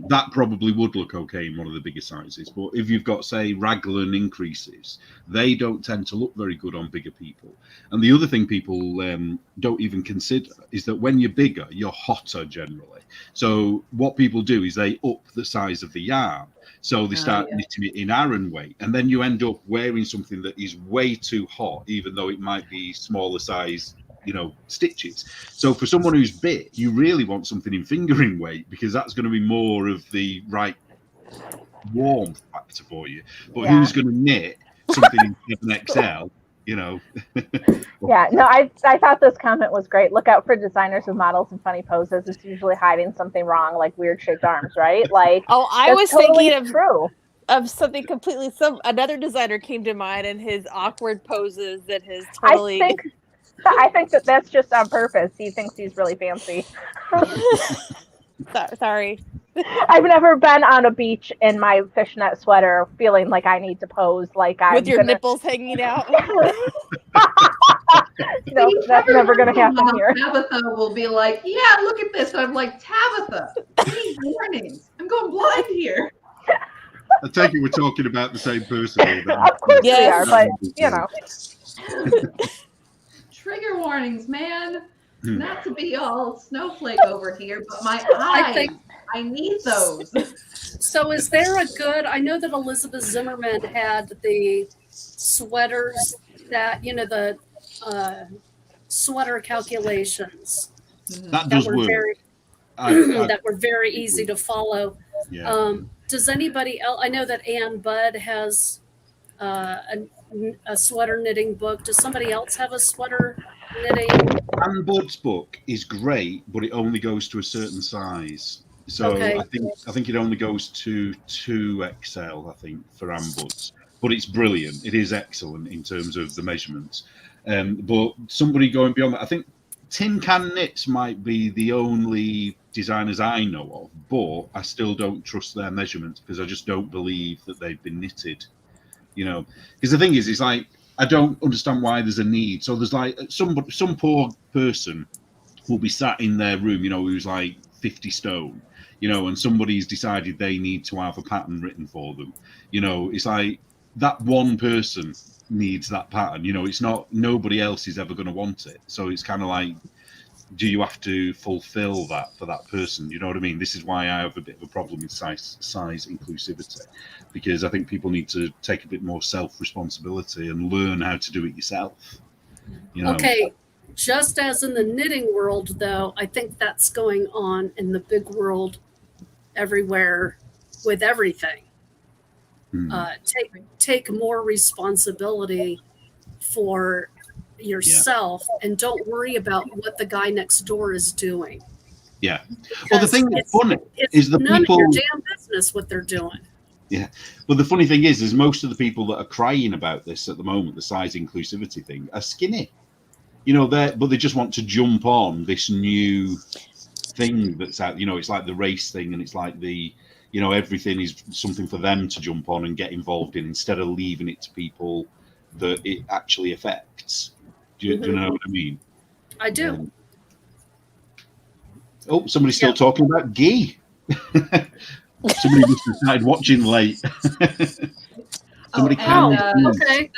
that probably would look okay in one of the bigger sizes. But if you've got, say, raglan increases, they don't tend to look very good on bigger people. And the other thing people don't even consider is that when you're bigger, you're hotter generally. So what people do is they up the size of the yarn. So they start knitting it in Aran weight, and then you end up wearing something that is way too hot, even though it might be smaller size, you know, stitches. So for someone who's big, you really want something in fingering weight, because that's going to be more of the right warmth factor for you. But who's going to knit something in 7XL? You know. Yeah, no, I thought this comment was great. Look out for designers with models and funny poses. It's usually hiding something wrong, like weird shaped arms, right? Like, I was totally thinking of something completely. Another designer came to mind, and his awkward poses that his totally. I think that's just on purpose. He thinks he's really fancy. Sorry. I've never been on a beach in my fishnet sweater feeling like I need to pose like I'm with your nipples hanging out. No, that's never going to happen here. Tabitha will be like, yeah, look at this. I'm like, Tabitha, I need warnings. I'm going blind here. I take it we're talking about the same person. Of course we are, but, you know. Trigger warnings, man. Not to be all snowflake over here, but my eyes, I need those. So is there a good, I know that Elizabeth Zimmerman had the sweaters that, you know, the sweater calculations. That does work. That were very easy to follow. Yeah. Does anybody else, I know that Ann Budd has a sweater knitting book. Does somebody else have a sweater knitting. Anne Bud's book is great, but it only goes to a certain size. So Okay. I think it only goes to 2XL, I think, for Anne Bud's. But it's brilliant. It is excellent in terms of the measurements. But somebody going beyond that, I think Tin Can Knits might be the only designers I know of, but I still don't trust their measurements because I just don't believe that they've been knitted. You know, because the thing is, it's like I don't understand why there's a need. So there's like some poor person will be sat in their room, you know, who's like 50 stone, you know, and somebody's decided they need to have a pattern written for them. You know, it's like that one person needs that pattern. You know, it's not, nobody else is ever going to want it. So it's kind of like, do you have to fulfill that for that person? You know what I mean? This is why I have a bit of a problem with size inclusivity, because I think people need to take a bit more self-responsibility and learn how to do it yourself. You know? Okay, just as in the knitting world, though, I think that's going on in the big world everywhere with everything. Take more responsibility for yourself and don't worry about what the guy next door is doing. Yeah. Well, the thing that's funny is the none people. of your damn business what they're doing. Yeah. Well, the funny thing is most of the people that are crying about this at the moment, the size inclusivity thing, are skinny. You know, but they just want to jump on this new thing that's out. You know, it's like the race thing, and it's like the, you know, everything is something for them to jump on and get involved in instead of leaving it to people that it actually affects. Do you know what I mean? I do. Oh, somebody's still talking about ghee. Somebody must have started watching late. Okay.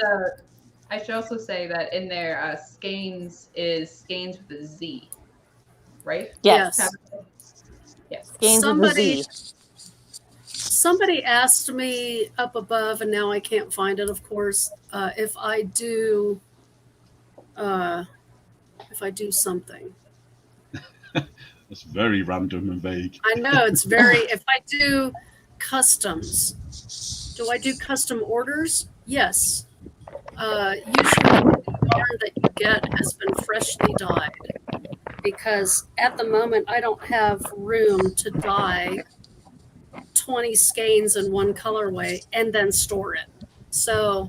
I should also say that in there, skeins is skeins with a Z, right? Yes. Yes. Skeins with a Z. Somebody asked me up above, and now I can't find it, of course, if I do something. That's very random and vague. I know, it's very, if I do customs, do I do custom orders? Yes. Usually the yarn that you get has been freshly dyed, because at the moment I don't have room to dye 20 skeins in one colorway and then store it. So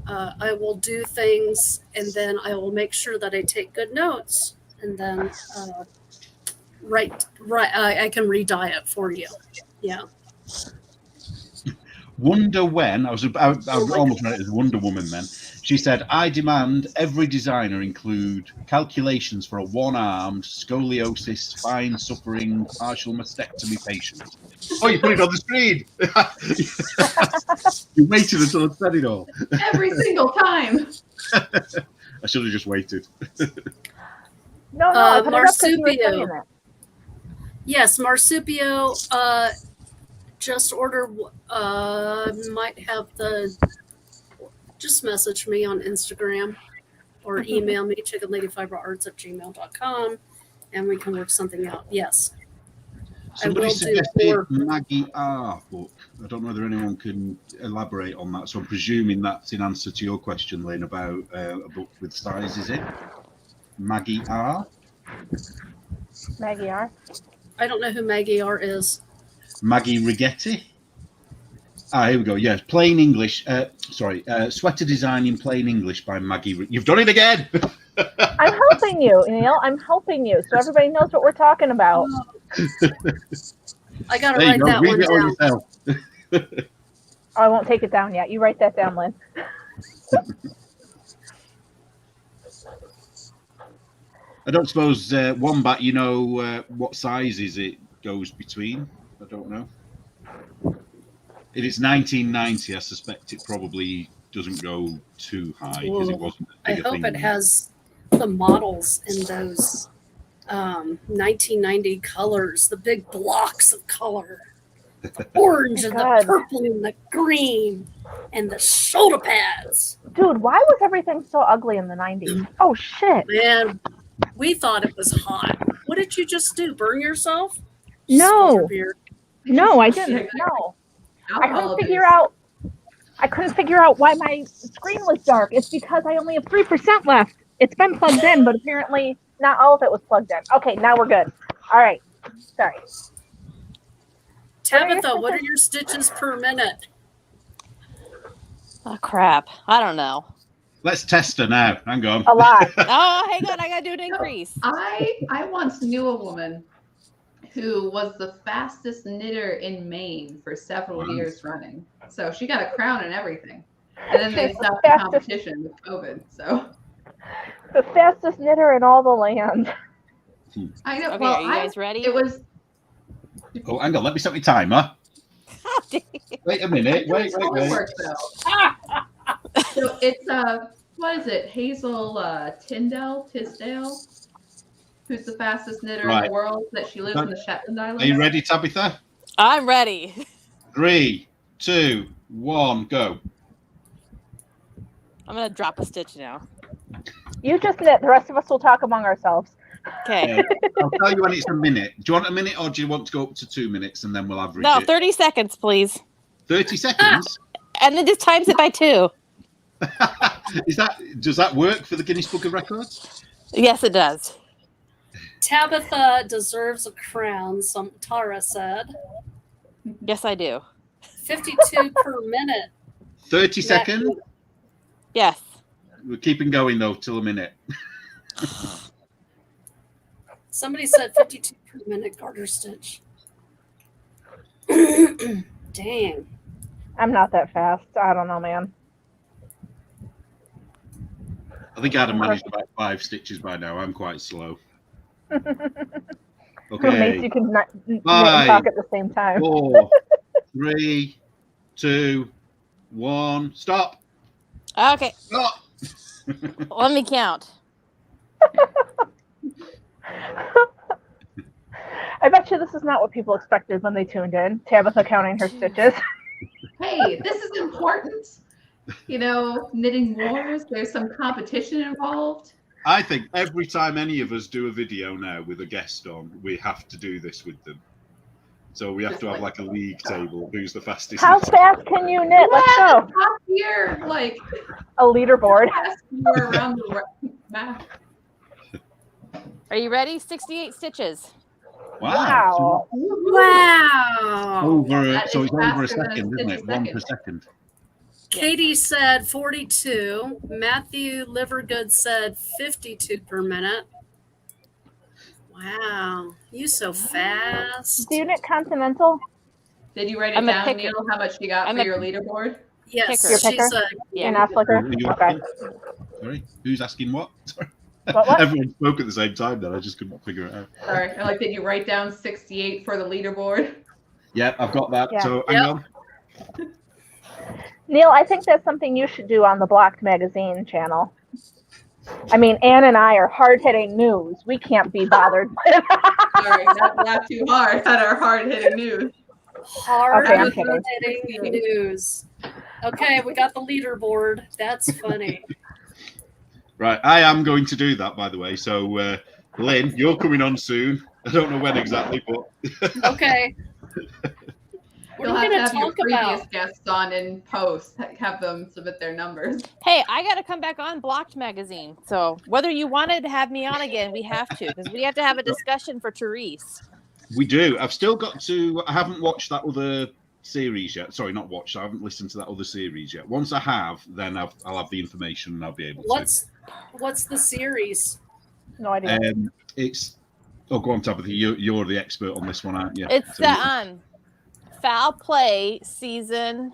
I will do things, and then I will make sure that I take good notes, and then I can re-dye it for you. Yeah. Wonder When, I was almost ready as Wonder Woman then. She said, I demand every designer include calculations for a one-armed, scoliosis, spine suffering, partial mastectomy patient. Oh, you put it on the screen. You waited until I said it all. Every single time. I should have just waited. No, I put Marsupio. it up 'cause you were saying that. Yes, Marsupio. Just order. Might have just message me on Instagram or email me, chickenladyfiberarts@gmail.com, and we can work something out. Yes. Somebody suggested Maggie R book. I don't know whether anyone can elaborate on that. So I'm presuming that's in answer to your question, Lynn, about a book with sizes in. Maggie R. Maggie R. I don't know who Maggie R is. Maggie Rigetti. Here we go. Yes, plain English. Sweater design in plain English by Maggie. You've done it again. I'm helping you, Neil. I'm helping you, so everybody knows what we're talking about. I gotta write that one down. Oh, I won't take it down yet. You write that down, Lynn. I don't suppose Wombat, you know what sizes it goes between? I don't know. If it's 1990, I suspect it probably doesn't go too high because it wasn't. I hope it has the models in those 1990 colors, the big blocks of color, the orange and the purple and the green and the shoulder pads. Dude, why was everything so ugly in the 90s? Oh, shit. Man, we thought it was hot. What did you just do? Burn yourself? No. No, I didn't. No. I couldn't figure out why my screen was dark. It's because I only have 3% left. It's been plugged in, but apparently not all of it was plugged in. Okay, now we're good. All right. Sorry. Tabitha, what are your stitches per minute? Oh crap! I don't know. Let's test her now. Hang on. A lot. Oh, hang on, I gotta do an increase. I once knew a woman who was the fastest knitter in Maine for several years running. So she got a crown and everything. And then they She's the stopped the fastest- competition with COVID. So The fastest knitter in all the land. I know. Okay, well, are you guys ready? It was. Oh, hang on. Let me set my timer. Wait a minute. Wait. Work, so it's what is it? Hazel Tisdale, who's the fastest knitter in the world. That she lives in the Shetland Islands. Are you ready, Tabitha? I'm ready. 3, 2, 1, go. I'm gonna drop a stitch now. You just knit. The rest of us will talk among ourselves. Okay. I'll tell you when it's a minute. Do you want a minute or do you want to go up to 2 minutes and then we'll average No, it? 30 seconds, please. 30 seconds? And then just times it by 2. Does that work for the Guinness Book of Records? Yes, it does. Tabitha deserves a crown, Tara said. Yes, I do. 52 per minute. 30 seconds? Yes. We're keeping going though till a minute. Somebody said 52 per minute garter stitch. Dang. I'm not that fast. I don't know, man. I think I'd have managed about 5 stitches by now. I'm quite slow. Okay. Mates, you can knit and talk at the same time. 4, 3, 2, 1, stop. Okay. Stop. Let me count. I bet you this is not what people expected when they tuned in. Tabitha counting her stitches. Hey, this is important. You know, knitting wars, there's some competition involved. I think every time any of us do a video now with a guest on, we have to do this with them. So we have to have like a league table. Who's the fastest? How fast can you knit? Let's go. Top here, like A leaderboard. around the map. Are you ready? 68 stitches. Wow. Wow. So it's over a faster than second, isn't stitch it? a 1 per second. second. Katie said 42. Matthew Livergood said 52 per minute. Wow. You so fast. Do you knit continental? Did you write it I'm a down, picker. Neil, how much you got I'm for a- your leaderboard? Yes, Picker. she's Picker? a You're not flicker? Are you Okay. asking? Sorry, who's asking what? Sorry. What? Everyone spoke at the same time then. I just couldn't figure it out. Sorry, I like, did you write down 68 for the leaderboard? Yeah, I've got that. Yeah. So hang on. Neil, I think that's something you should do on the Blocked Magazine channel. I mean, Anne and I are hard-hitting news. We can't be bothered. Sorry, not laugh too hard at our hard-hitting news. hard Okay, I'm kidding. hitting news. Okay, we got the leaderboard. That's funny. Right, I am going to do that, by the way. So, Lynn, you're coming on soon. I don't know when exactly, but Okay. What You'll are have we to going to have your talk previous about? guests on in post, have them submit their numbers. Hey, I got to come back on Blocked Magazine. So whether you wanted to have me on again, we have to, because we have to have a discussion for Therese. we do. I've still got to. I haven't watched that other series yet. Sorry, not watched. I haven't listened to that other series yet. Once I have, then I'll have the information and I'll be able to. What's the series? No idea. It's. Oh, go on, Tabitha. You're the expert on this one, aren't you? It's So- the Foul Play season.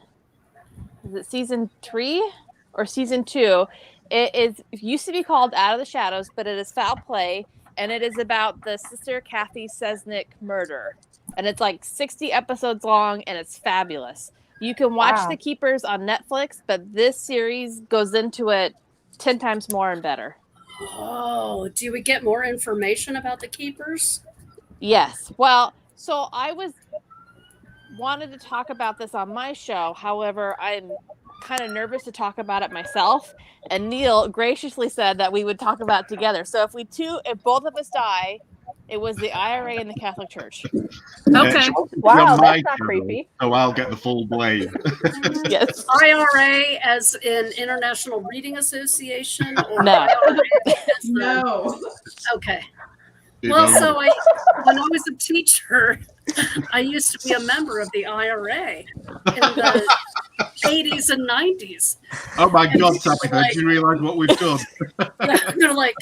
Is it season 3 or season 2? It used to be called Out of the Shadows, but it is Foul Play, and it is about the Sister Kathy Sesnick murder. And it's like 60 episodes long, and it's fabulous. You can watch Wow. The Keepers on Netflix, but this series goes into it 10 times more and better. Oh, do we get more information about the keepers? Yes. Well, so I wanted to talk about this on my show. However, I'm kind of nervous to talk about it myself. And Neil graciously said that we would talk about it together. So if both of us die It was the IRA and the Catholic Church. Okay. Wow, that's not creepy. So I'll get the full blame. Yes. IRA as in International Reading Association? Or No. IRA as the- No. Okay. You Well, know, so when I was a teacher, I used to be a member of the IRA in the 80s and 90s. oh my and God, people Tabitha, like- do you realise what we've done? They're like,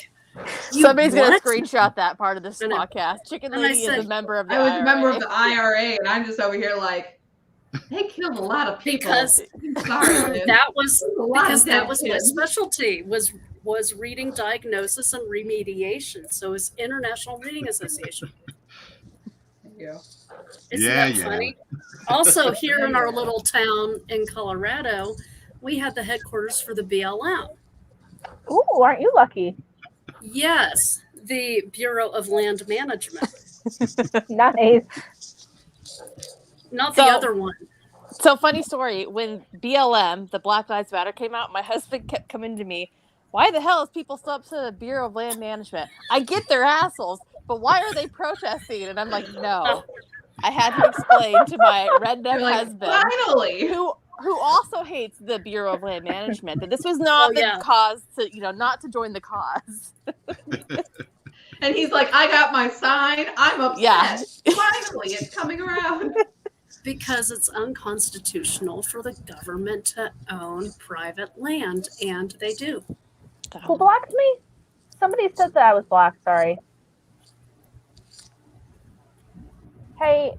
"You Somebody's going to what?" screenshot that part of this And I- podcast. Chicken and I Lady is said- a member of the I was IRA. a member of the IRA, and I'm just over here like, they killed a lot of people. Because I'm sorry, dude. that was A lot because of that dead was my kids. specialty was reading diagnosis and remediation. So it's International Reading Association. There you go. Isn't Yeah, that yeah. funny? Also, here in our little town in Colorado, we had the headquarters for the BLM. Ooh, aren't you lucky? Yes, the Bureau of Land Management, Nice. not the So- other one. So funny story, when BLM, the Black Lives Matter, came out, my husband kept coming to me, why the hell is people still up to the Bureau of Land Management? I get their assholes, but why are they protesting? And I'm like, no. I had to explain to my redneck You're like, husband, finally. who also hates the Bureau of Land Management, that this was not Oh, the yeah. cause to, not to join the cause. And he's like, I got my sign. I'm upset. Yeah. Finally, it's coming around. Because it's unconstitutional for the government to own private land, and they do. Who blocked me? Somebody said that I was blocked. Sorry. Hey,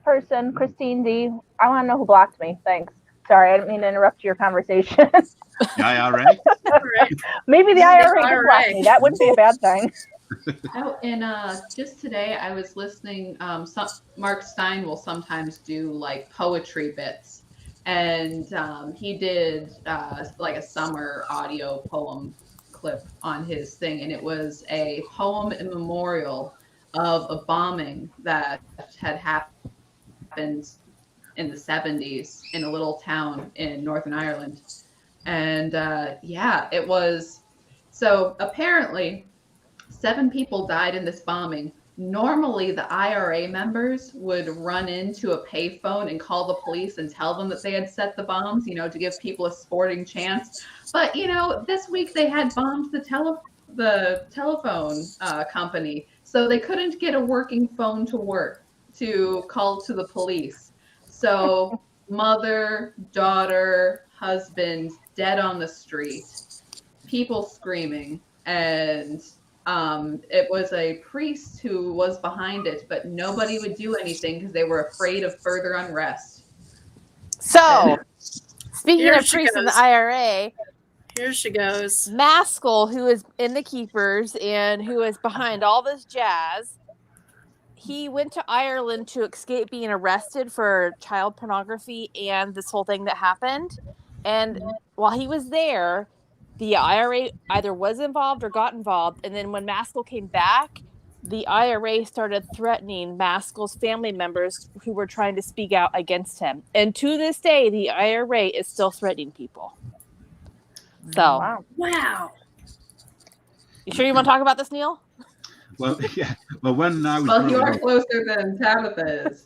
person, Christine D. I want to know who blocked me. Thanks. Sorry, I didn't mean to interrupt your conversation. The IRA? Right. Maybe the The IRA did IRA. block me. That wouldn't be a bad thing. Oh, and just today I was listening. Mark Stein will sometimes do like poetry bits, and he did like a summer audio poem clip on his thing, and it was a poem in memorial of a bombing that had happened in the 70s in a little town in Northern Ireland, and yeah, it was. So apparently 7 people died in this bombing. Normally, the IRA members would run into a payphone and call the police and tell them that they had set the bombs, to give people a sporting chance. But, this week they had bombed the telephone company, so they couldn't get a working phone to work to call to the police. So mother, daughter, husband, dead on the street, people screaming, and it was a priest who was behind it, but nobody would do anything because they were afraid of further unrest. So, speaking Here of she priests in the goes. IRA, Here she goes. Maskell, who is in the Keepers and who is behind all this jazz, he went to Ireland to escape being arrested for child pornography and this whole thing that happened. And while he was there, the IRA either was involved or got involved. And then when Maskell came back, the IRA started threatening Maskell's family members who were trying to speak out against him. And to this day, the IRA is still threatening people. So, Wow. Wow. you sure you want to talk about this, Neil? Well, yeah. Well, when I was Well, you growing are up, closer than Tabitha is.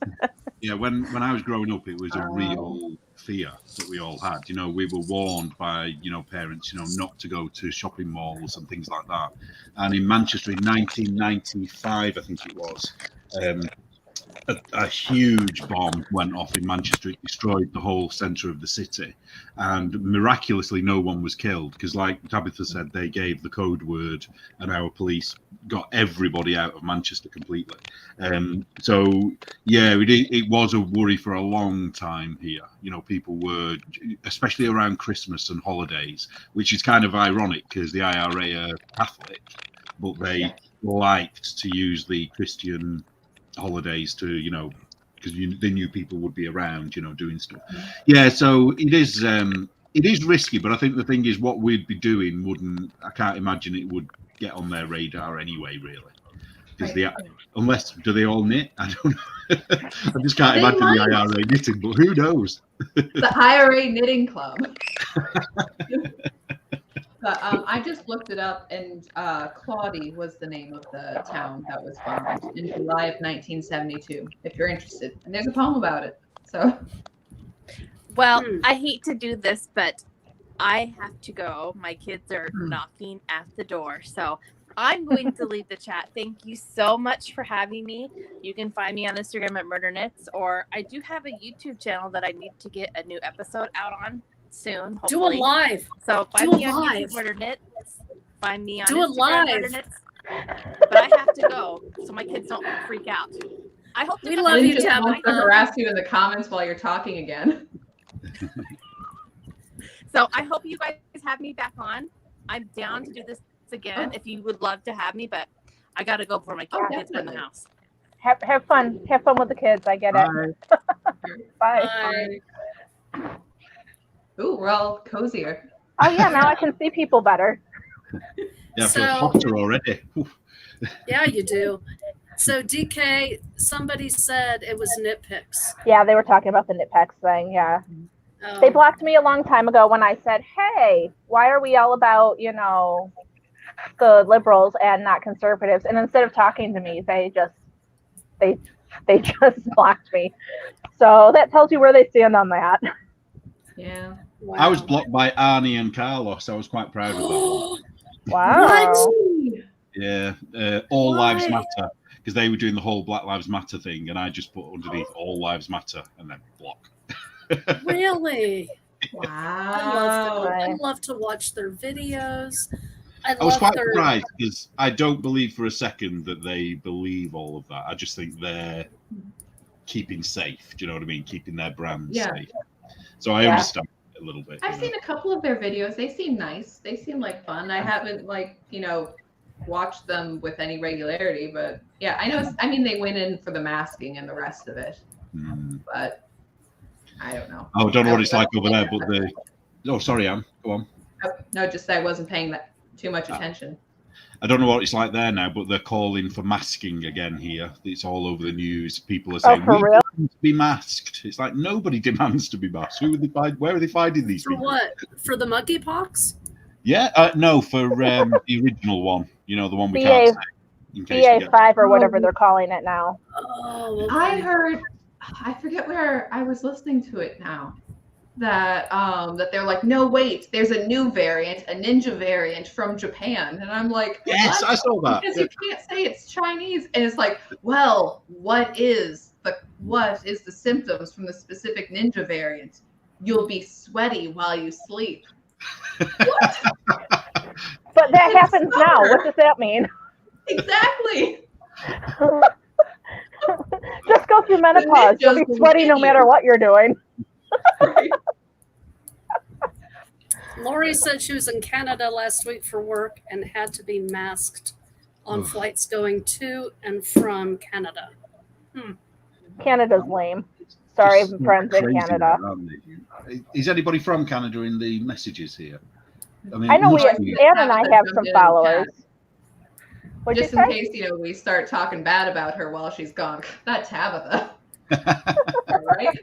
yeah, when I was growing up, it was a real fear that we all had. We were warned by parents, not to go to shopping malls and things like that. And in Manchester in 1995, I think it was, a huge bomb went off in Manchester. It destroyed the whole centre of the city, and miraculously no one was killed because, like Tabitha said, they gave the code word and our police got everybody out of Manchester completely. So yeah, it was a worry for a long time here. People were, especially around Christmas and holidays, which is kind of ironic because the IRA are Catholic, but they liked to use the Christian holidays to because they knew people would be around doing stuff. Yeah, so it is risky, but I think the thing is what we'd be doing I can't imagine it would get on their radar anyway, really, because unless do they all knit? I don't know. I just can't They imagine might. the IRA knitting, but who knows? The IRA Knitting Club. But I just looked it up, and Claudie was the name of the town that was bombed in July of 1972, if you're interested. And there's a poem about it. So, Well, I hate to do this, but I have to go. My kids are knocking at the door. So I'm going to leave the chat. Thank you so much for having me. You can find me on Instagram at MurderKnits, or I do have a YouTube channel that I need to get a new episode out on soon. Hopefully. Do it live. So find me on YouTube, MurderKnits. Find me on Instagram, MurderKnits. But I have to go so my kids don't freak out. I hope we love you, Tabitha. To harass you in the comments while you're talking again. So I hope you guys have me back on. I'm down to do this again if you would love to have me, but I got to go before my kids are in the house. Have fun. Have fun with the kids. I get it. Bye. Ooh, we're all cozier. Oh yeah, now I can see people better. Yeah, I feel hotter already. Yeah, you do. So DK, somebody said it was nitpicks. Yeah, they were talking about the nitpicks thing. Yeah. They blocked me a long time ago when I said, hey, why are we all about, the liberals and not conservatives? And instead of talking to me, they just blocked me. So that tells you where they stand on that. Yeah. Wow. I was blocked by Arnie and Carlos. I was quite proud of that. Wow. What? Yeah. All Lives Matter, because they were doing the whole Black Lives Matter thing, and I just put underneath All Lives Matter and then block. Really? Wow. I love to watch their videos. I was quite surprised because I don't believe for a second that they believe all of that. I just think they're keeping safe. Do you know what I mean? Keeping their brand safe. So I understand it a little bit. I've seen a couple of their videos. They seem nice. They seem like fun. I haven't watched them with any regularity, but yeah, I know. I mean, they went in for the masking and the rest of it, but I don't know. Oh, I don't know what it's like over there, but oh, sorry, Anne. Go on. No, just I wasn't paying that too much attention. I don't know what it's like there now, but they're calling for masking again here. It's all over the news. People are saying we want to be masked. It's like nobody demands to be masked. Who are they find? Where are they finding these people? For what? For the monkeypox? Yeah, no, for the original one. The one we can't say. BA5 or whatever they're calling it now. Oh, okay. I heard. I forget where I was listening to it now. That they're like, no, wait, there's a new variant, a ninja variant from Japan, and I'm like, yes, I saw that. Because you can't say it's Chinese, and it's like, well, what is the symptoms from the specific ninja variant? You'll be sweaty while you sleep. What? But that happens now. What does that mean? Exactly. Just go through menopause. You'll be sweaty no matter what you're doing. Right. Lori said she was in Canada last week for work and had to be masked on flights going to and from Canada. Canada's lame. Sorry, friends in Canada. Is anybody from Canada in the messages here? I know Anne and I have some followers. Just in case, we start talking bad about her while she's gone. That Tabitha. Right?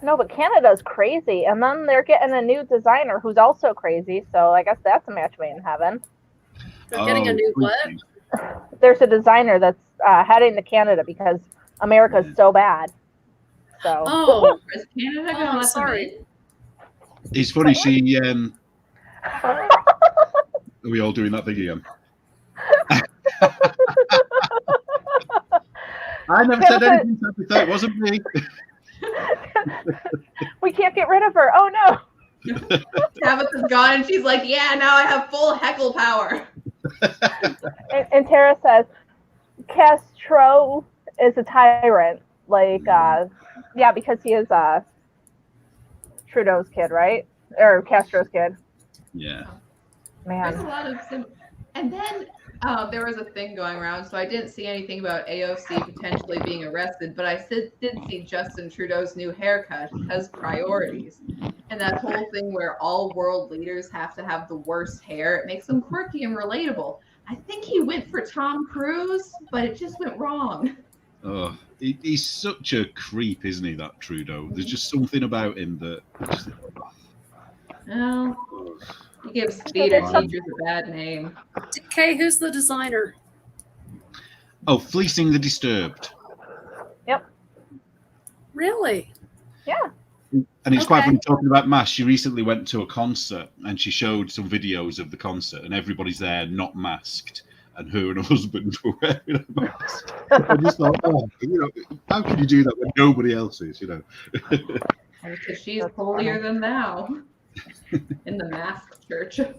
No, but Canada's crazy. And then they're getting a new designer who's also crazy. So I guess that's a match made in heaven. They're getting a new what? There's a designer that's heading to Canada because America's so bad. So. Is Canada going to sorry. It's funny, she are we all doing that thing again? I never said anything. It wasn't me. We can't get rid of her. Oh no. Tabitha's gone, and she's like, "Yeah, now I have full heckle power." And Tara says, "Castro is a tyrant." Like, yeah, because he is Trudeau's kid, right? Or Castro's kid. Yeah. Man. There's a lot of and then there was a thing going around, so I didn't see anything about AOC potentially being arrested, but I did see Justin Trudeau's new haircut has priorities. And that whole thing where all world leaders have to have the worst hair, it makes them quirky and relatable. I think he went for Tom Cruise, but it just went wrong. Oh, he's such a creep, isn't he, that Trudeau? There's just something about him that... Well, he gives So theater there's some- teachers a bad name. Kay, who's the designer? Oh, Fleecing the Disturbed. Really? Yeah. And it's quite Okay. funny talking about masks. She recently went to a concert and she showed some videos of the concert, and everybody's there not masked, and her and her husband were wearing a mask. I just thought, oh, how can you do that when nobody else is? Because she's That's holier funny. than thou in the masked church. So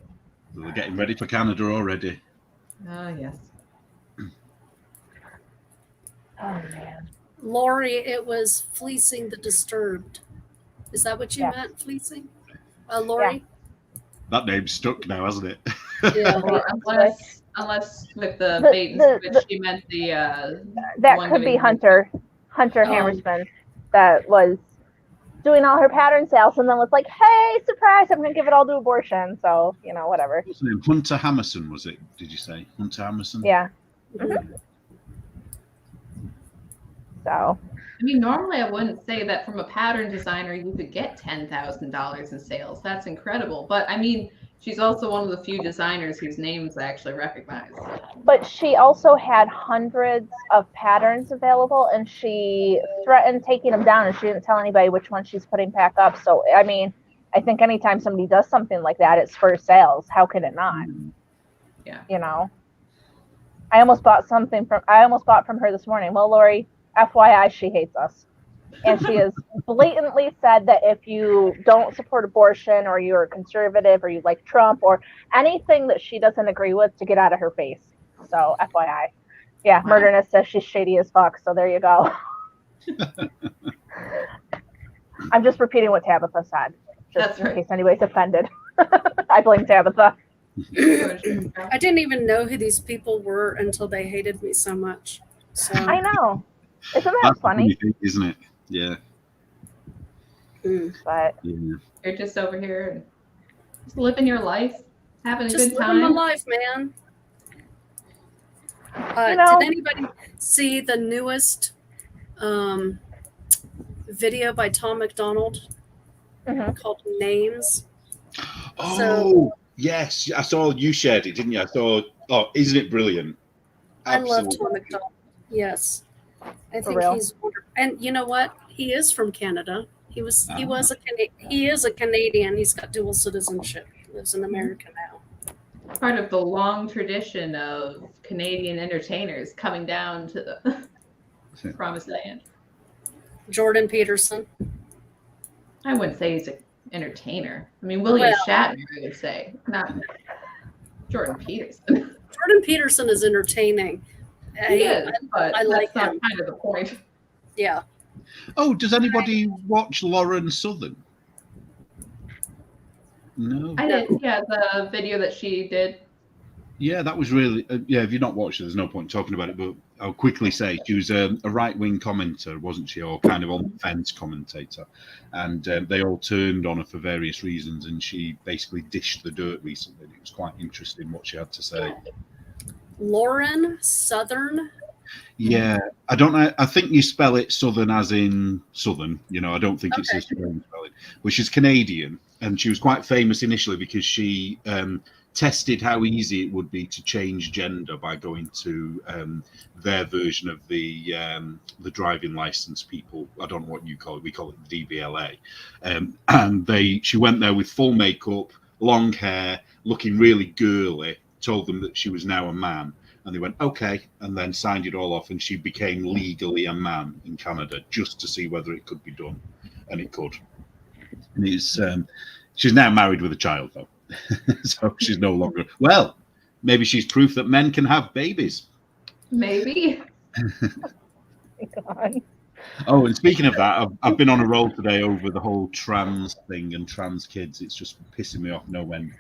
they're getting ready for Canada already. Ah, yes. Oh man. Lori, it was Fleecing the Disturbed. Is that what you Yes. meant, Fleecing? Lori? That name's stuck now, hasn't it? Yeah. Or unless with the The- bait and the- switch, she meant the That one could be giving- Hunter Oh. Hammersman, that was doing all her pattern sales and then was like, hey, surprise, I'm gonna give it all to abortion. So, whatever. What's his name? Hunter Hammerson, was it? Did you say Hunter Hammerson? Yeah. Mhm. So I mean, normally I wouldn't say that from a pattern designer you could get $10,000 in sales. That's incredible. But I mean, she's also one of the few designers whose names I actually recognize. but she also had hundreds of patterns available and she threatened taking them down and she didn't tell anybody which one she's putting back up. So I mean, I think anytime somebody does something like that, it's for sales. How could it not? Yeah. I almost bought from her this morning. Well, Lori, FYI, she hates us. And she has blatantly said that if you don't support abortion or you're conservative or you like Trump or anything that she doesn't agree with, to get out of her face. So FYI. Yeah, Wow. Murderness says she's shady as fuck. So there you go. I'm just repeating what Tabitha said. Just That's in right. case anybody's offended. I blame Tabitha. I didn't even know who these people were until they hated me so much. So I know. Isn't that That's the funny? thing, isn't it? Yeah. But Yeah. You're just over here and just living your life, having a just good living my time. life, man. You know- Did anybody see the newest video by Tom McDonald Mhm. called Names? Oh, yes. I saw you shared it, didn't you? I saw, oh, isn't it brilliant? I love Absolutely. Tom McDonald. Yes, I think real? he's wonderful. And you know what? He is from Canada. He is a Canadian. He's got dual citizenship. He lives in America now. Part of the long tradition of Canadian entertainers coming down to the promised land. Jordan Peterson. I wouldn't say he's an entertainer. I mean, William Well- Shatner, I would say, not Jordan Peterson. Jordan Peterson is entertaining. He is, but I like that's not him. kind of the point. Yeah. Oh, does anybody watch Lauren Southern? No. I did, yeah, the video that she did. Yeah, that was really. Yeah, if you've not watched it, there's no point talking about it. But I'll quickly say she was a right-wing commentator, wasn't she, or kind of on the fence commentator? And they all turned on her for various reasons, and she basically dished the dirt recently. It was quite interesting what she had to say. Lauren Southern. Yeah, I don't know. I think you spell it Southern as in Southern. I don't think it's a Australian spelling. But she's Canadian, and she was quite famous initially because she tested how easy it would be to change gender by going to their version of the driving license people. I don't know what you call it. We call it the DVLA. And she went there with full makeup, long hair, looking really girly. Told them that she was now a man. And they went, okay, and then signed it all off, and she became legally a man in Canada just to see whether it could be done. And it could. And she's now married with a child, though. So she's no longer... Well, maybe she's proof that men can have babies. Maybe. God. Oh, and speaking of that, I've been on a roll today over the whole trans thing and trans kids. It's just pissing me off no end.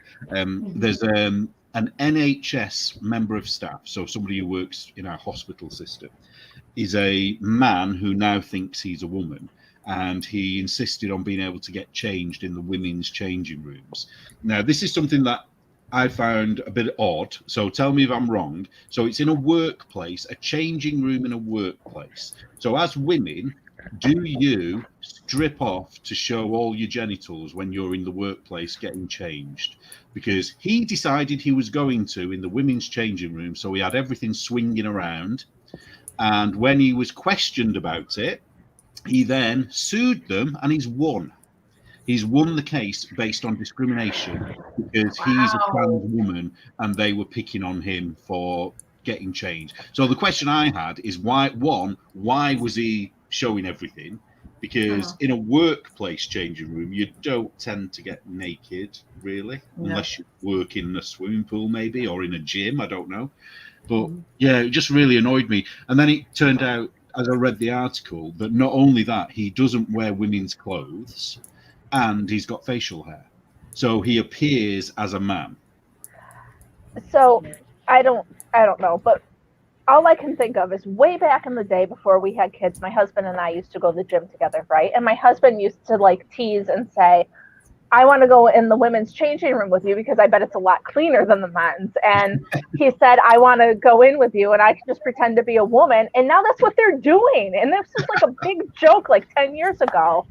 There's an NHS member of staff, so somebody who works in our hospital system, is a man who now thinks he's a woman, and he insisted on being able to get changed in the women's changing rooms. Now, this is something that I found a bit odd, so tell me if I'm wrong. So it's in a workplace, a changing room in a workplace. So as women, do you strip off to show all your genitals when you're in the workplace getting changed? Because he decided he was going to in the women's changing room, so he had everything swinging around. And when he was questioned about it, he then sued them, and he's won. He's won the case based on discrimination because he's a trans woman and they were picking on him for getting changed. So the question I had is why was he showing everything? Because in a workplace changing room, you don't tend to get naked, really, unless you work in a swimming pool, maybe, or in a gym. I don't know. But yeah, it just really annoyed me. And then it turned out, as I read the article, that not only that, he doesn't wear women's clothes and he's got facial hair. So he appears as a man. So I don't know, but all I can think of is way back in the day before we had kids, my husband and I used to go to the gym together, right? And my husband used to like tease and say, I want to go in the women's changing room with you because I bet it's a lot cleaner than the men's. And he said, I want to go in with you and I can just pretend to be a woman. And now that's what they're doing. And this is like a big joke like 10 years ago.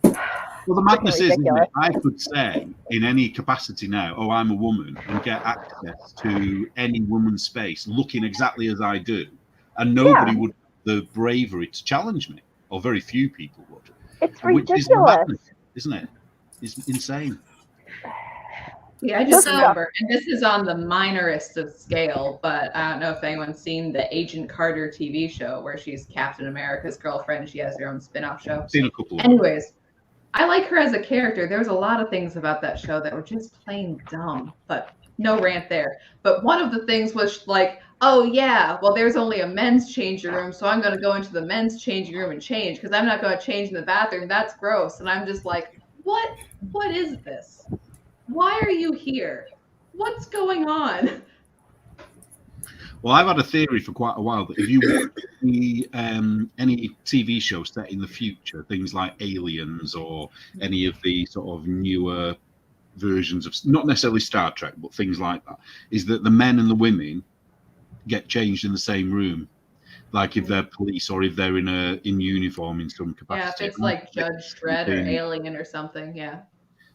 Well, the madness is, isn't it? I could say in any capacity now, oh, I'm a woman, and get access to any woman's space looking exactly as I do. And nobody would have the bravery to challenge me, or very few people would. It's ridiculous. Which is madness, isn't it? It's insane. Yeah, I just remember, and this is on the minorest of scale, but I don't know if anyone's seen the Agent Carter TV show where she's Captain America's girlfriend. She has her own spin-off show. I've seen a couple of Anyways, I like her as a character. There was a lot of things about that show that were just plain dumb, but no rant there. But one of the things was like, oh yeah, well there's only a men's changing room, so I'm going to go into the men's changing room and change because I'm not going to change in the bathroom. That's gross. And I'm just like, what is this? Why are you here? What's going on? Well, I've had a theory for quite a while that if you watch any TV show set in the future, things like Aliens or any of the sort of newer versions of, not necessarily Star Trek, but things like that, is that the men and the women get changed in the same room, like if they're police or if they're in uniform in some capacity. Yeah, if it's like Judge Dredd or Alien or something, yeah.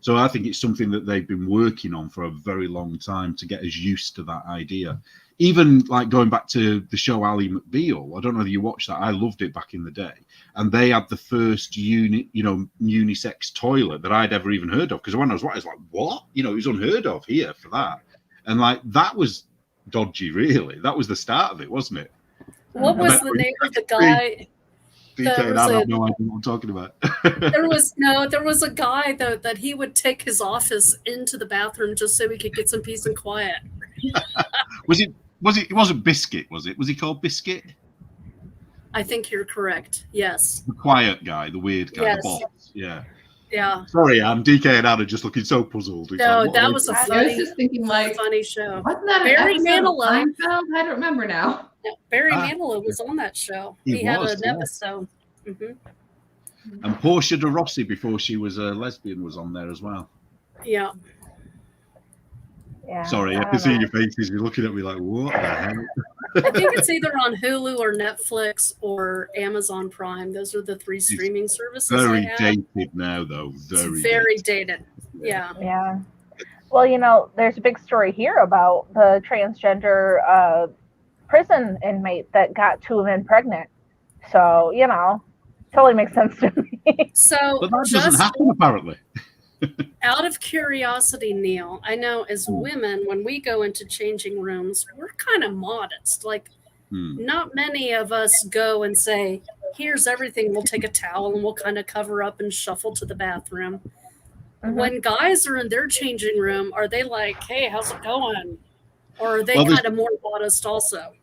So I think it's something that they've been working on for a very long time to get us used to that idea. Even like going back to the show Ally McBeal, I don't know whether you watched that. I loved it back in the day, and they had the first unisex toilet that I'd ever even heard of. Because when I was watching, I was like, "What? It was unheard of here for that." And like that was dodgy, really. That was the start of it, wasn't it? What was the name of the guy? DK, I have no idea what I'm talking about. There was a guy though that he would take his office into the bathroom just so he could get some peace and quiet. It wasn't Biscuit, was it? Was he called Biscuit? I think you're correct. Yes. The quiet guy, the weird guy, yes. the boss. Yeah. Yeah. Sorry, DK and Anna just looking so puzzled. No, that was a funny, I was just thinking like funny show. Wasn't that Barry an episode of Manilow? Seinfeld? I don't remember now. Barry Manilow was on that show. He had an episode. Mm-hmm. And Portia de Rossi, before she was a lesbian, was on there as well. Yeah. Yeah, sorry, I can see your faces. You're looking at me like, what the hell? I think it's either on Hulu or Netflix or Amazon Prime. Those are the three streaming services. Very dated now, though. Very dated. Yeah. Yeah. Well, there's a big story here about the transgender prison inmate that got two men pregnant. So, totally makes sense to me. So, but that doesn't happen, apparently. Out of curiosity, Neil, I know as women, when we go into changing rooms, we're kind of modest. Like, not many of us go and say, here's everything. We'll take a towel and we'll kind of cover up and shuffle to the bathroom. Mm-hmm. When guys are in their changing room, are they like, hey, how's it going? Or are they kind of more modest also?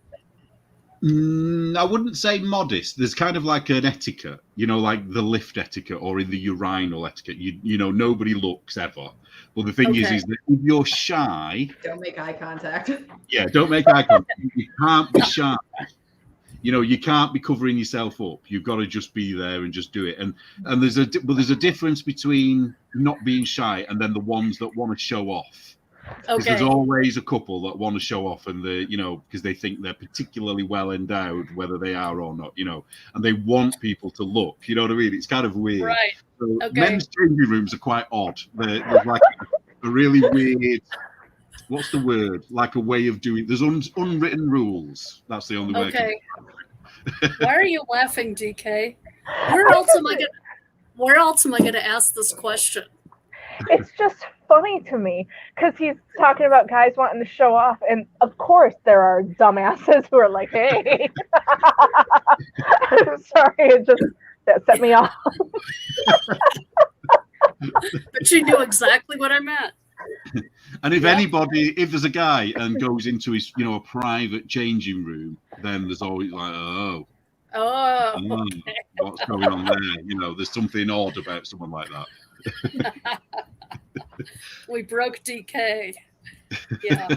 I wouldn't say modest. There's kind of like an etiquette, like the lift etiquette or in the urinal etiquette. Nobody looks ever. Well, the thing is that if you're shy, don't make eye contact. Yeah, don't make eye contact. You can't be shy. You can't be covering yourself up. You've got to just be there and just do it. And there's a difference between not being shy and then the ones that want to show off. Because there's Okay. always a couple that want to show off, and because they think they're particularly well endowed, whether they are or not, and they want people to look. You know what I mean? It's kind of weird. Right. So Okay. men's changing rooms are quite odd. There's like a really weird. What's the word? Like a way of doing. There's unwritten rules. That's the only way. Okay. Why are you laughing, DK? Where else am I going to ask this question? It's just funny to me because he's talking about guys wanting to show off, and of course there are dumbasses who are like, "Hey," I'm sorry, that set me off. But you knew exactly what I meant. And if there's a guy and goes into his, a private changing room, then there's always like, Okay. what's going on there? There's something odd about someone like that. We broke DK. Yeah.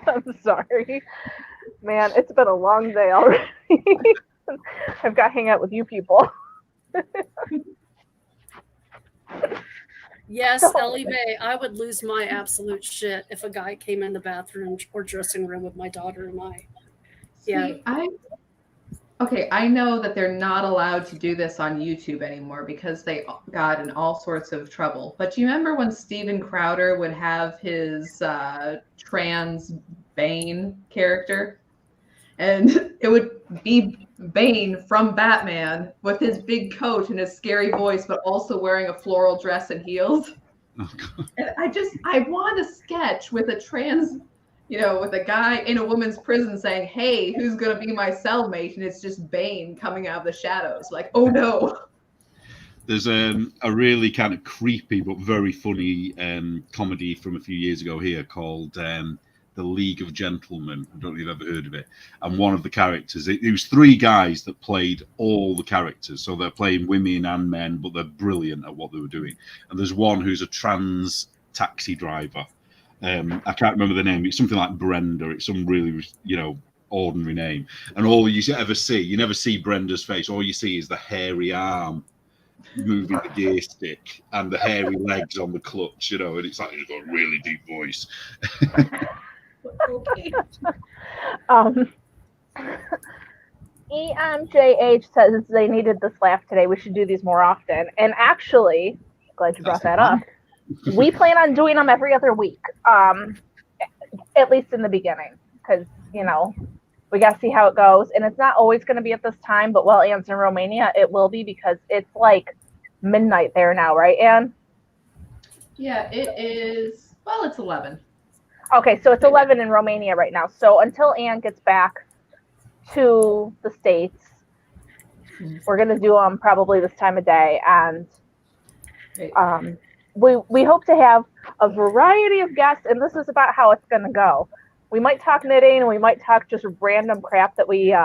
I'm sorry, man. It's been a long day already. I've got to hang out with you people. Yes, Ellie Mae, I would lose my absolute shit if a guy came in the bathroom or dressing room with my daughter and I. Yeah. See, I know that they're not allowed to do this on YouTube anymore because they got in all sorts of trouble. But do you remember when Steven Crowder would have his trans Bane character? And it would be Bane from Batman with his big coat and his scary voice, but also wearing a floral dress and heels. Oh, God. And I want a sketch with a trans, with a guy in a woman's prison saying, "Hey, who's going to be my cellmate?" And it's just Bane coming out of the shadows. Like, oh no. There's a really kind of creepy but very funny comedy from a few years ago here called The League of Gentlemen. I don't know if you've ever heard of it. And one of the characters, it was three guys that played all the characters. So they're playing women and men, but they're brilliant at what they were doing. And there's one who's a trans taxi driver. I can't remember the name. It's something like Brenda. It's some really, ordinary name. And all you ever see, you never see Brenda's face. All you see is the hairy arm moving the gear stick and the hairy legs on the clutch, and it's like she's got a really deep voice. Okay. EMJH says they needed this laugh today. We should do these more often. And actually, glad you brought that up. We plan on doing them every other week, at least in the beginning, because, we got to see how it goes. And it's not always going to be at this time, but while Anne's in Romania, it will be because it's like midnight there now, right, Anne? Yeah, it is. Well, it's 11. Okay, so it's 11 in Romania right now. So until Anne gets back to the States, we're going to do them probably this time of day. And we hope to have a variety of guests, and this is about how it's going to go. We might talk knitting, and we might talk just random crap that we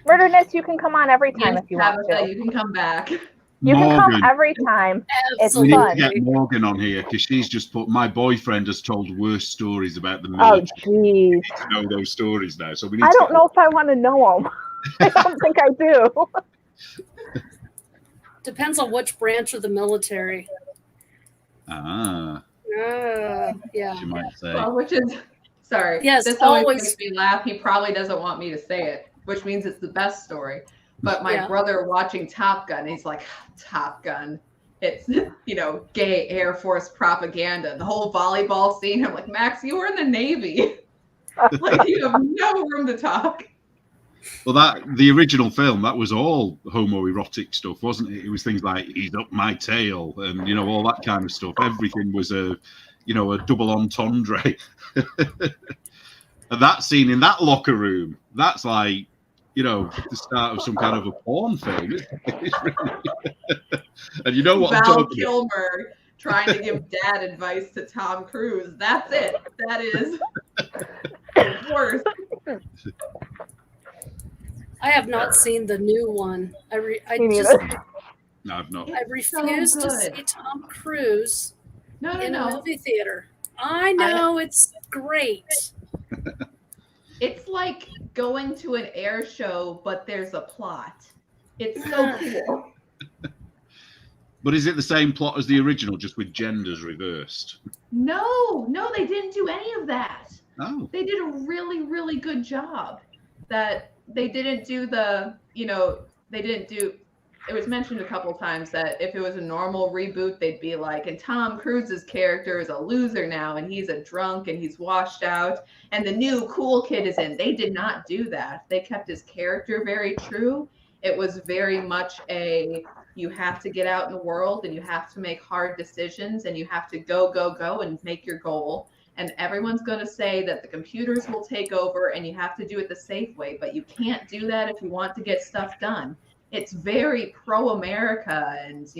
Murder Knits, you can come on every time if you want to. You can come back. You can come every time. Absolutely. It's fun. We need to get Morgan on here because she's just put. My boyfriend has told worse stories about the Oh, military. jeez. We need to know those stories now. So we need. I don't know if I want to know them. I don't think I do. Depends on which branch of the military. Yeah. Yeah. She might say. Well, which is, sorry. Yes, this always makes me laugh. He probably doesn't want me to say it, which means it's the best story. But my brother watching Top Gun, he's like, Top Gun. It's, gay Air Force propaganda. The whole volleyball scene. I'm like, Max, you were in the Navy. Like, you have no room to talk. Well, the original film, that was all homoerotic stuff, wasn't it? It was things like "He's up my tail" and all that kind of stuff. Everything was a double entendre. And that scene in that locker room, that's like, the start of some kind of a porn film. It's really... And you know what? Val Kilmer trying to give dad advice to Tom Cruise. That's it. That is worse. I have not seen the new one. I No, I've not. I refuse to see Tom Cruise in a movie theater. I know it's great. It's like going to an air show, but there's a plot. It's so cool. But is it the same plot as the original, just with genders reversed? No, they didn't do any of that. Oh. They did a really, really good job. That they didn't do the, they didn't do, it was mentioned a couple times that if it was a normal reboot, they'd be like, and Tom Cruise's character is a loser now, and he's a drunk, and he's washed out, and the new cool kid is in. They did not do that. They kept his character very true. It was very much you have to get out in the world, and you have to make hard decisions, and you have to go and make your goal. And everyone's going to say that the computers will take over and you have to do it the safe way, but you can't do that if you want to get stuff done. It's very pro-America and,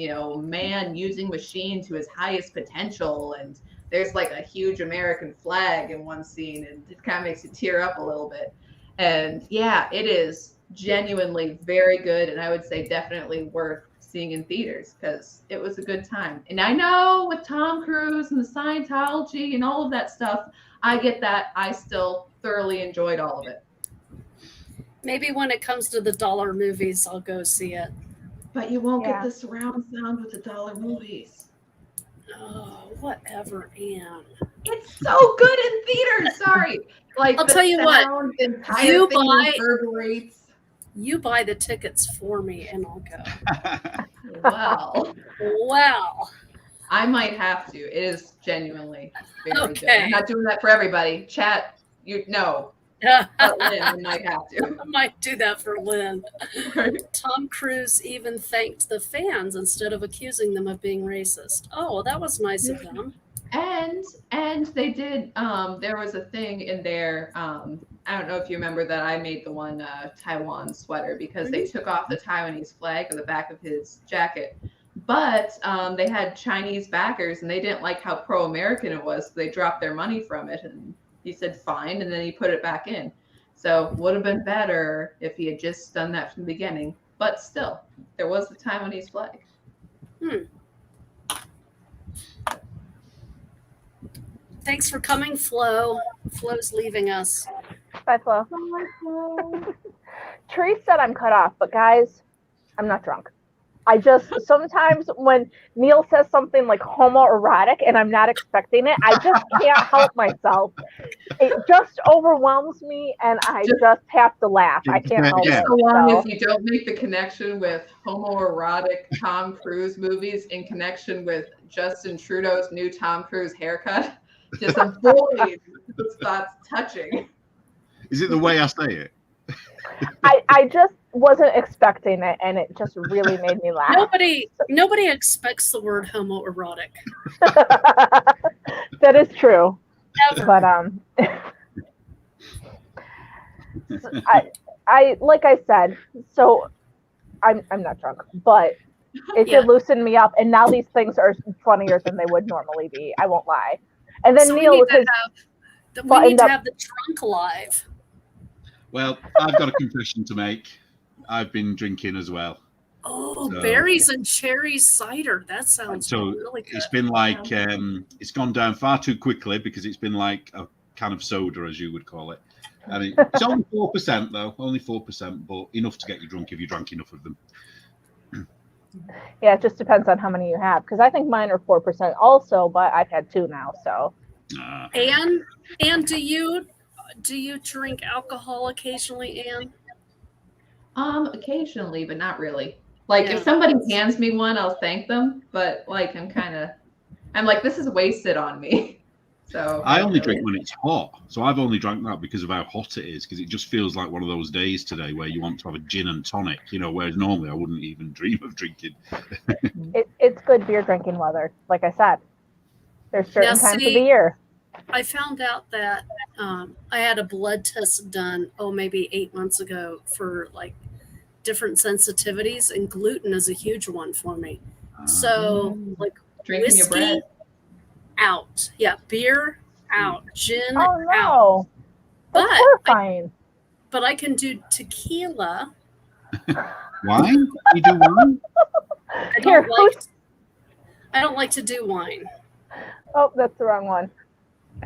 man using machine to his highest potential. And there's like a huge American flag in one scene, and it kind of makes you tear up a little bit. And yeah, it is genuinely very good. And I would say definitely worth seeing in theaters because it was a good time. And I know with Tom Cruise and the Scientology and all of that stuff, I get that. I still thoroughly enjoyed all of it. Maybe when it comes to the dollar movies, I'll go see it. But you won't get the surround sound with the dollar movies. Oh, whatever, Anne. It's so good in theaters. Sorry. Like I'll tell you what, you reverberates. You buy the tickets for me and I'll go. Well, I might have to. It is genuinely very good. I'm not doing that for everybody. Chat, but Lynn, I might have to. I might do that for Lynn. Right. Tom Cruise even thanked the fans instead of accusing them of being racist. Oh, well, that was nice of them. And they did. There was a thing in there. I don't know if you remember that I made the one Taiwan sweater because they took off the Taiwanese flag on the back of his jacket. But they had Chinese backers and they didn't like how pro-American it was. So they dropped their money from it. And he said, fine. And then he put it back in. So would have been better if he had just done that from the beginning. But still, there was the Taiwanese flag. Thanks for coming, Flo. Flo's leaving us. Bye, Flo. Tree said I'm cut off, but guys, I'm not drunk. I just, sometimes when Neil says something like homoerotic and I'm not expecting it, I just can't help myself. It just overwhelms me and I just have to laugh. I can't help it. So long as you don't make the connection with homoerotic Tom Cruise movies in connection with Justin Trudeau's new Tom Cruise haircut, just avoid those thoughts touching. Is it the way I say it? I just wasn't expecting it, and it just really made me laugh. Nobody expects the word homoerotic. That is true. Ever. But I like I said, so I'm not drunk, but it did loosen me up, and now these things are funnier than they would normally be. I won't lie. And then Neil we need to have the drunk live. Well, I've got a confession to make. I've been drinking as well. Oh, berries and cherry cider. That sounds really good. It's been like, it's gone down far too quickly because it's been like a can of soda, as you would call it. And it's only 4% though, only 4%, but enough to get you drunk if you drank enough of them. Yeah, it just depends on how many you have. Because I think mine are 4% also, but I've had 2 now, so. And do you drink alcohol occasionally, Anne? Occasionally, but not really. Like if somebody hands me one, I'll thank them. But like I'm like, this is wasted on me. So I only drink when it's hot. So I've only drank that because of how hot it is, because it just feels like one of those days today where you want to have a gin and tonic, whereas normally I wouldn't even dream of drinking. It's good beer drinking weather. Like I said, there's certain times of the year. I found out that I had a blood test done, maybe 8 months ago for like different sensitivities, and gluten is a huge one for me. So like drinking whiskey, your bread out. Yeah, beer out, gin out. Out. That's horrifying. But I can do tequila. Wine? You do wine? I don't like to do wine. Oh, that's the wrong one.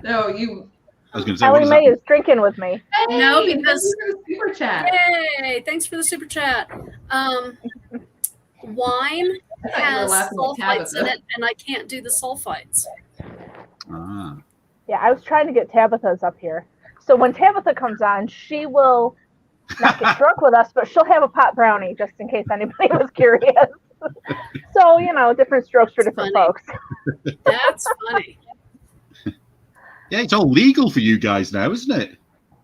No, I was going to say, Ellie Mae is drinking with me. Hey, no, because super chat. Yay! Thanks for the super chat. Wine I thought you were has laughing at sulfites in Tabitha. it, and I can't do the sulfites. Ah. Yeah, I was trying to get Tabitha's up here. So when Tabitha comes on, she will not get drunk with us, but she'll have a pot brownie just in case anybody was curious. So, different strokes for different Funny. folks. That's funny. Yeah, it's all legal for you guys now, isn't it?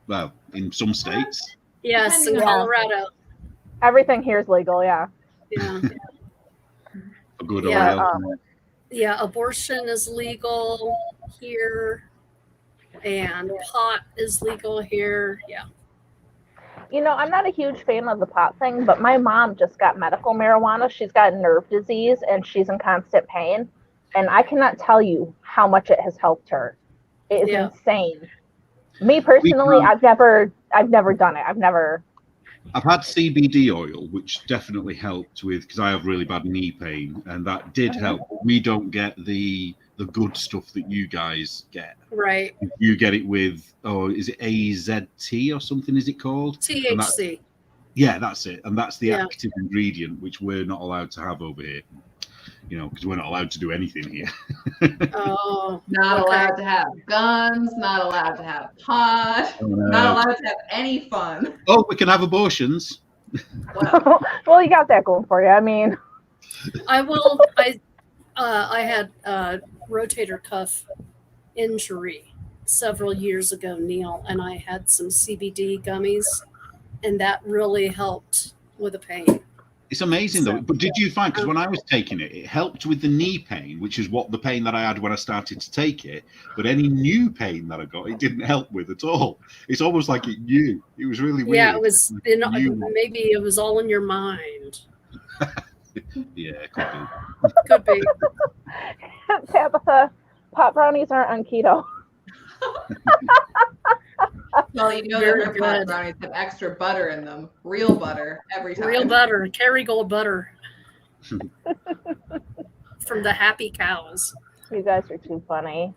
Well, in some states. Yes, in Depending on- Colorado. Everything here is legal, yeah. Yeah. For good Yeah, or ill. Yeah, abortion is legal here, and pot is legal here. Yeah. I'm not a huge fan of the pot thing, but my mom just got medical marijuana. She's got nerve disease and she's in constant pain. And I cannot tell you how much it has helped her. It is Yeah. insane. Me personally, I've never done it. I've had CBD oil, which definitely helped with, because I have really bad knee pain, and that did help. We don't get the good stuff that you guys get. Right. You get it with, is it AZT or something? Is it called? THC. Yeah, that's it, and that's the Yeah. active ingredient which we're not allowed to have over here. Because we're not allowed to do anything here. Oh. Not Okay. allowed to have guns, not allowed to have pot, not allowed to have any fun. Oh, we can have abortions. Well, Well, you got that going for you. I mean, I will. I had a rotator cuff injury several years ago, Neil, and I had some CBD gummies, and that really helped with the pain. It's amazing though. But did you find, because when I was taking it, it helped with the knee pain, which is what the pain that I had when I started to take it. But any new pain that I got, it didn't help with at all. It's almost like it knew. It was really weird. Yeah, it was. Maybe it was all in your mind. Yeah, could be. Could be. Tabitha, pot brownies aren't on keto. well, Very the pot good. brownies have extra butter in them. Real butter every time. Real butter, Kerrygold butter from the happy cows. You guys are too funny.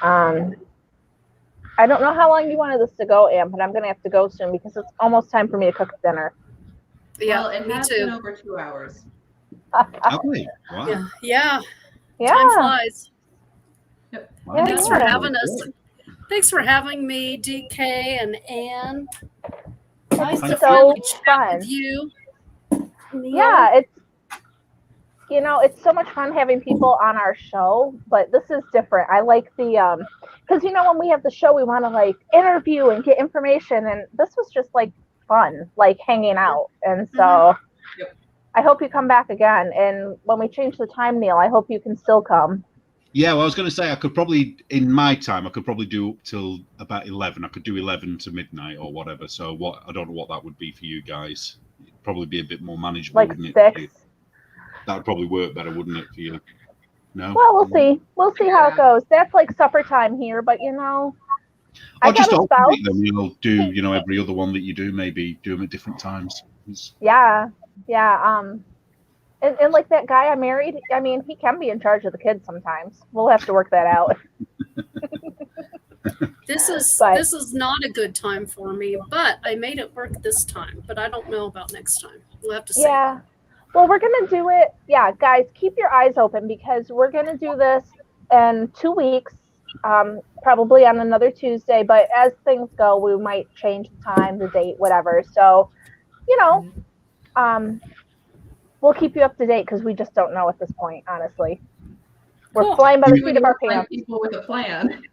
I don't know how long you wanted this to go, Am, but I'm going to have to go soon because it's almost time for me to cook dinner. Yeah, Well, it me has too. been over 2 hours. Have we? Wow. Yeah, yeah. Yeah. Time flies. Wow. Yeah, Thanks for yeah. having us. Thanks for having me, DK and Anne. Nice to It's finally so chat fun. with you. Neil. Yeah, it's so much fun having people on our show, but this is different. I like the because when we have the show we want to like interview and get information, and this was just like fun, like hanging out. And so Yep. I hope you come back again, and when we change the time, Neil, I hope you can still come. Yeah, well, I was going to say I could probably, in my time, I could probably do up till about 11. I could do 11 to midnight or whatever. So I don't know what that would be for you guys. It'd probably be a bit more manageable, Like wouldn't it? 6. That would probably work better, wouldn't it, for you? No? Well, we'll see. We'll see how it goes. That's like supper time here, but I Or got just a spouse. alternate them, do, every other one that you do, maybe do them at different times. Yeah. And like that guy I married, I mean, he can be in charge of the kids sometimes. We'll have to work that out. This But- is not a good time for me, but I made it work this time. But I don't know about next time. We'll have to see. Yeah. Well, we're going to do it. Yeah, guys, keep your eyes open because we're going to do this in 2 weeks, probably on another Tuesday. But as things go, we might change the time, the date, whatever. So, we'll keep you up to date because we just don't know at this point, honestly. We're Cool. flying by the seat When of our you find pants. people with a plan.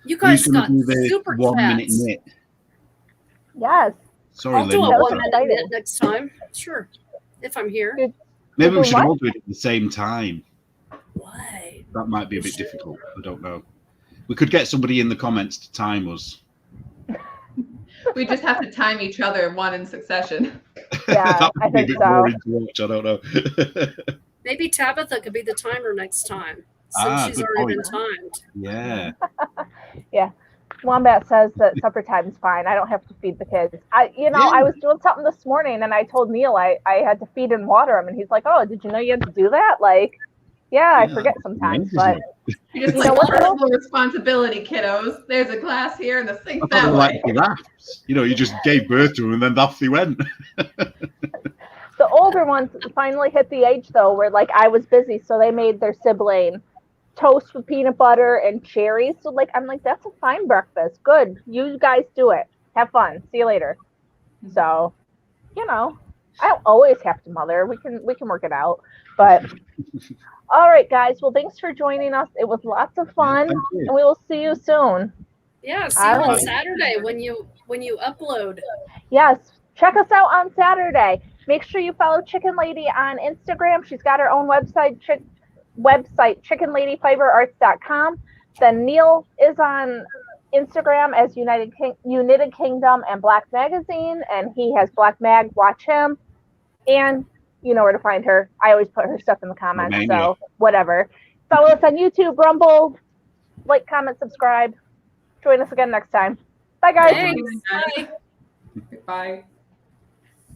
You guys Who's going got to do the super 1 minute chats. knit? Yes. Sorry, I'll do Lynn. a That was 1 minute exciting. knit next time. Sure. If I'm here. Maybe we Do should what? all do it at the same time. Why? That might be a bit difficult. I don't know. We could get somebody in the comments to time us. We just have to time each other one in succession. Yeah, That I would be a think bit so. boring to watch. I don't know. Maybe Tabitha could be the timer next time since Ah, she's good already point. been timed. Yeah. Wombat says that supper time's fine. I don't have to feed the kids. I was doing something this morning and I told Neil I had to feed and water him, and he's like, "Oh, did you know you had to do that?" Like, yeah, I Yeah, forget sometimes, amazing. but You just You like know what, though? personal responsibility, kiddos. There's a glass here and the sink I thought that they were way. like giraffes. You just gave birth to them and then off they went. the older ones finally hit the age though where like I was busy, so they made their sibling toast with peanut butter and cherries. So like I'm like, that's a fine breakfast. Good. You guys do it. Have fun. See you later. So, you know, I don't always have to mother. We can work it out. But all right, guys. Well, thanks for joining us. It was lots of fun, and we will see you soon. Yeah, see you on Saturday when you upload. Yes, check us out on Saturday. Make sure you follow Chicken Lady on Instagram. She's got her own website, chickenladyfiberarts.com. Then Neil is on Instagram as United Kingdom and Black Magazine, and he has Black Mag. Watch him, and you know where to find her. I always put her stuff in the comments, Romania. so whatever. Follow us on YouTube, Rumble, like, comment, subscribe. Join us again next time. Bye, guys. Thanks. Bye. Bye.